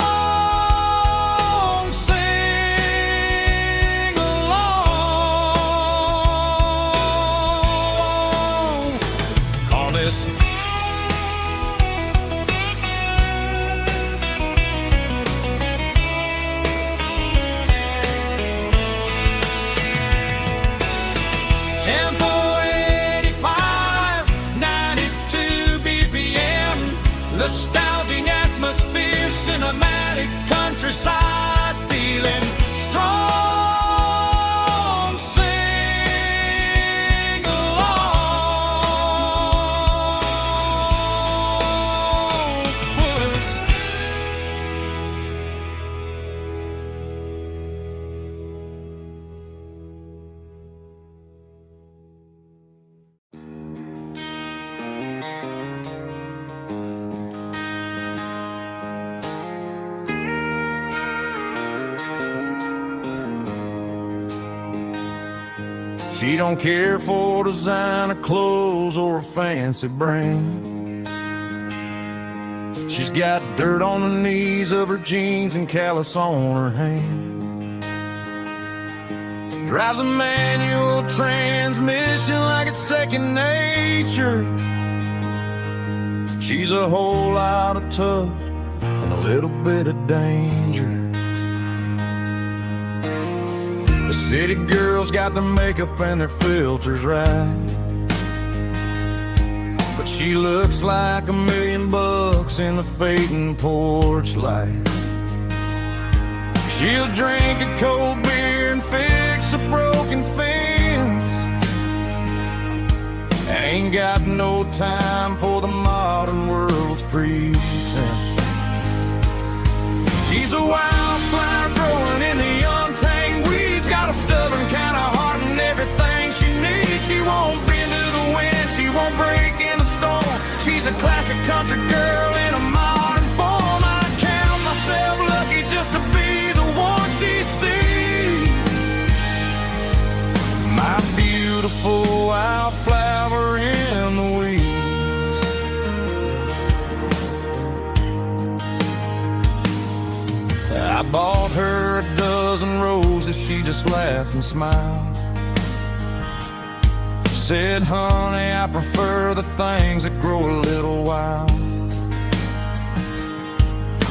Tempo 85, 92 BPM, nostalgic atmosphere, cinematic countryside feeling strong. Sing along with us. She don't care for designer clothes or a fancy brand. She's got dirt on the knees of her jeans and callus on her hand. Drives a manual transmission like it's second nature. She's a whole lot of tough and a little bit of danger. The city girls got their makeup and their filters right, but she looks like $1,000,000 in the fading porch light. She'll drink a cold beer and fix a broken fence. Ain't got no time for the modern world's pretense. She's a wildflower growing in the untamed weeds. Got a stubborn kind of heart and everything she needs. She won't bend to the wind, she won't break in the storm. She's a classic country girl in a modern form. I count myself lucky just to be the one she sees. My beautiful wildflower in the weeds. I bought her a dozen roses, she just laughed and smiled. Said, honey, I prefer the things that grow a little wild.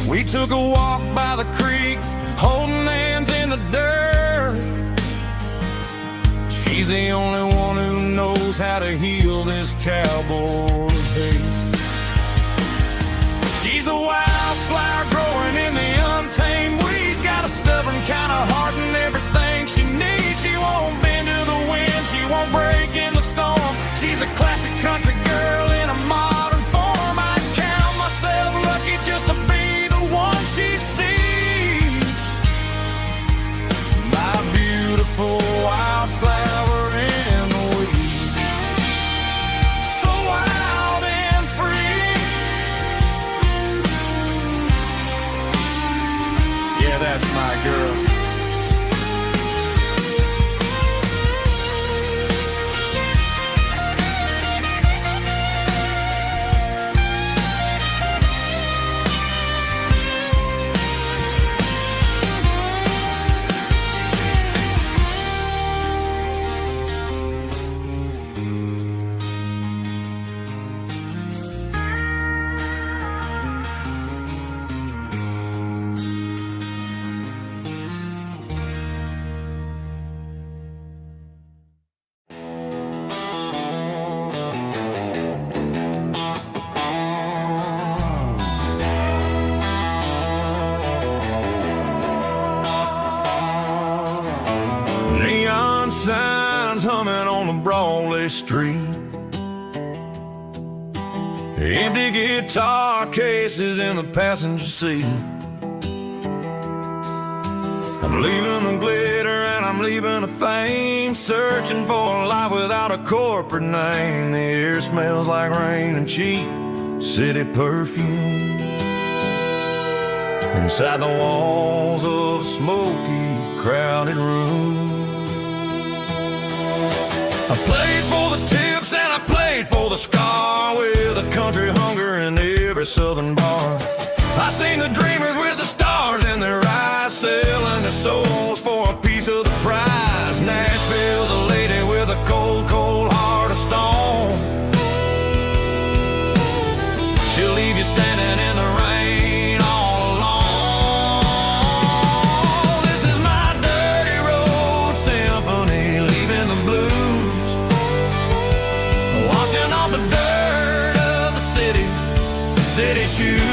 We took a walk by the creek, holding hands in the dirt. She's the only one who knows how to heal this cowboy's hate. She's a wildflower growing in the untamed weeds. Got a stubborn kind of heart and everything she needs. She won't bend to the wind, she won't break in the storm. She's a classic country girl in a modern form. I count myself lucky just to be the one she sees. My beautiful wildflower in the weeds. So wild and free. Yeah, that's my girl. Neon signs humming on the Broadway street. Empty guitar cases in the passenger seat. I'm leaving the glitter and I'm leaving the fame, searching for a life without a corporate name. The air smells like rain and cheap city perfume. Inside the walls of a smoky, crowded room. I played for the tips and I played for the scar, with a country hunger in every southern bar. I seen the dreamers with the stars in their eyes, selling their souls for a piece of the prize. Nashville's a lady with a cold, cold heart of stone. She'll leave you standing in the rain all alone. This is my dirty road symphony, leaving the blues, washing off the dirt of the city shoes.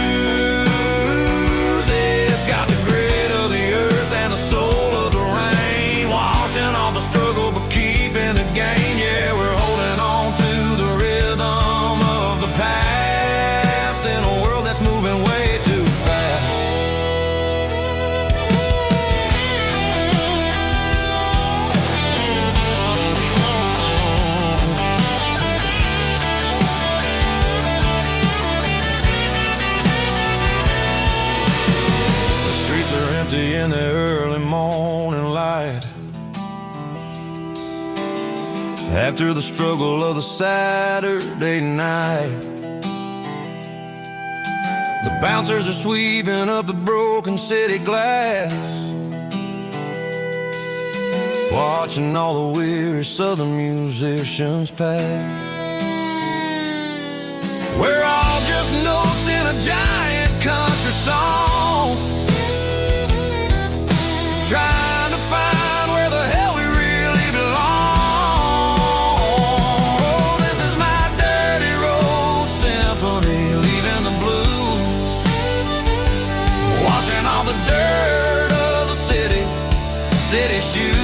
It's got the grit of the earth and the soul of the rain, washing off the struggle but keeping the gain. Yeah, we're holding on to the rhythm of the past in a world that's moving way too fast. In the early morning light, after the struggle of the Saturday night. The bouncers are sweeping up the broken city glass, watching all the weary southern musicians pass. We're all just notes in a giant country song, trying to find where the hell we really belong. Oh, this is my dirty road symphony, leaving the blues, washing all the dirt of the city shoes.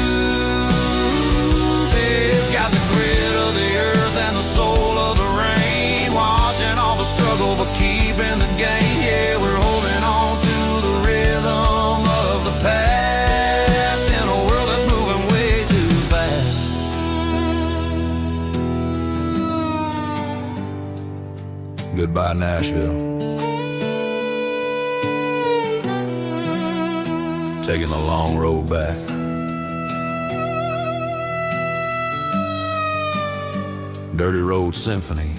It's got the grit of the earth and the soul of the rain, washing all the struggle but keeping the game. Yeah, we're holding on to the rhythm of the past in a world that's moving way too fast. Goodbye, Nashville. Taking the long road back. Dirty Road Symphony.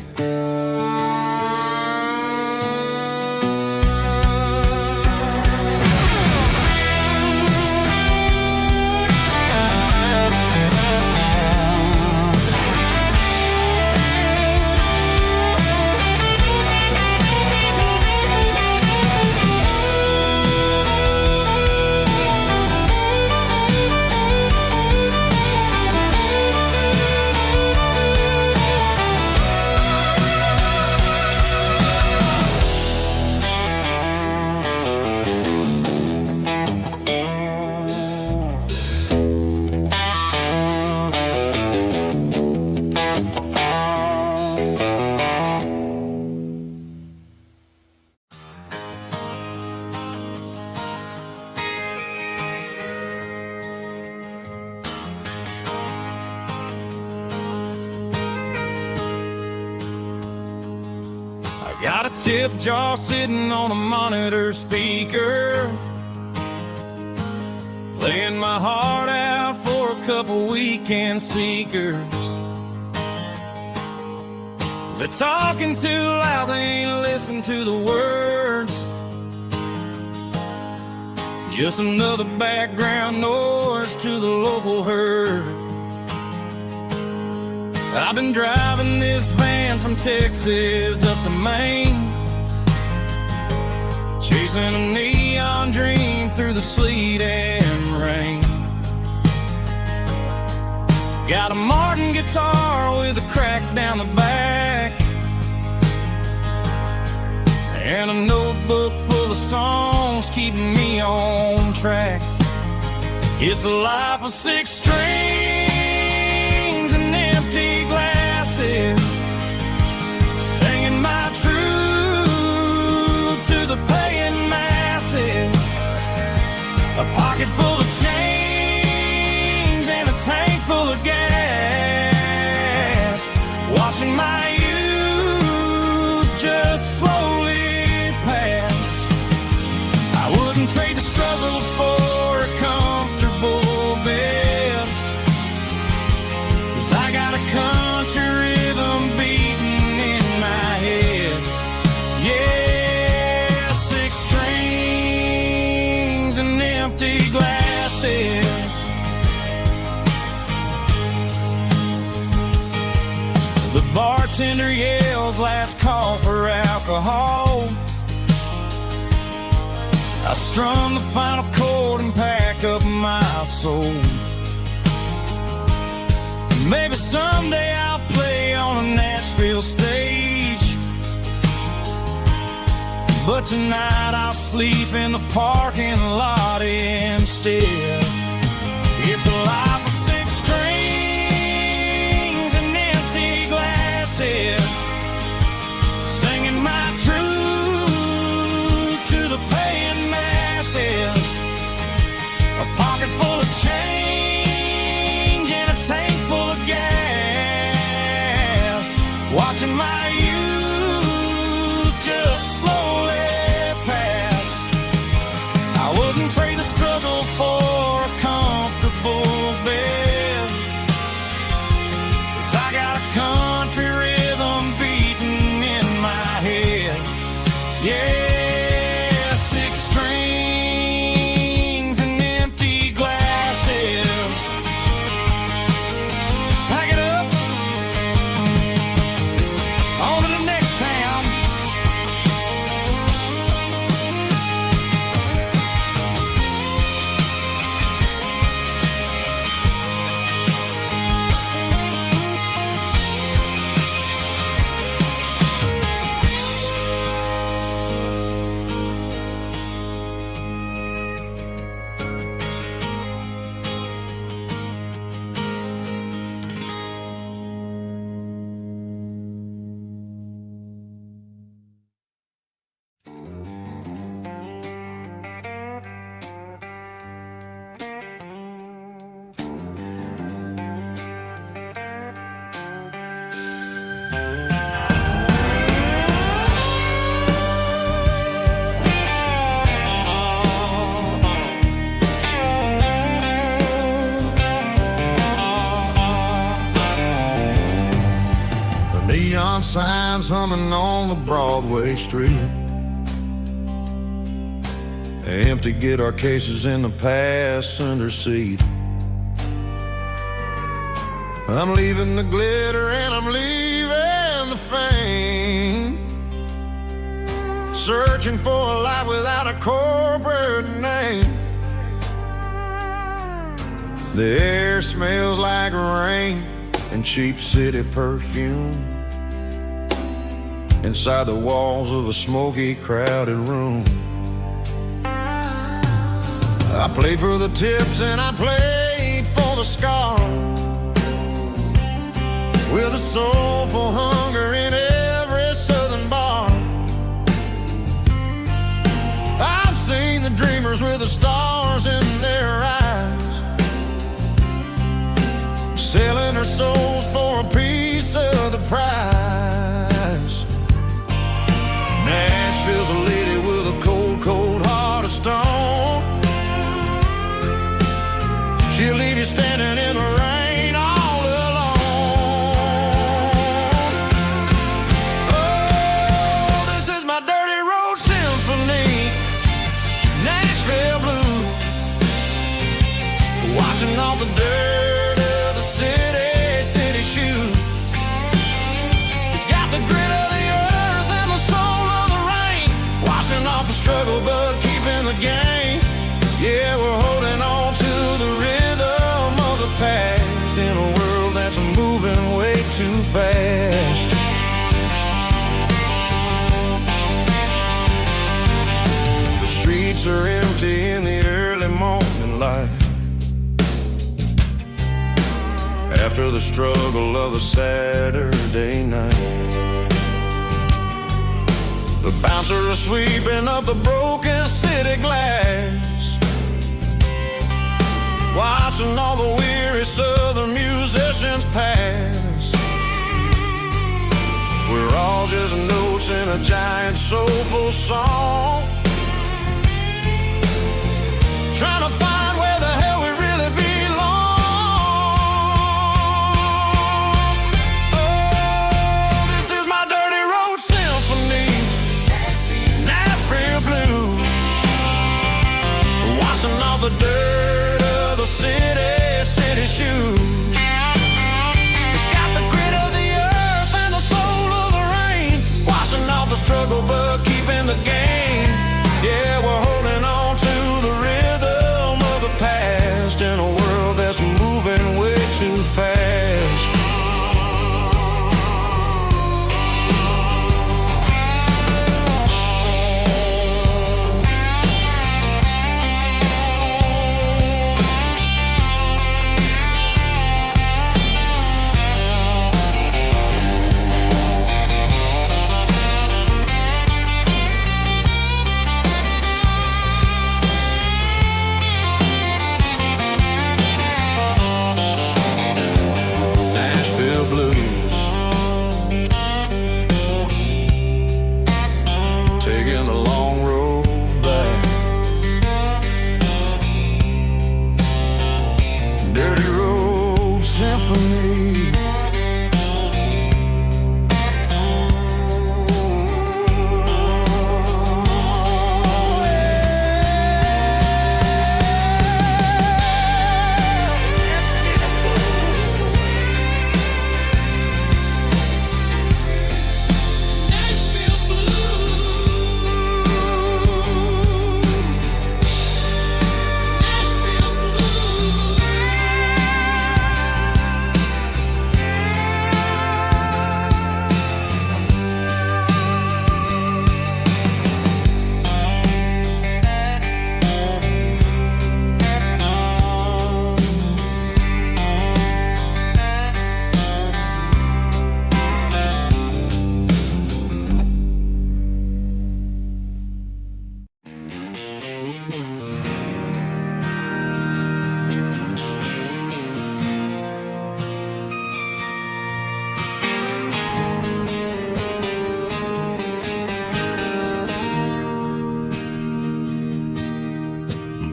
Got a tip jar sitting on a monitor speaker, playing my heart out for a couple weekend seekers. They're talking too loud, they ain't listen to the words. Just another background noise to the local herd. I've been driving this van from Texas up to Maine, chasing a neon dream through the sleet and rain. Got a Martin guitar with a crack down the back, and a notebook full of songs keeping me on track. It's a life of 6 strings and empty glasses, singing my truth to the paying masses. A pocket full of change and a tank full of gas, watching my youth just slowly pass. I wouldn't trade the struggle for a comfortable bed, 'cause I got a country rhythm beating in my head. Yeah, 6 strings and empty glasses. The bartender yells last call for alcohol. I strum the final chord and pack up my soul. Maybe someday I'll play on a Nashville stage, but tonight I'll sleep in the parking lot instead. It's a life of 6 strings and empty glasses, singing my truth to the paying masses. A pocket full of change and a tank full of gas, watching my youth just slowly pass. I wouldn't trade the struggle for a comfortable bed, 'cause signs humming on the Broadway street. Empty guitar cases in the passenger seat. I'm leaving the glitter and I'm leaving the fame, searching for a life without a corporate name. The air smells like rain and cheap city perfume inside the walls of a smoky, crowded room. I played for the tips and I played for the scars, with a soulful hunger in every southern bar. I've seen the dreamers with the stars in their eyes, selling their souls for a piece of the prize. Nashville's a lady with a cold, cold heart of stone. She'll leave you standing in the rain all alone. Oh, this is my dirty road symphony, Nashville blues, washing off the dirt of the city shoes. It's got the grit of the earth and the soul of the rain, washing off the struggle but keeping the game. Yeah, we're holding on to the rhythm of the past in a world that's moving way too fast. The streets are empty in the early morning light, after the struggle of a Saturday night. The bouncers are sweeping up the broken city glass, watching all the weary southern musicians pass. We're all just notes in a giant soulful song, trying to find where the hell we really belong. Oh, this is my dirty road symphony, Nashville blues, washing off the dirt of the city shoes. It's got the grit of the earth and the soul of the rain, washing off the struggle but keeping the game. Yeah, we're holding on to the rhythm of the past in a world that's moving way too fast.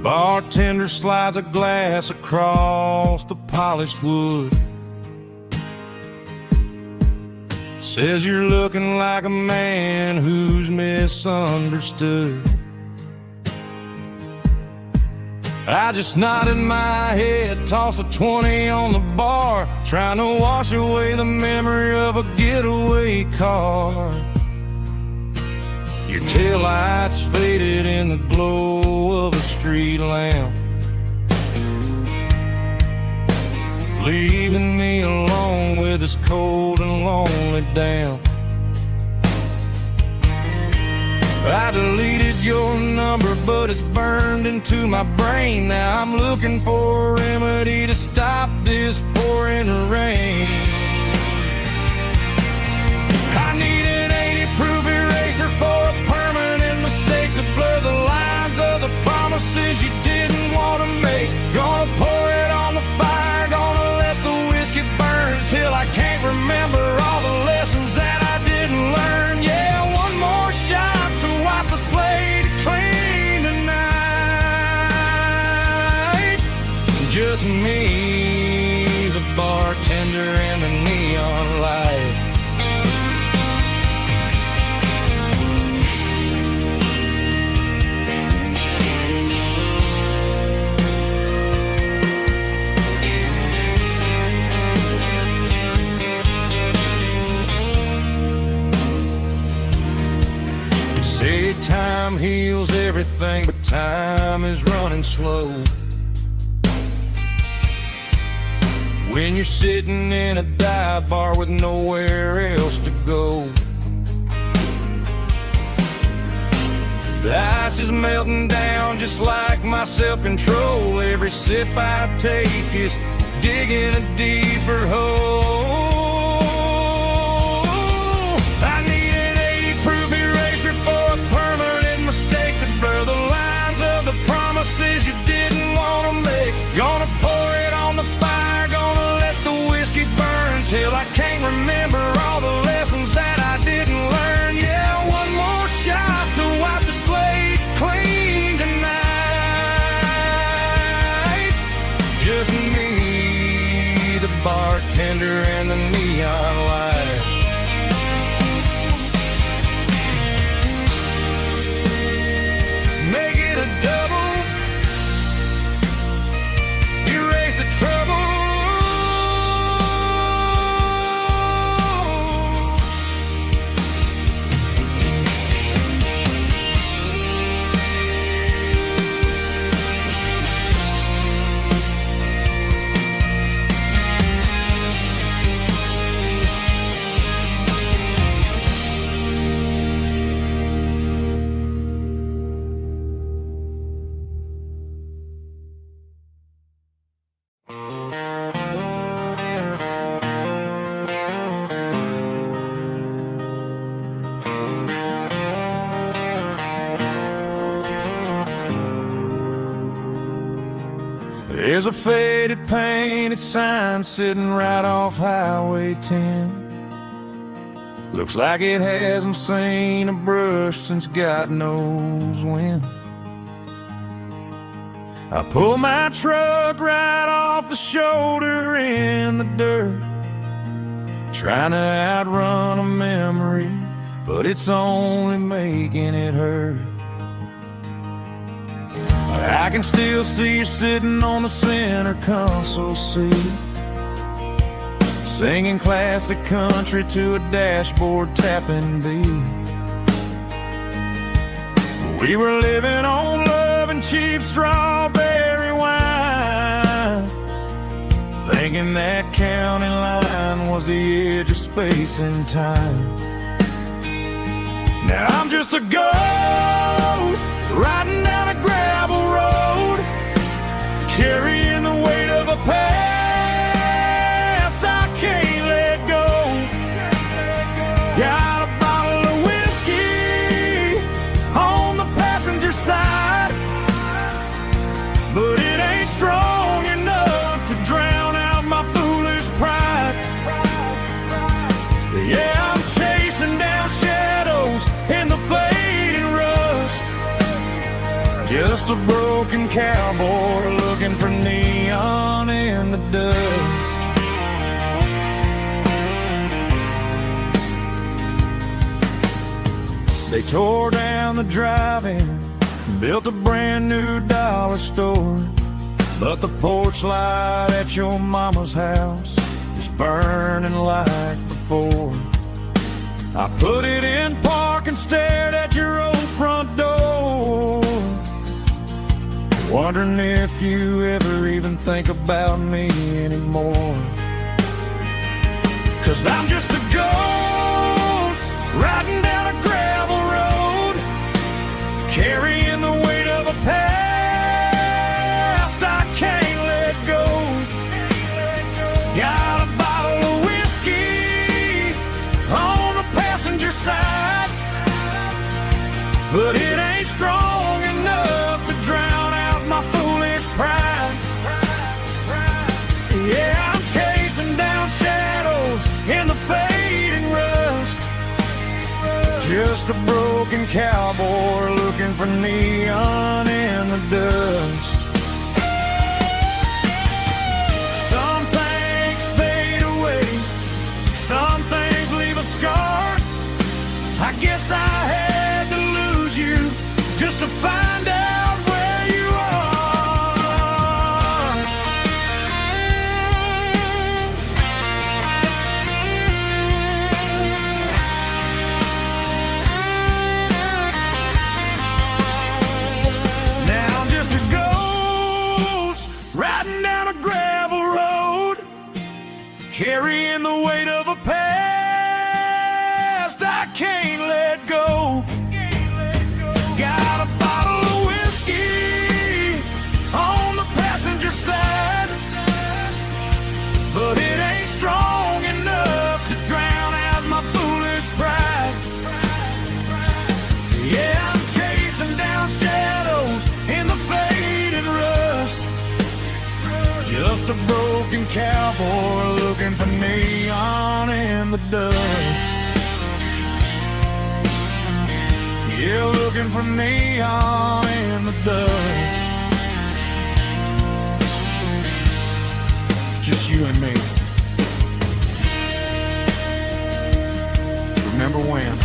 Bartender slides a glass across the polished wood, Says you're looking like a man who's misunderstood. I just nodded my head, tossed a 20 on the bar, trying to wash away the memory of a getaway car. Your taillights faded in the glow of a street lamp, leaving me alone with this cold and lonely damp. I deleted your number, but it's burned into my brain. Now I'm looking for a remedy to stop this pouring rain. I need an 80-proof eraser for a permanent mistake to blur the lines of the promises you didn't want to make. Gonna pour it on the fire, gonna let the whiskey burn till I can't remember all the lessons that I didn't learn. Yeah, one more shot to wipe the slate clean tonight. Just me, the bartender, and the neon light. Say time heals everything, but time is running slow. When you're sitting in a dive bar with nowhere else to go, the ice is melting down just like my self-control. Every sip I take is digging a deeper hole. I need an 80-proof eraser for a permanent mistake to blur the lines of the promises you didn't want to make. Gonna pour it on the fire, gonna let the whiskey burn till I can't remember all the lessons that I didn't learn. Yeah, one more shot to wipe the slate clean tonight. Just me, the bartender, and the neon light. Make it a double, erase the trouble. There's a faded painted sign sitting right off Highway 10. Looks like it hasn't seen a brush since God knows when. I pull my truck right off the shoulder in the dirt, trying to outrun a memory, but it's only making it hurt. I can still see you sitting on the center console seat, singing classic country to a dashboard tapping beat. We were living on love and cheap strawberry wine, thinking that county line was the edge of space and time. Now I'm just a ghost riding down a gravel road, carrying the weight of a past I can't let go. Got a bottle of whiskey on the passenger side, but it ain't strong enough to drown out my foolish pride. Yeah, I'm chasing down shadows in the fading rust, just a broken cowboy looking for neon in the dust. They tore down the drive-in, built a brand new dollar store. But the porch light at your mama's house is burning like before. I put it in park and stared at your old front door, wondering if you ever even think about me anymore. 'Cause I'm just a ghost riding down a gravel road, carrying the weight of a past I can't let go. Got a bottle of whiskey on the passenger side, but it ain't strong enough to drown out my foolish pride. Yeah, I'm chasing down shadows in the fading rust, just a broken cowboy looking for neon in the dust. Some things fade away, some things leave a scar. I guess I had to lose you just to find out where you are. Now I'm just a ghost riding down a gravel road, carrying the weight of a past I can't let go. Got a bottle of whiskey on the passenger side, but it ain't strong enough to drown out my foolish pride. Yeah, I'm chasing down shadows in the faded rust, just a broken cowboy looking for neon in the dust. Yeah, looking for neon in the dust. Just you and me. Remember when?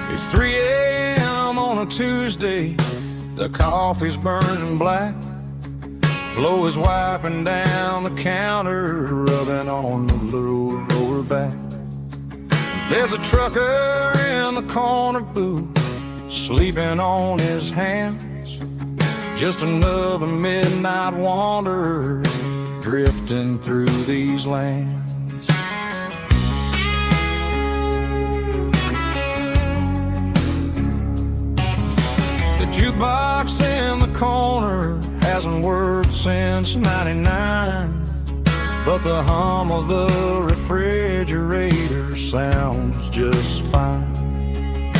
It's 3 a.m. on a Tuesday, the coffee's burning black. Flo is wiping down the counter, rubbing on the little lower back. There's a trucker in the corner booth, sleeping on his hands. Just another midnight wanderer, drifting through these lands. The jukebox in the corner hasn't worked since '99, but the hum of the refrigerator sounds just fine.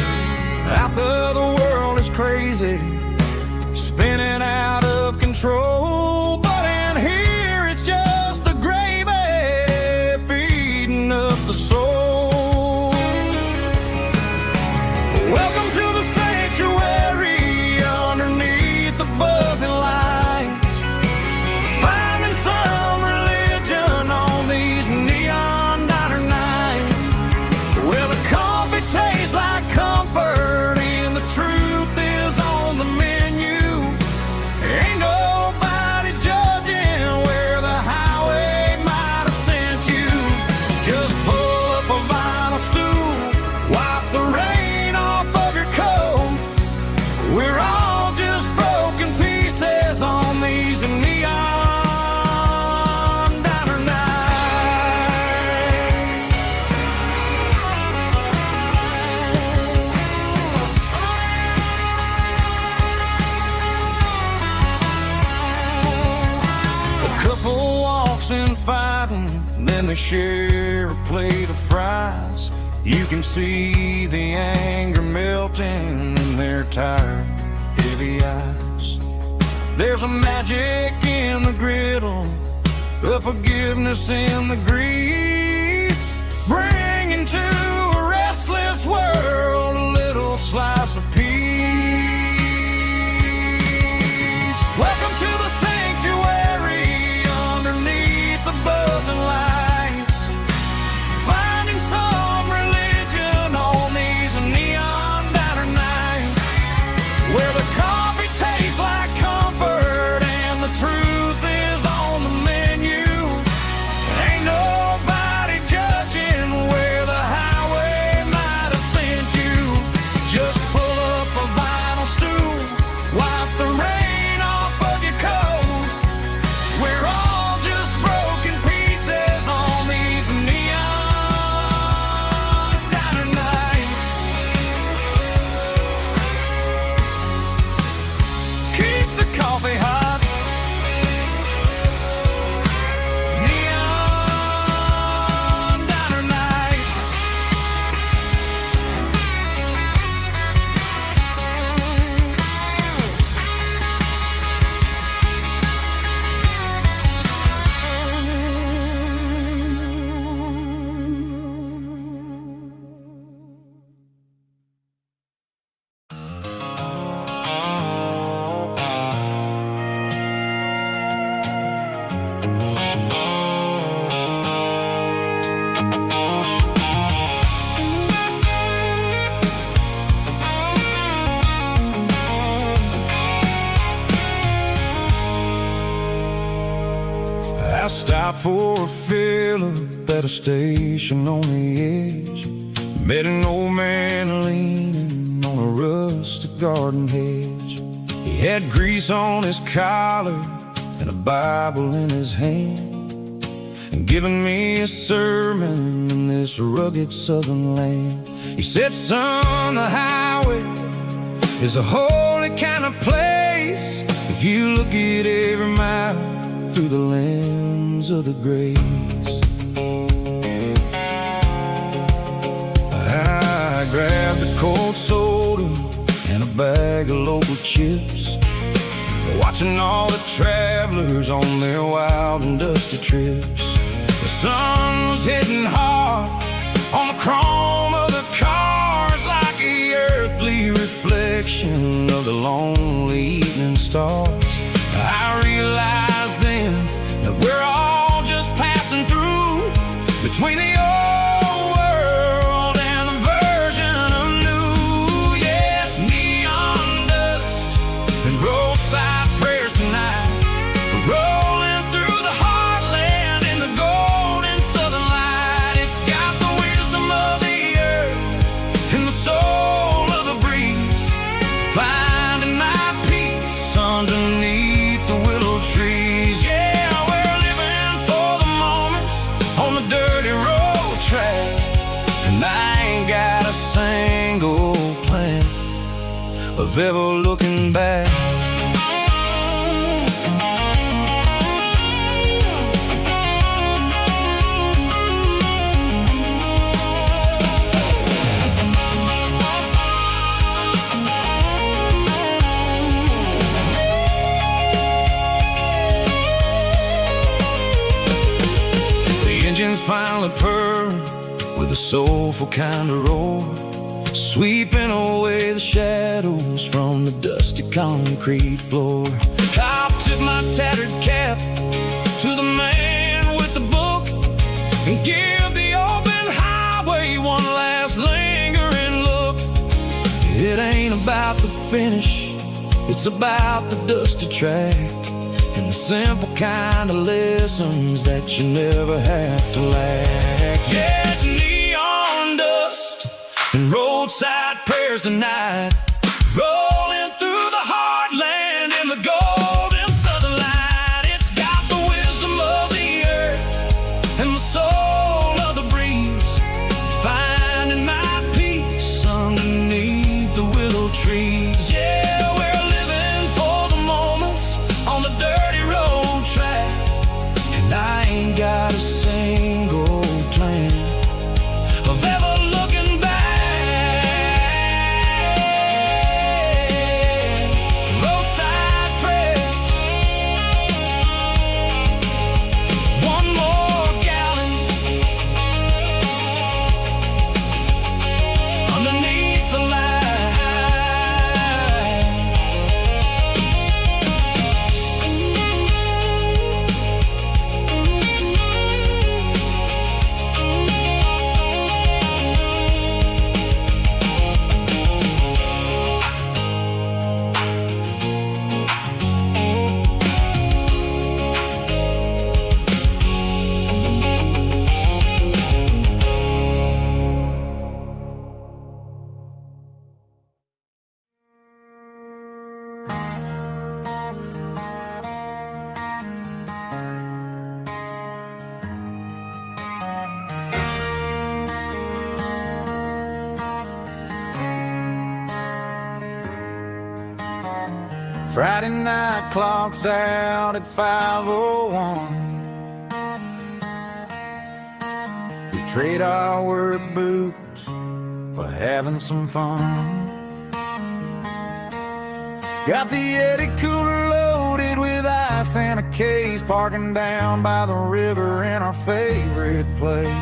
Out there the world is crazy, spinning out of control, but in here it's just the gravy feeding up the soul. Welcome to the sanctuary underneath the buzzing lights, finding some on these neon diner nights, where the coffee tastes share a plate of fries, you can see the anger melting in their tired, heavy eyes. There's a magic in the griddle, a forgiveness in the grease, bringing to a restless world a little slice of peace. Welcome to the sanctuary underneath the buzzing lights, finding some religion on these neon diner nights, where the coffee tastes like comfort and the truth is on the menu. Ain't nobody judging where the highway might have sent you. Just pull up a vinyl stool, wipe the rain off of your coat. We're all just broken pieces on these neon diner nights. Keep the coffee hot. Neon diner night. I stopped for a fill-up at a station on the edge. Met an old man leaning on a rustic garden hedge. He had grease on his collar and a Bible in his hand, and giving me a sermon in this rugged southern land. He said, son, the highway is a holy kind of place if you look at every mile through the lens of the grace. I grabbed a cold soda and a bag of local chips, watching all the travelers on their wild and dusty trips. The sun was hitting hard on the chrome of the cars, like the earthly reflection of the lonely evening stars. I realized then that we're all just passing through between the old world and the version of new. Yeah, it's neon dust and roadside prayers tonight, rolling through the heartland in the golden southern light. It's got the wisdom of the earth and the soul of the breeze, finding my peace underneath the willow trees. Yeah, we're living for the moments on the dirty road track, and I ain't got a single plan of ever looking back. Engines finally purr with a soulful kind of roar, sweeping away the shadows from the dusty concrete floor. I tip my tattered cap to the man with the book and give the open highway one last lingering look. It ain't about the finish, it's about the dusty track and the simple kind of lessons that you never have to lack. Yeah, it's neon dust and roadside prayers tonight, rolling through the heartland in the golden southern light. It's got the wisdom of the earth and the soul of the breeze, finding my peace underneath the willow trees. Yeah, we're living for the moments on the dirty road track, and I ain't got a single Friday night clocks out at 5:01. We trade our work boots for having some fun. Got the Yeti cooler loaded with ice and a case, parking down by the river in our favorite place.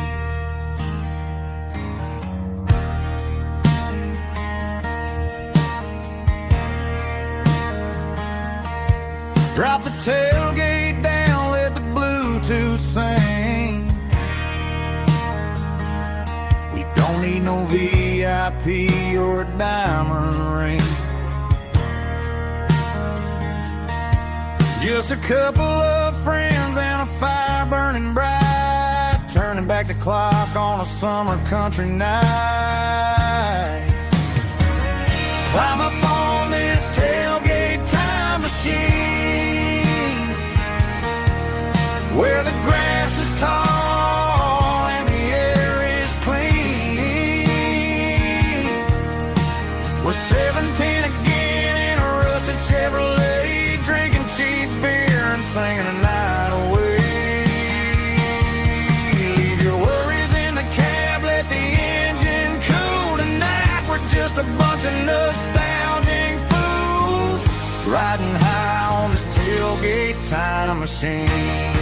Drop the tailgate down, let the Bluetooth sing. We don't need no VIP or a diamond ring. Just a couple of friends and a fire burning bright, turning back the clock on a summer country night. Climb up on this tailgate time machine, where the grass is tall and the air is clean. We're 17 again in a rusted Chevrolet, drinking cheap beer and singing the night away. Leave your worries in the cab, let the engine cool tonight. We're just a bunch of nostalgic fools, riding high on this tailgate time machine.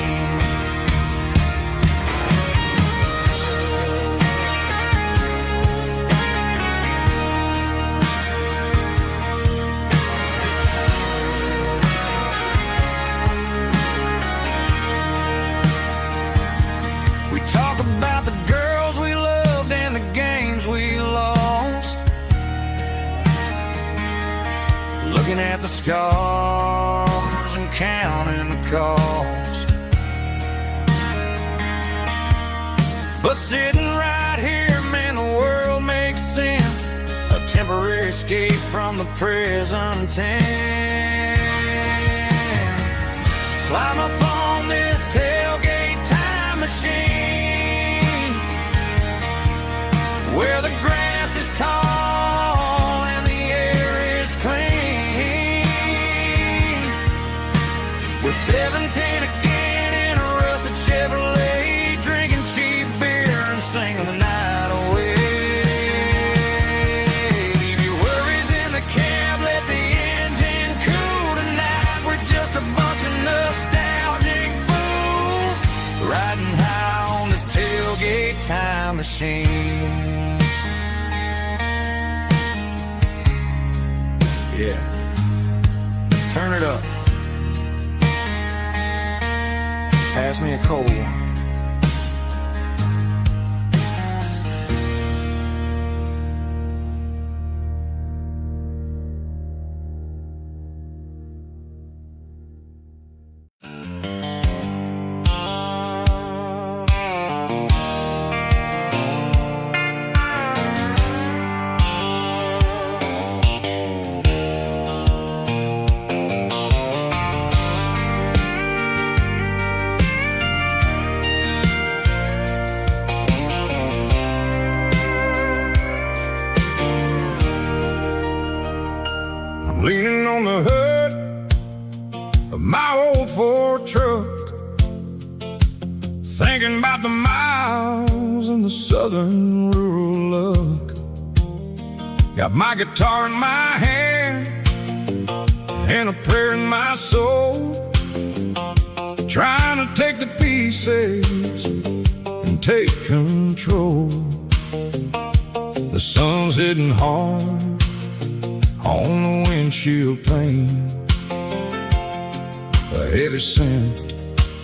Looking at the scars and counting the cost, but sitting right here, man, the world makes sense. A temporary escape from the present tense. Climb up on this tailgate time machine, where the grass is tall and the air is clean. We're 17 again in a rusted Chevrolet, drinking cheap beer and singing the night away. Leave your worries in the cab, let the engine cool tonight. We're just a bunch of nostalgic fools, riding high on this tailgate time machine. Yeah, turn it up. Pass me a cold one. Leaning on the hood of my old Ford truck, thinking about the miles and the southern rural look. Got my guitar in my hand and a prayer in my soul, trying to take the pieces and take control. The sun's hitting hard on the windshield pane, a heavy scent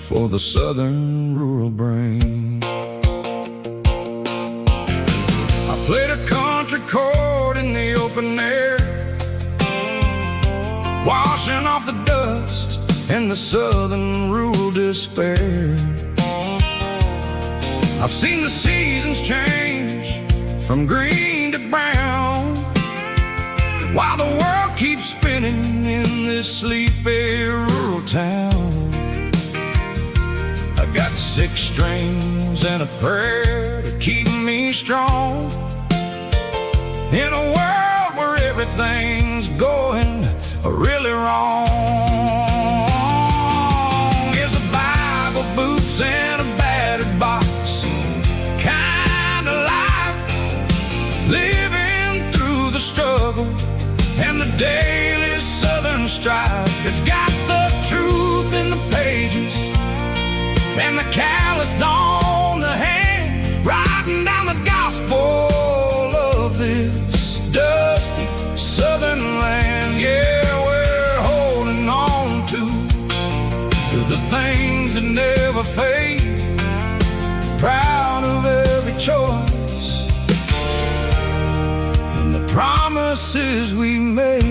for the southern rural brain. I played a country chord in the open air, washing off the dust and the southern rural despair. I've seen the seasons change from green to brown, while the world keeps spinning in this sleepy rural town. I got 6 strings and a prayer to keep me strong, in a world where everything's going really wrong. the struggle and the daily southern strife. It's got the truth in the pages and the calloused on the hand, writing down the gospel of this dusty southern land. Yeah, we're holding on to the things that never fade, proud of every choice and the promises we made.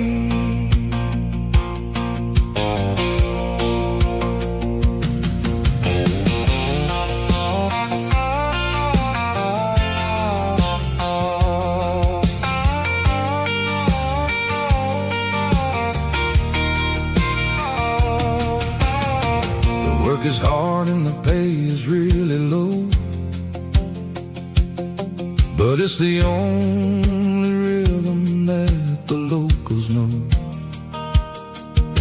Work is hard and the pay is really low, but it's the only rhythm that the locals know.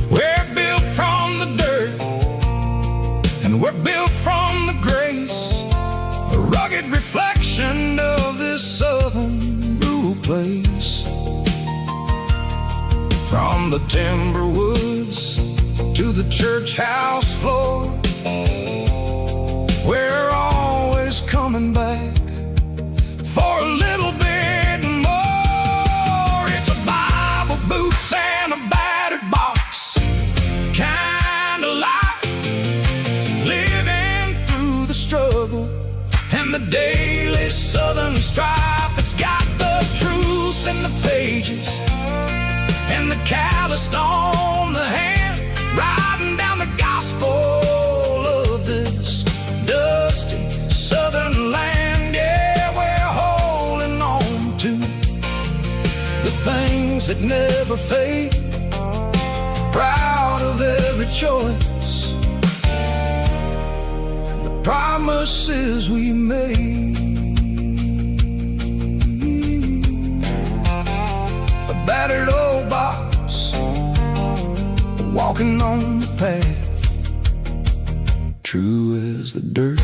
We're built from the dirt and we're built from the grace, a rugged reflection of this southern rural place. From the timber woods to the church house floor, we're always coming back for a little bit more. It's a Bible, boots, and a battered box kind of life, living through the struggle and the daily southern strife. It's got the truth in the pages and the calloused on the hand, writing down the gospel of this dusty southern land. Yeah, we're holding on to the things that never fade, proud of every choice and the promises we made. A battered old box, walking on the path, true as the dirt.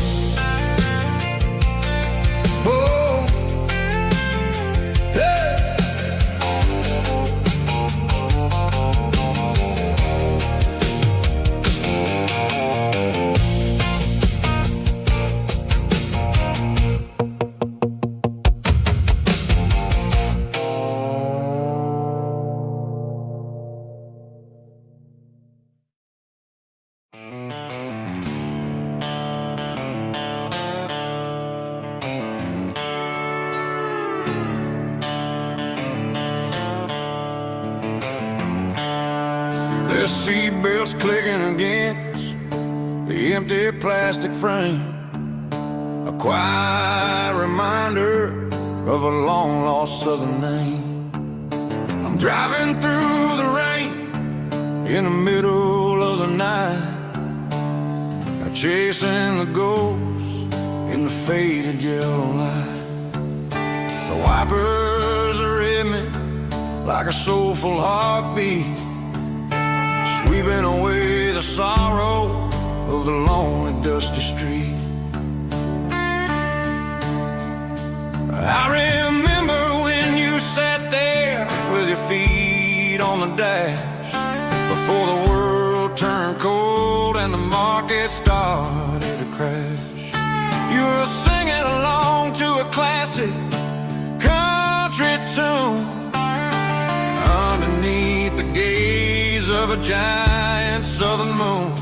Oh, hey. The seatbelt's clicking against the empty plastic frame, a quiet reminder of a long-lost southern name. I'm driving through the rain in the middle of the night, chasing the ghosts in the faded yellow light. The wipers are in me like a soulful heartbeat, sweeping away the sorrow of the lonely dusty street. I remember when you sat there with your feet on the dash, before the world turned cold and the market started to crash. You were singing along to a classic country tune underneath the gaze of a giant southern moon.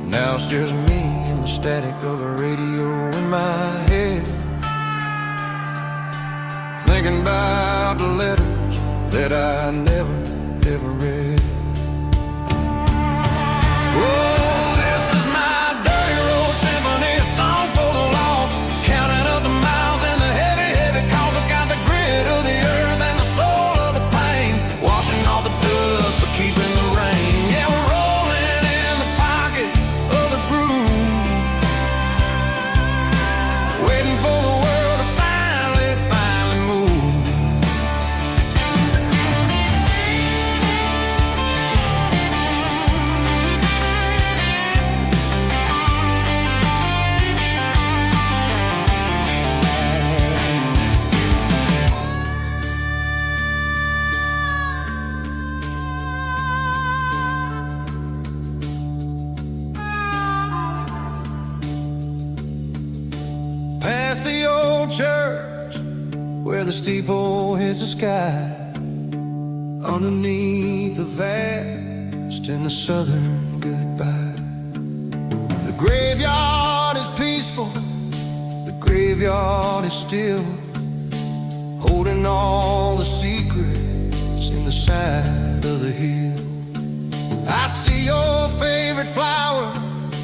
Now it's just me and the static of the radio in my head, thinking about the letters that I never, ever read. Oh, this is my dirty road symphony, a song for the lost, counting up the miles and the heavy, heavy calls. It's got the grit of the earth and the soul of the pain, washing off the dust but keeping the rain. Yeah, we're rolling in the pocket of the groove, waiting for the world to finally move. the steeple hits the sky, underneath the vast and the southern goodbye. The graveyard is peaceful, the graveyard is still, holding all the secrets in the side of the hill. I see your favorite flower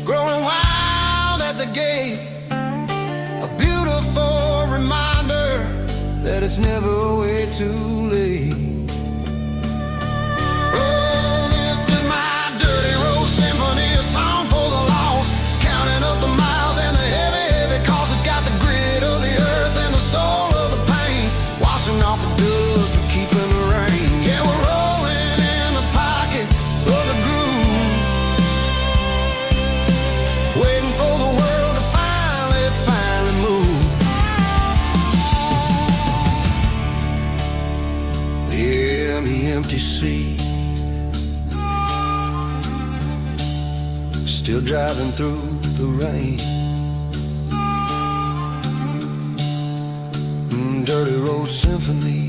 growing wild at the gate, a beautiful reminder that it's never way too late. Oh, this is my dirty road symphony, a song for the lost, counting up the miles and the heavy, heavy cost. It's got the grit of the earth and the soul of the pain, washing off the dust but keeping the rain. Yeah, we're rolling in the pocket of the groove, waiting for the world to finally move. Yeah, the empty sea, still driving through the rain. Dirty road symphony.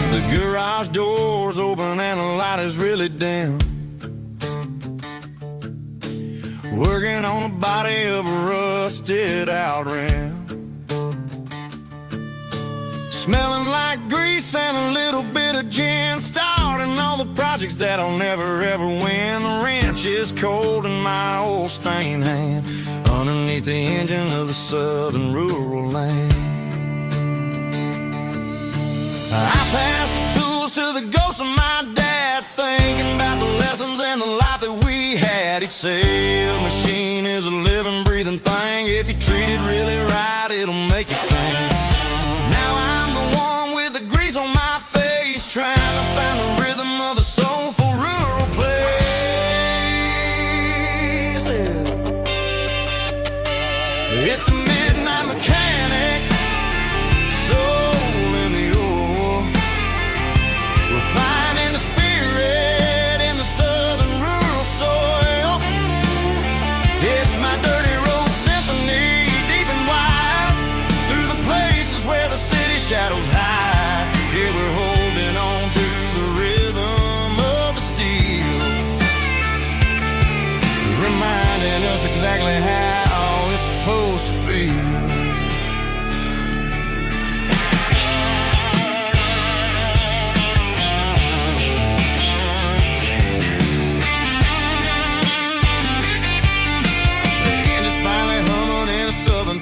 The garage door's open and the light is really dim, working on the body of a rusted out rim, smelling like grease and a little bit of gin, starting all the projects that'll never ever win. The wrench is cold in my old stained hand, underneath the engine of the southern rural land. I pass the tools to the ghost of my dad, thinking about the lessons and the life that we had. He'd say a machine is a living, breathing thing. If you treat it really right, it'll make you sing. Now I'm the one with the grease on my face, trying to find the rhythm of the soulful rural place. It's a midnight mechanic, soul in the ore, refining the spirit in the southern rural soil. It's my dirty road symphony, deep and wide, through the places where the city shadows hide. Yeah, we're holding on to the rhythm of the steel, reminding us exactly how it's supposed to feel.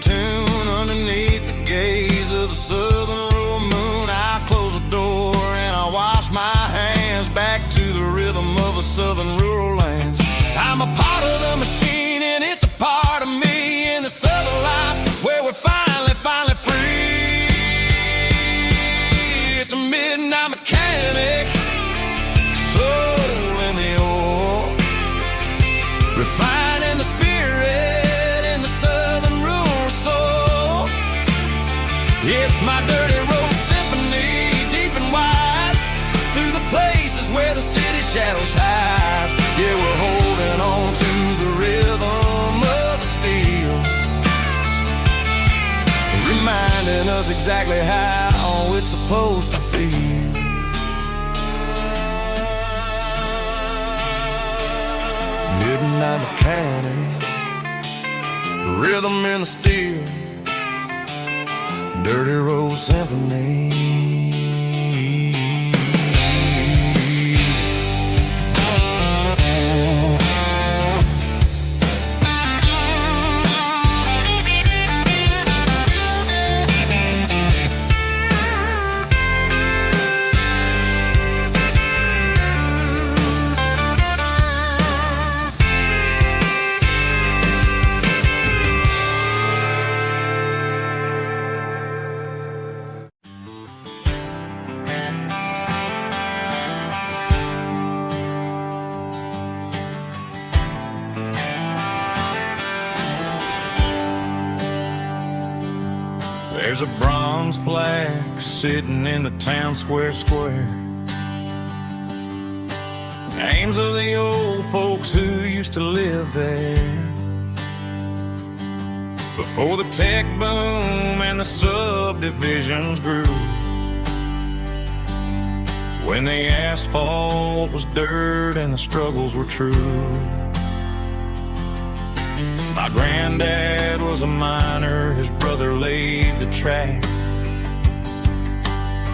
Tune underneath the gaze of the southern rural moon. I close the door and I wash my hands, back to the rhythm of the southern rural lands. I'm a part of the machine and it's a part of me in the southern life where we're finally free. It's a midnight mechanic, soul in the ore, refining the spirit in the southern rural soul. It's my dirty road symphony, deep and wide, through the places where the city shadows hide. Yeah, we're holding on to the rhythm of the steel, reminding us exactly how it's supposed to feel. Midnight mechanic, rhythm in the steel, Dirty Road Symphony. There's a bronze plaque sitting in the town square. Names of the old folks who used to live there before the tech boom and the subdivisions grew, when the asphalt was dirt and the struggles were true. My granddad was a miner, his brother laid the track.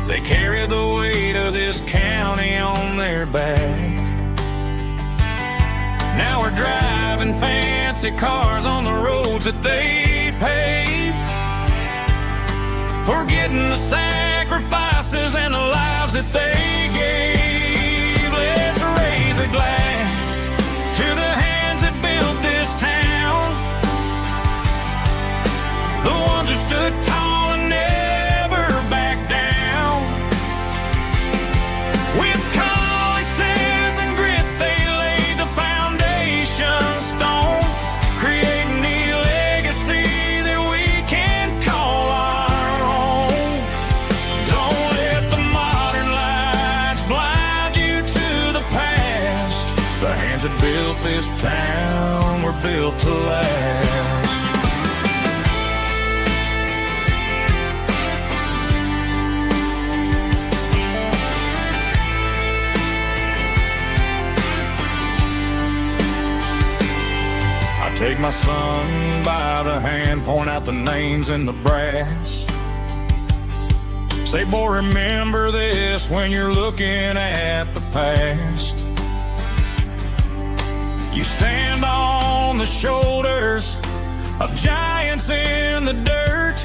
They carried the weight of this county on their back. Now we're driving fancy cars on the roads that they paved, forgetting the sacrifices and the lives that they gave. Let's raise a glass to the hands that built this town, the ones who stood tall and never backed down. With calluses and grit, they laid the foundation stone, creating the legacy that we can call our own. Don't let the modern lights blind you to the past. The hands that built this town were built to last. Take my son by the hand, point out the names in the brass. Say, boy, remember this when you're looking at the past. You stand on the shoulders of giants in the dirt,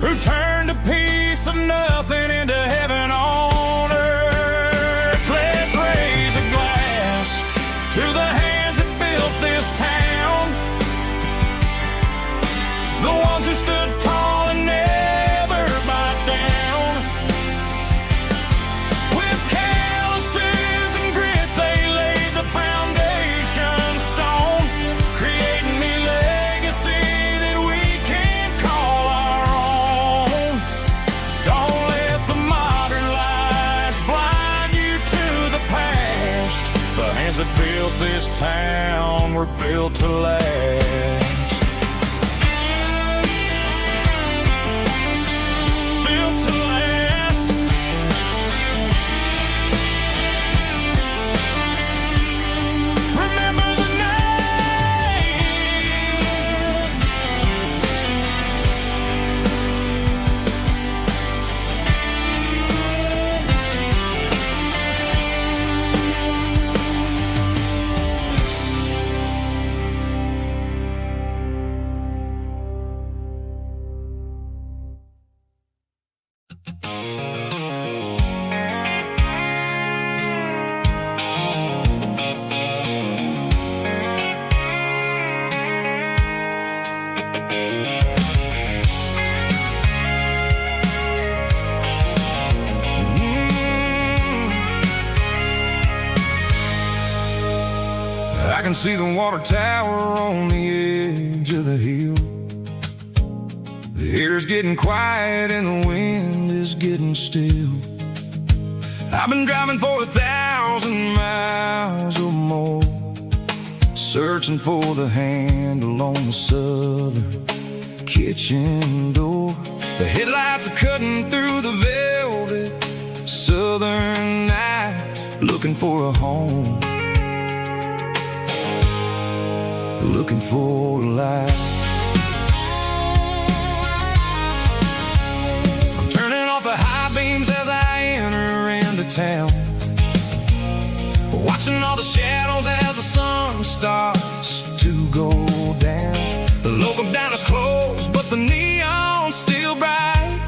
who turned a piece of nothing into heaven on earth. Let's raise a glass to the hands that built this town, the ones who stood tall and never backed down. With calluses and grit, they laid the foundation stone, creating the legacy that we can call our own. Don't let the modern lights blind you to the past. The hands that built this town were built to last. I can see the water tower on the edge of the hill. The air's getting quiet and the wind is getting still. I've been driving for 1,000 miles or more, searching for the handle on the southern kitchen door. The headlights are cutting through the velvet southern night, looking for a home, looking for a life. shadows as the sun starts to go down. The local diner's closed, but the neon's still bright.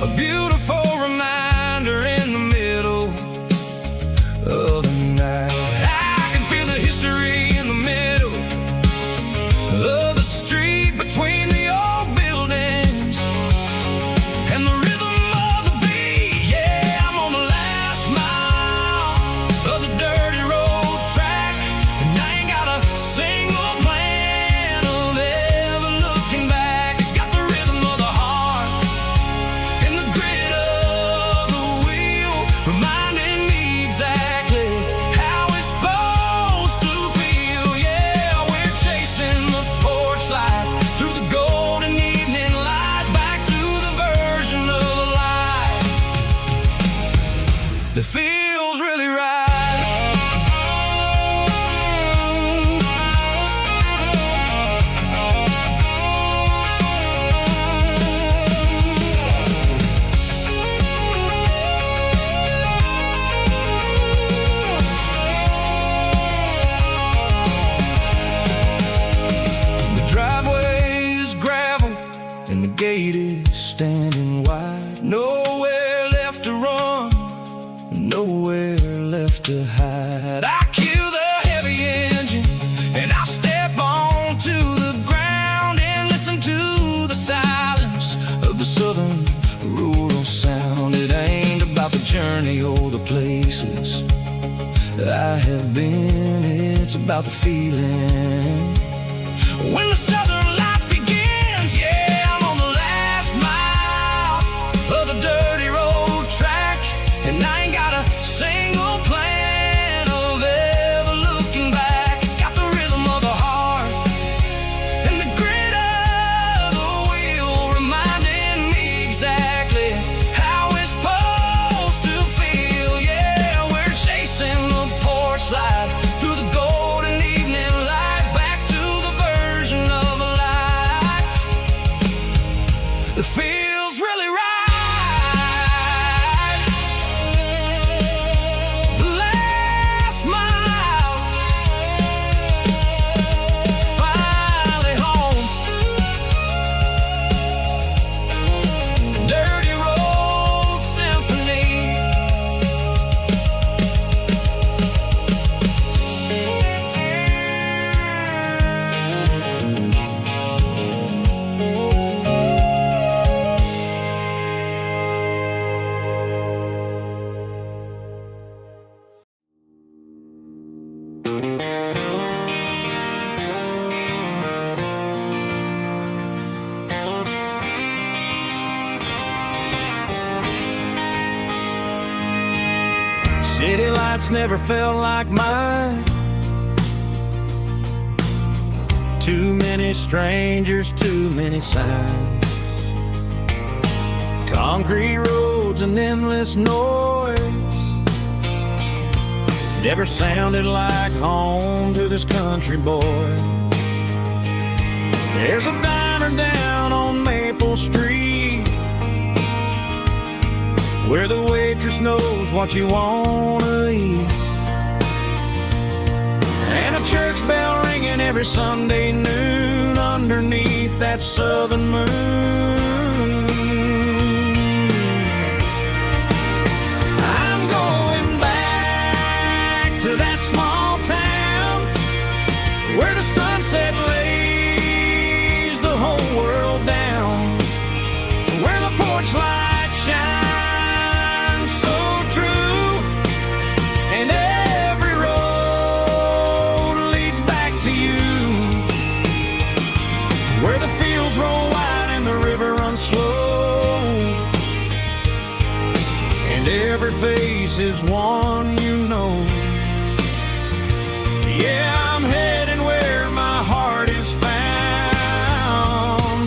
A beautiful reminder in the middle of the night. I can feel the history in the middle of the street between the old buildings and the rhythm of the beat. Yeah, I'm on the last mile of the dirty road track, and I ain't got a single plan of ever looking back. It's got the rhythm of the heart and the grit of the wheel, reminding me exactly how it's supposed to feel. Yeah, we're chasing the porch light through the golden evening light, back to the version of life that feels really right. The driveway is gravel and the gate is standing wide. Nowhere left to run, nowhere left to hide. I kill the heavy engine and I step onto the ground and listen to the silence of the southern rural sound. It ain't about the journey or the places I have been, it's about the feeling when the southern life begins. Yeah, I'm on the last mile of the dirty road track, and I ain't got a single plan of ever looking back. It's got the rhythm of the heart and the grit of the wheel, reminding me exactly how it's supposed to feel. Yeah, we're chasing the porch light through the golden evening light, back to the version of life that feels really right. The last mile, finally home. Dirty road symphony. City lights never felt like mine. Too many strangers, too many signs. Concrete roads and endless noise never sounded like home to this country boy. There's a diner down on Maple Street where the waitress knows what you wanna eat, and a church bell ringing every Sunday noon underneath that southern moon. I'm going back to that small town where the sunset lays the whole world down, where the porch lights shine so true, and every road leads back to you, where the fields roll wide and the river runs slow, and every face is one you know. Yeah, I'm heading where my heart is found,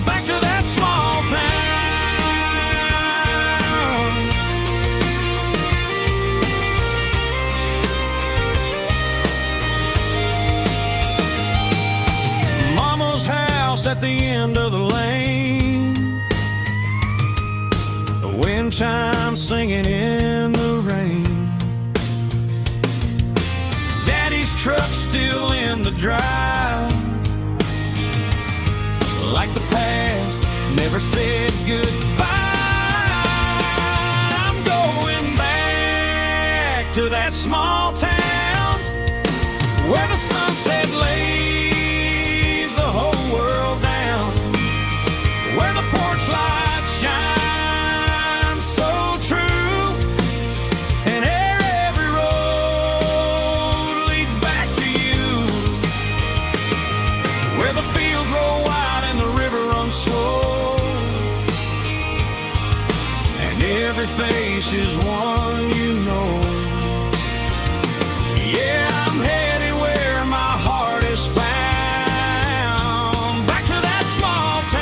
back to that small town. Mama's house at the end of the lane, the wind chimes singing in the rain. Daddy truck still in the drive. Like the past never said goodbye. I'm going back to that small town where the sunset lays the whole world down, where the porch lights shine so true, and every road leads back to you, where the fields roll wide and the river runs slow, and every face is one you know. Yeah, I'm headed where my heart is found, back to that small town.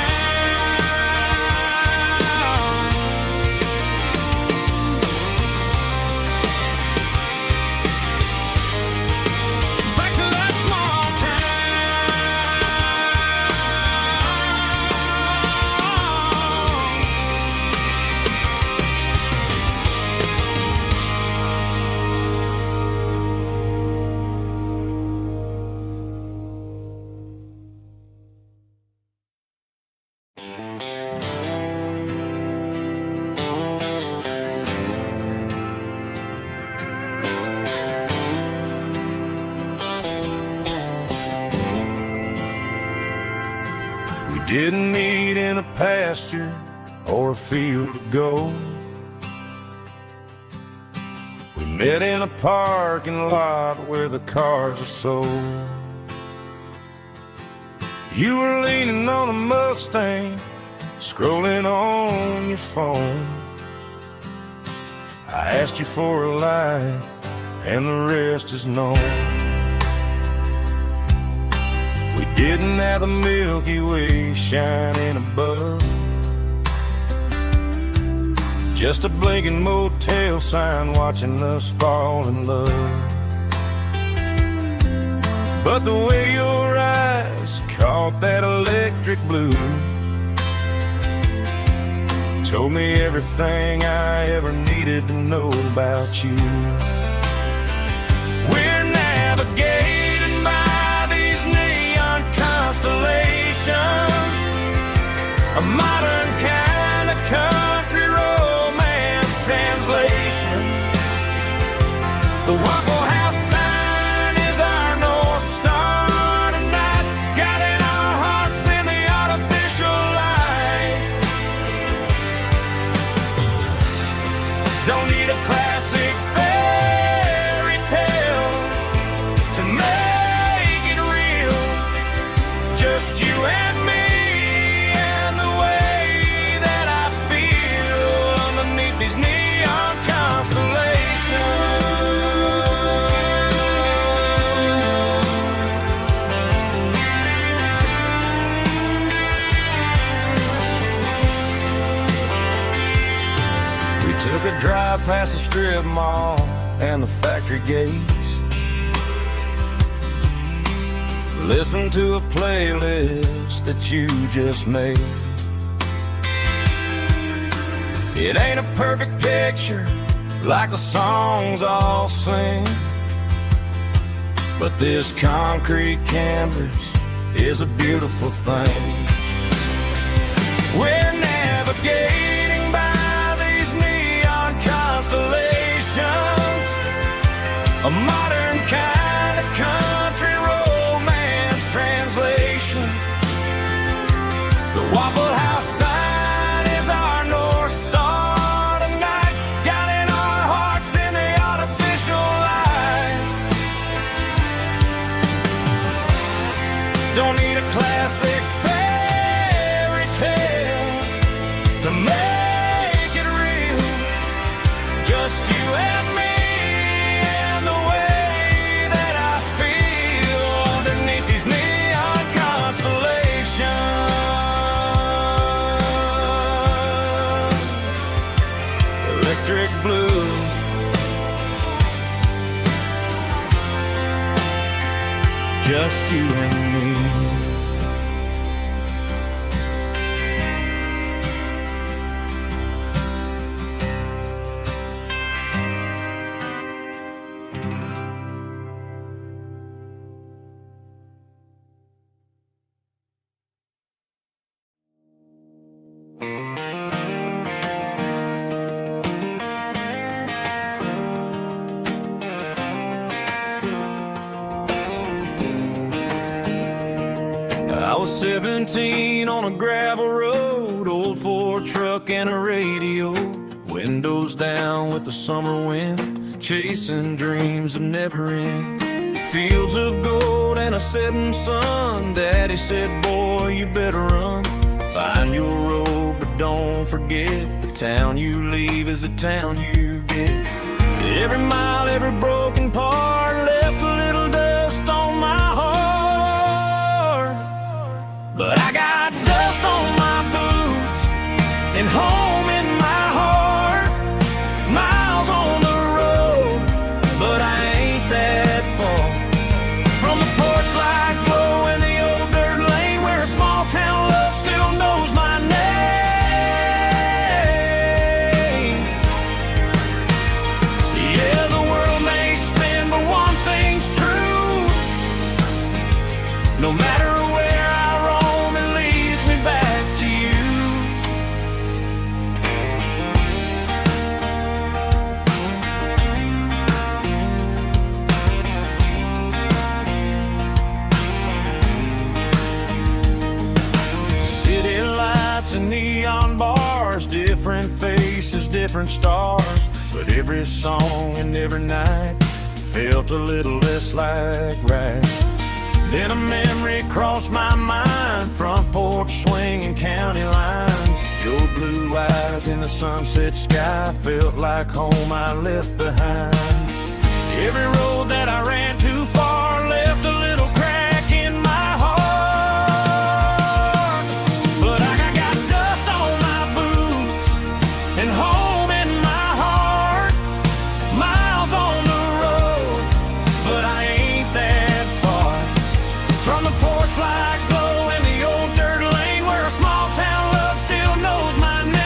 Back to that small Didn't meet in a pasture or a field of gold. We met in a parking lot where the cars are sold. You were leaning on a Mustang, scrolling on your phone. I asked you for a light, and the rest is known. We didn't have the Milky Way shining above, just a blinking motel sign watching us fall in love. But the way your eyes caught that electric blue told me everything I ever needed to know about you. We're navigating by these neon constellations, a modern kind of country romance translation. The Waffle House sign is our North Star tonight, guiding our hearts in the artificial light. Don't need a classic fairy tale to make it real, just you and me and the way that I feel underneath these neon constellations. We took a drive past the strip mall and the factory gates, listened to a playlist that you just made. It ain't a perfect picture like the songs all sing, but this concrete canvas is a beautiful thing. We're navigating by these neon constellations, a modern kind of country romance translation. The Waffle House sign is our North Star tonight, guiding our hearts in the artificial light. Don't need a classic fairy tale to make it real, just you and me and the way that I feel underneath these neon constellations. Electric blue, just you and me. 17 on a gravel road, old Ford truck and a radio. Windows down with the summer wind, chasing dreams that never end. Fields of gold and a setting sun. Daddy said, boy, you better run. Find your road, but don't forget, the town you leave is the town you get. Every mile, every broken part left a little dust on my heart. But I got dust on my boots and home in my heart. Miles on the road, but I ain't that far from the porch light glow in the old dirt lane where a small town love still knows my name. Yeah, the world may spin, but one thing's true. No matter where I roam, it leads me back to you. City lights and neon bars, different faces, different stars. But every song and every night felt a little less like right. Then a memory crossed my mind, front porch swinging county lines. Your blue eyes in the sunset sky felt like home I left behind. Every road that I ran too far left a little crack in my heart. But I got dust on my boots and home in my heart. Miles on the road, but I ain't that far from the porch light glow in the old dirt lane where a small town love still knows my name.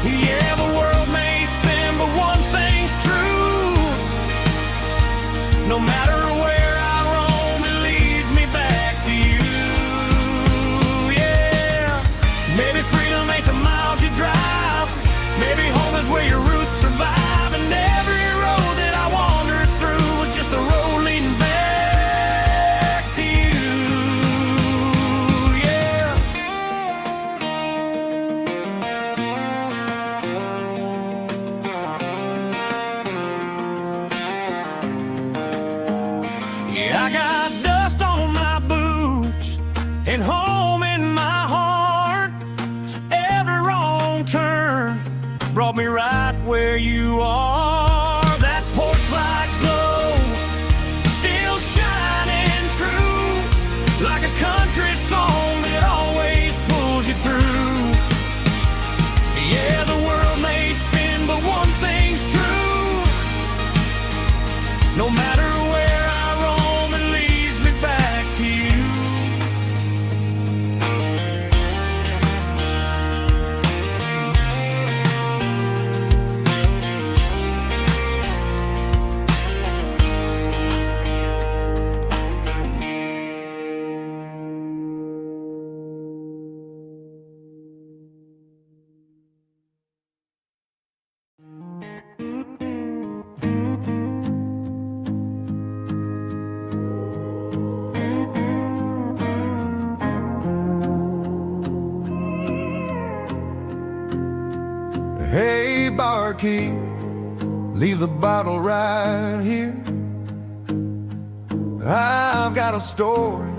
Yeah, the world may spin, but one thing's true. No matter where I roam, it leads me back to you. Yeah, maybe freedom ain't the miles you drive. Maybe home is where your roots survive. And every road that I wandered through was just a road leading back to you. Yeah. Yeah, I got dust on my boots and home in my heart. Every wrong turn brought me right where you are. That porch light glow still shining true, like a country song that always pulls you through. Yeah, the world may spin, but one thing's true. No matter where I roam, it leads me back to you. Hey, barkeep, leave the bottle right here. I've got a story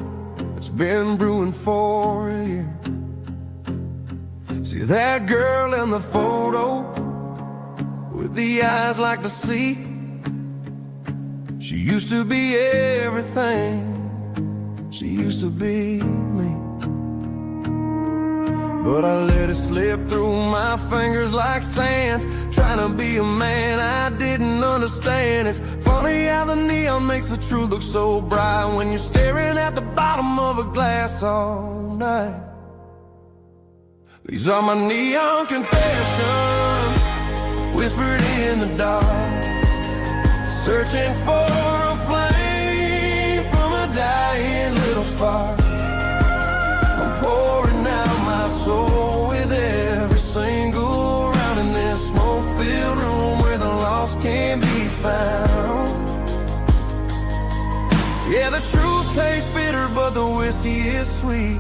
that's been brewing for a year. See that girl in the photo with the eyes like the sea? She used to be everything, she used to be me. But I let it slip through my fingers like sand, trying to be a man I didn't understand. It's funny how the neon makes the truth look so bright when you're staring at the bottom of a glass all night. These are my neon confessions, whispered in the dark, searching for a flame from a dying little spark. I'm pouring out my soul with every single round in this smoke-filled room where the lost can be found. whiskey is sweet.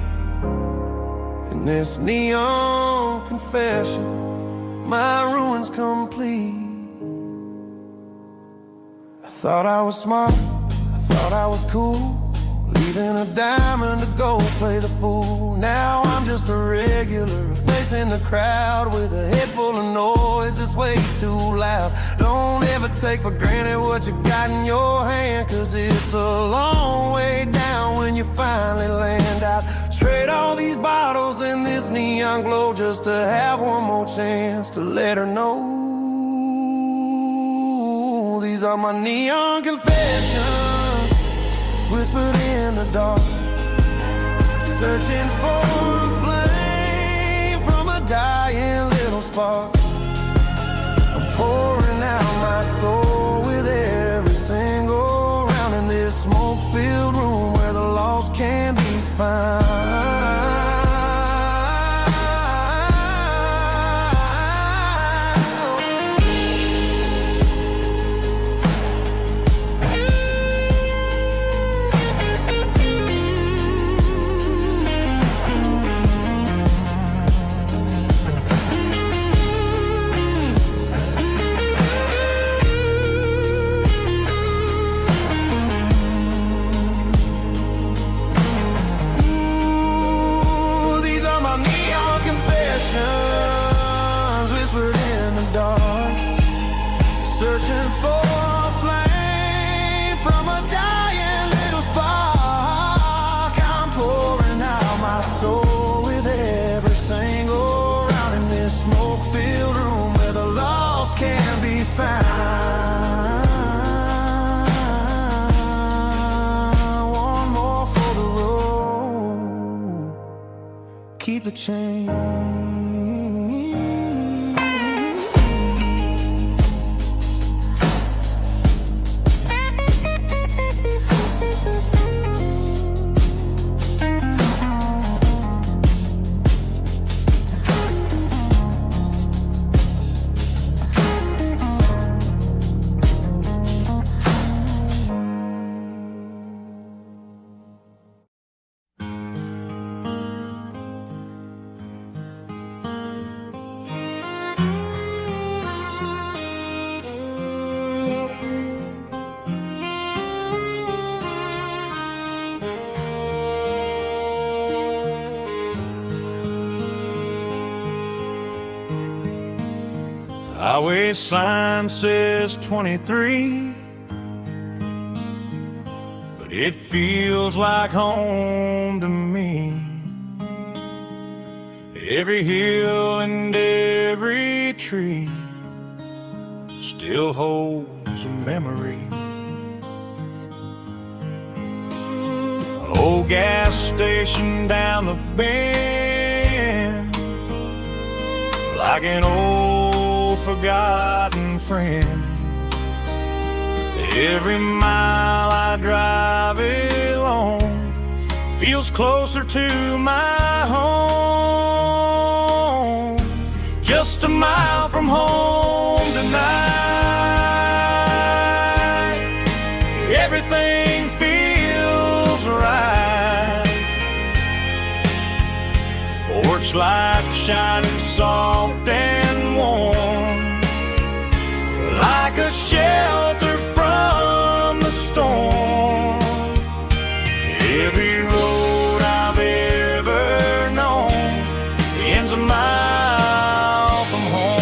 In this neon confession, my ruin's complete. I thought I was smart, I thought I was cool, leaving a diamond to go play the fool. Now I'm just a regular, facing the crowd with a head full of noise that's way too loud. Don't ever take for granted what you got in your hand, cause it's a long way down when you finally land out. Trade all these bottles and this neon glow just to have one more chance to let her know. These are my neon confessions, whispered in the dark, searching for a flame from a dying little spark. I'm pouring out my soul with every single round in this smoke-filled room where the lost can be found. Whispered in the dark, searching for a flame from a dying little spark. I'm pouring out my soul with every single round in this smoke-filled room where the lost can be found. One more for the road, keep the change. Highway sign says 23, but it feels like home to me. Every hill and every tree still holds a memory. An old gas station down the bend, like an old forgotten friend. Every mile I drive along feels closer to my home. Just a mile from home tonight, everything feels right. Porch light shining soft and warm, like a shelter from the storm. Every road I've ever known ends a mile from home.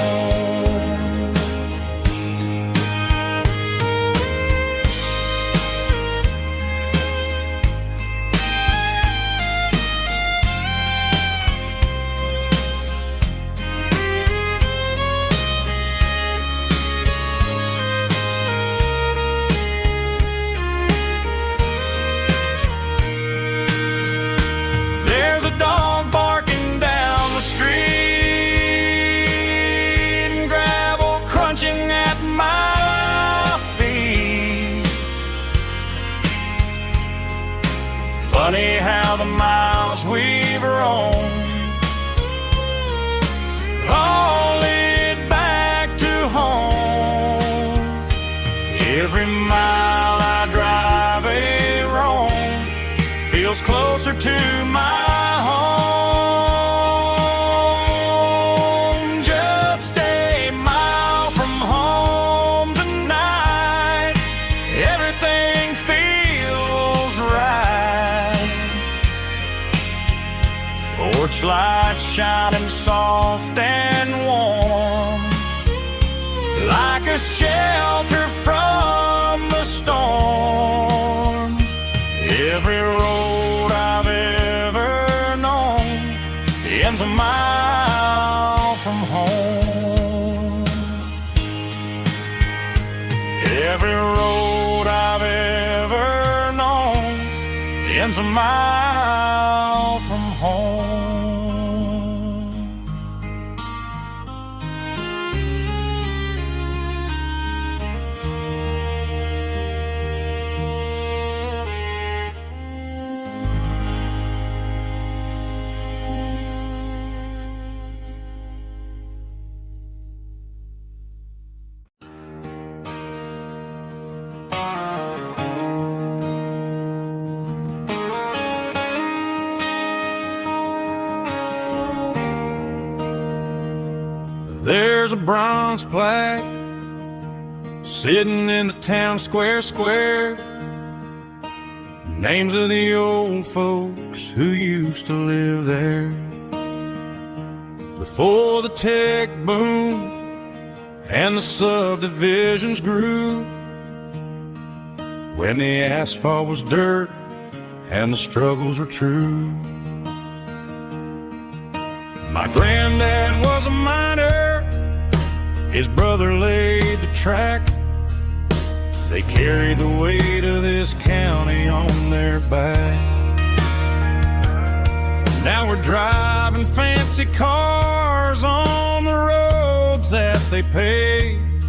There's a dog barking down the street, and gravel crunching at my feet. Funny how the miles we've roamed all lead back to home. Every mile I drive a roam feels closer to my home, just a mile from home tonight. Everything feels right. Porch light shining soft and warm, like a shelter from the storm. Every road I've ever known ends a mile from home. Every road I've ever known ends a mile from home. There's a bronze plaque sitting in the town square. Names of the old folks who used to live there before the tech boom and the subdivisions grew, when the asphalt was dirt and the struggles were true. My granddad was a miner, his brother laid the track. They carried the weight of this county on their back. Now we're driving fancy cars on the roads that they paved,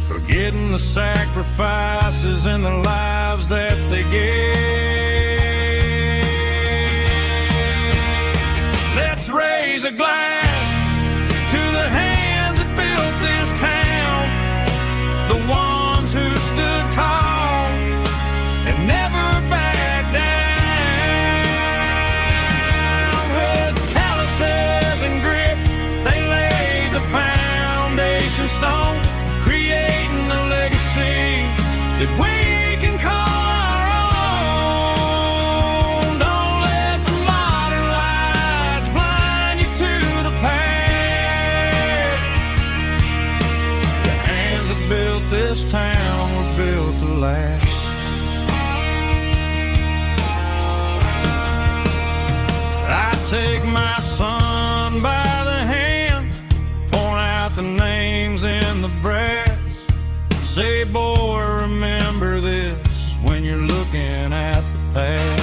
forgetting the sacrifices and the lives that they gave. Let's raise a glass to the hands that built this town, the ones who stood tall and never backed down. With calluses and grit, they laid the foundation stone, creating a legacy that we can call our own. Don't let the modern lights blind you to the past. The hands that built this town were built to last. I take my son by the hand, point out the names in the brass. Say, boy, remember this when you're looking at the past.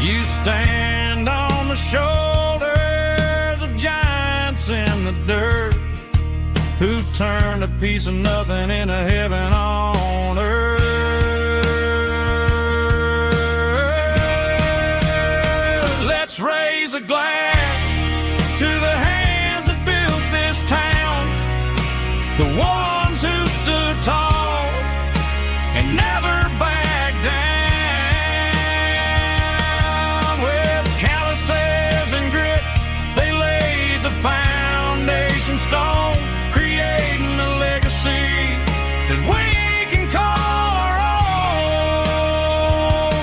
You stand on the shoulders of giants in the dirt, who turned a piece of nothing into heaven on earth. Let's raise a glass to the hands that built this town, the ones who stood tall and never backed down. With calluses and grit, they laid the foundation stone, creating a legacy that we can call our own.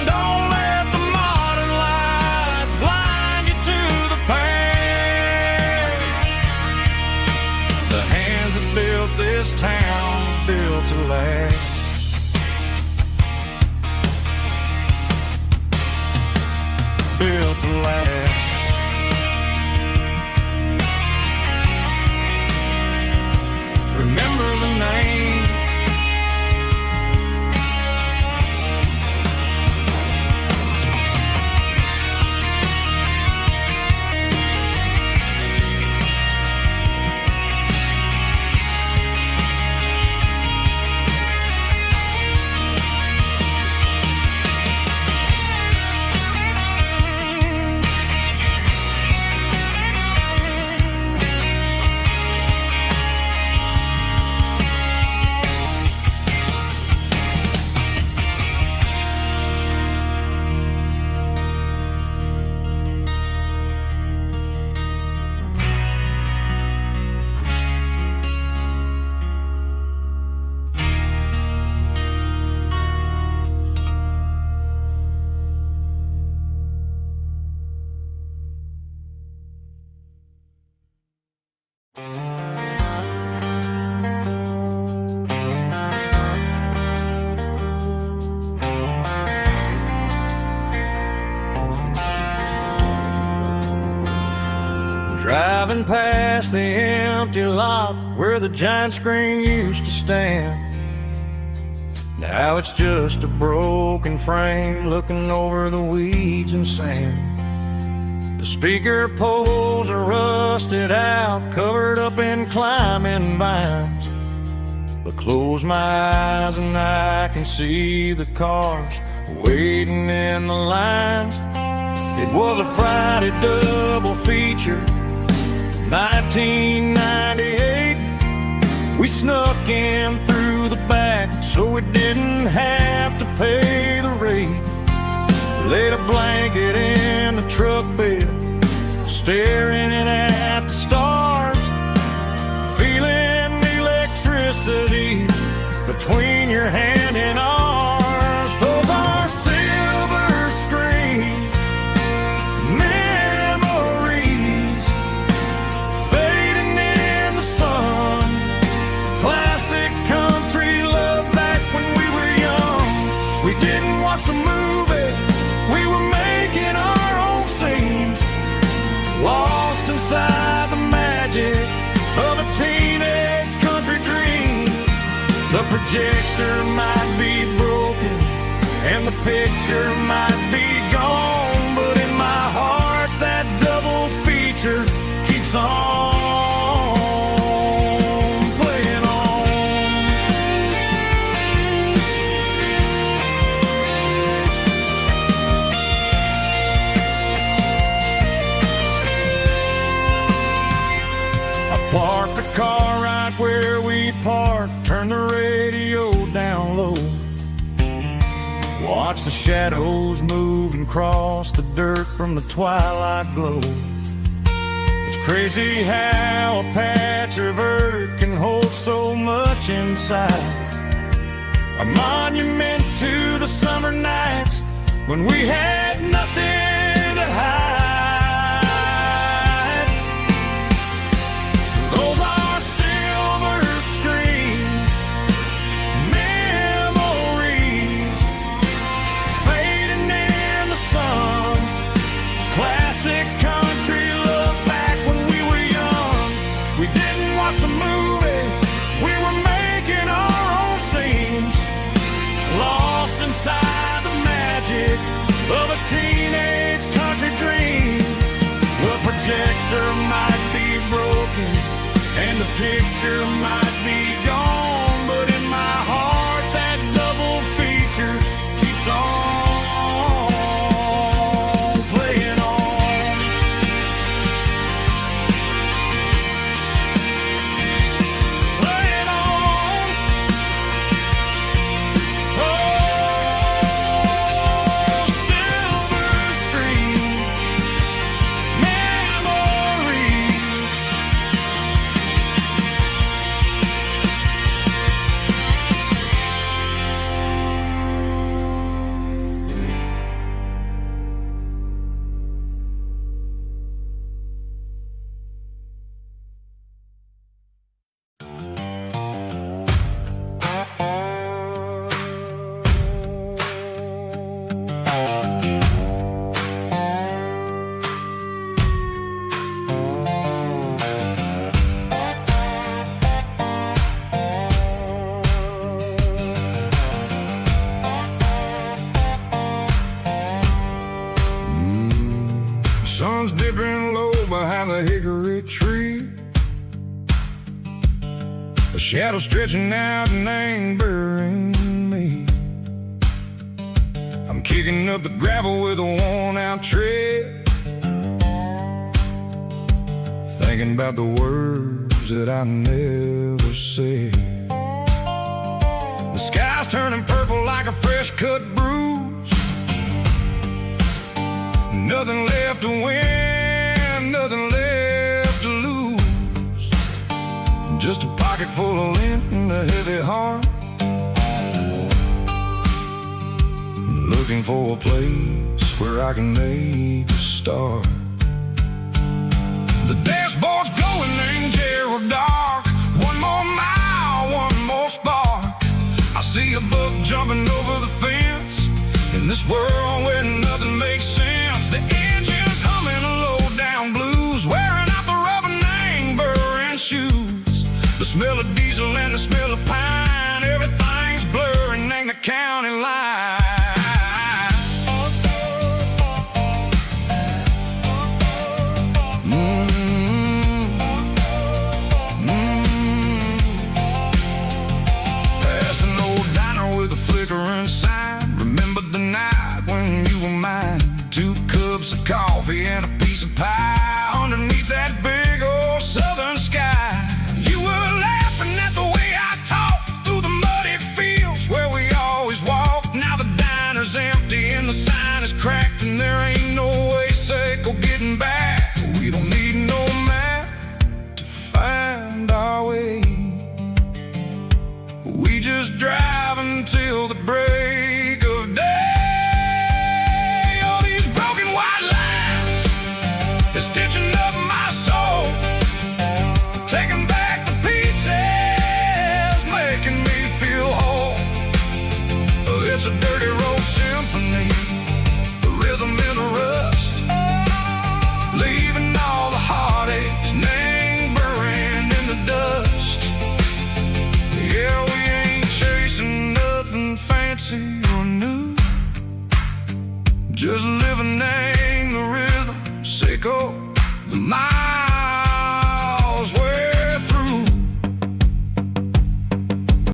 Don't let the modern lights blind you to the Driving past the empty lot where the giant screen used to stand. Now it's just a broken frame looking over the weeds and sand. The speaker poles are rusted out, covered up in climbing vines. But close my eyes and I can see the cars waiting in the lines. It was a Friday double feature, 1998. We snuck in through the back so we didn't have to pay the rate. Laid a blanket in the truck bed, staring at the stars, feeling the electricity between your hand and ours. Those are silver screen memories fading in the sun. Classic country love back when we were young. We didn't watch the movie, we were making our own scenes, lost inside the magic of a teenage country dream. The projector might be broken and the picture might be gone, but in my heart that double feature keeps on playing on. I parked the car right where we parked, turned the radio down low, watch the shadows move and cross the dirt from the twilight glow. It's crazy how a patch of earth can hold so much inside. A monument to the summer nights when we had nothing to hide. Those are silver screen memories fading in the sun. Classic country love back when we were young. We didn't watch the movie, we were making our own scenes, lost inside the magic of a teenage country dream. The projector might be broken and the picture might be gone, but in my heart that double feature keeps on playing on. Playing on. Oh, silver screen memories. Sun's dipping low behind the hickory tree. A shadow stretching out and angering me. I'm kicking up the gravel with a worn-out tread, thinking about the words that I never said. The sky's turning purple like a fresh-cut bruise. Nothing left to win, nothing left to lose. Just a pocket full of lint and a heavy heart, looking for a place where I can make a start. The dashboard's glowing in Gerald dark. One more mile, one more spark. I see a buck jumping over the fence in this world where nothing makes sense. The engine's humming a low down blues, wearing out the melodies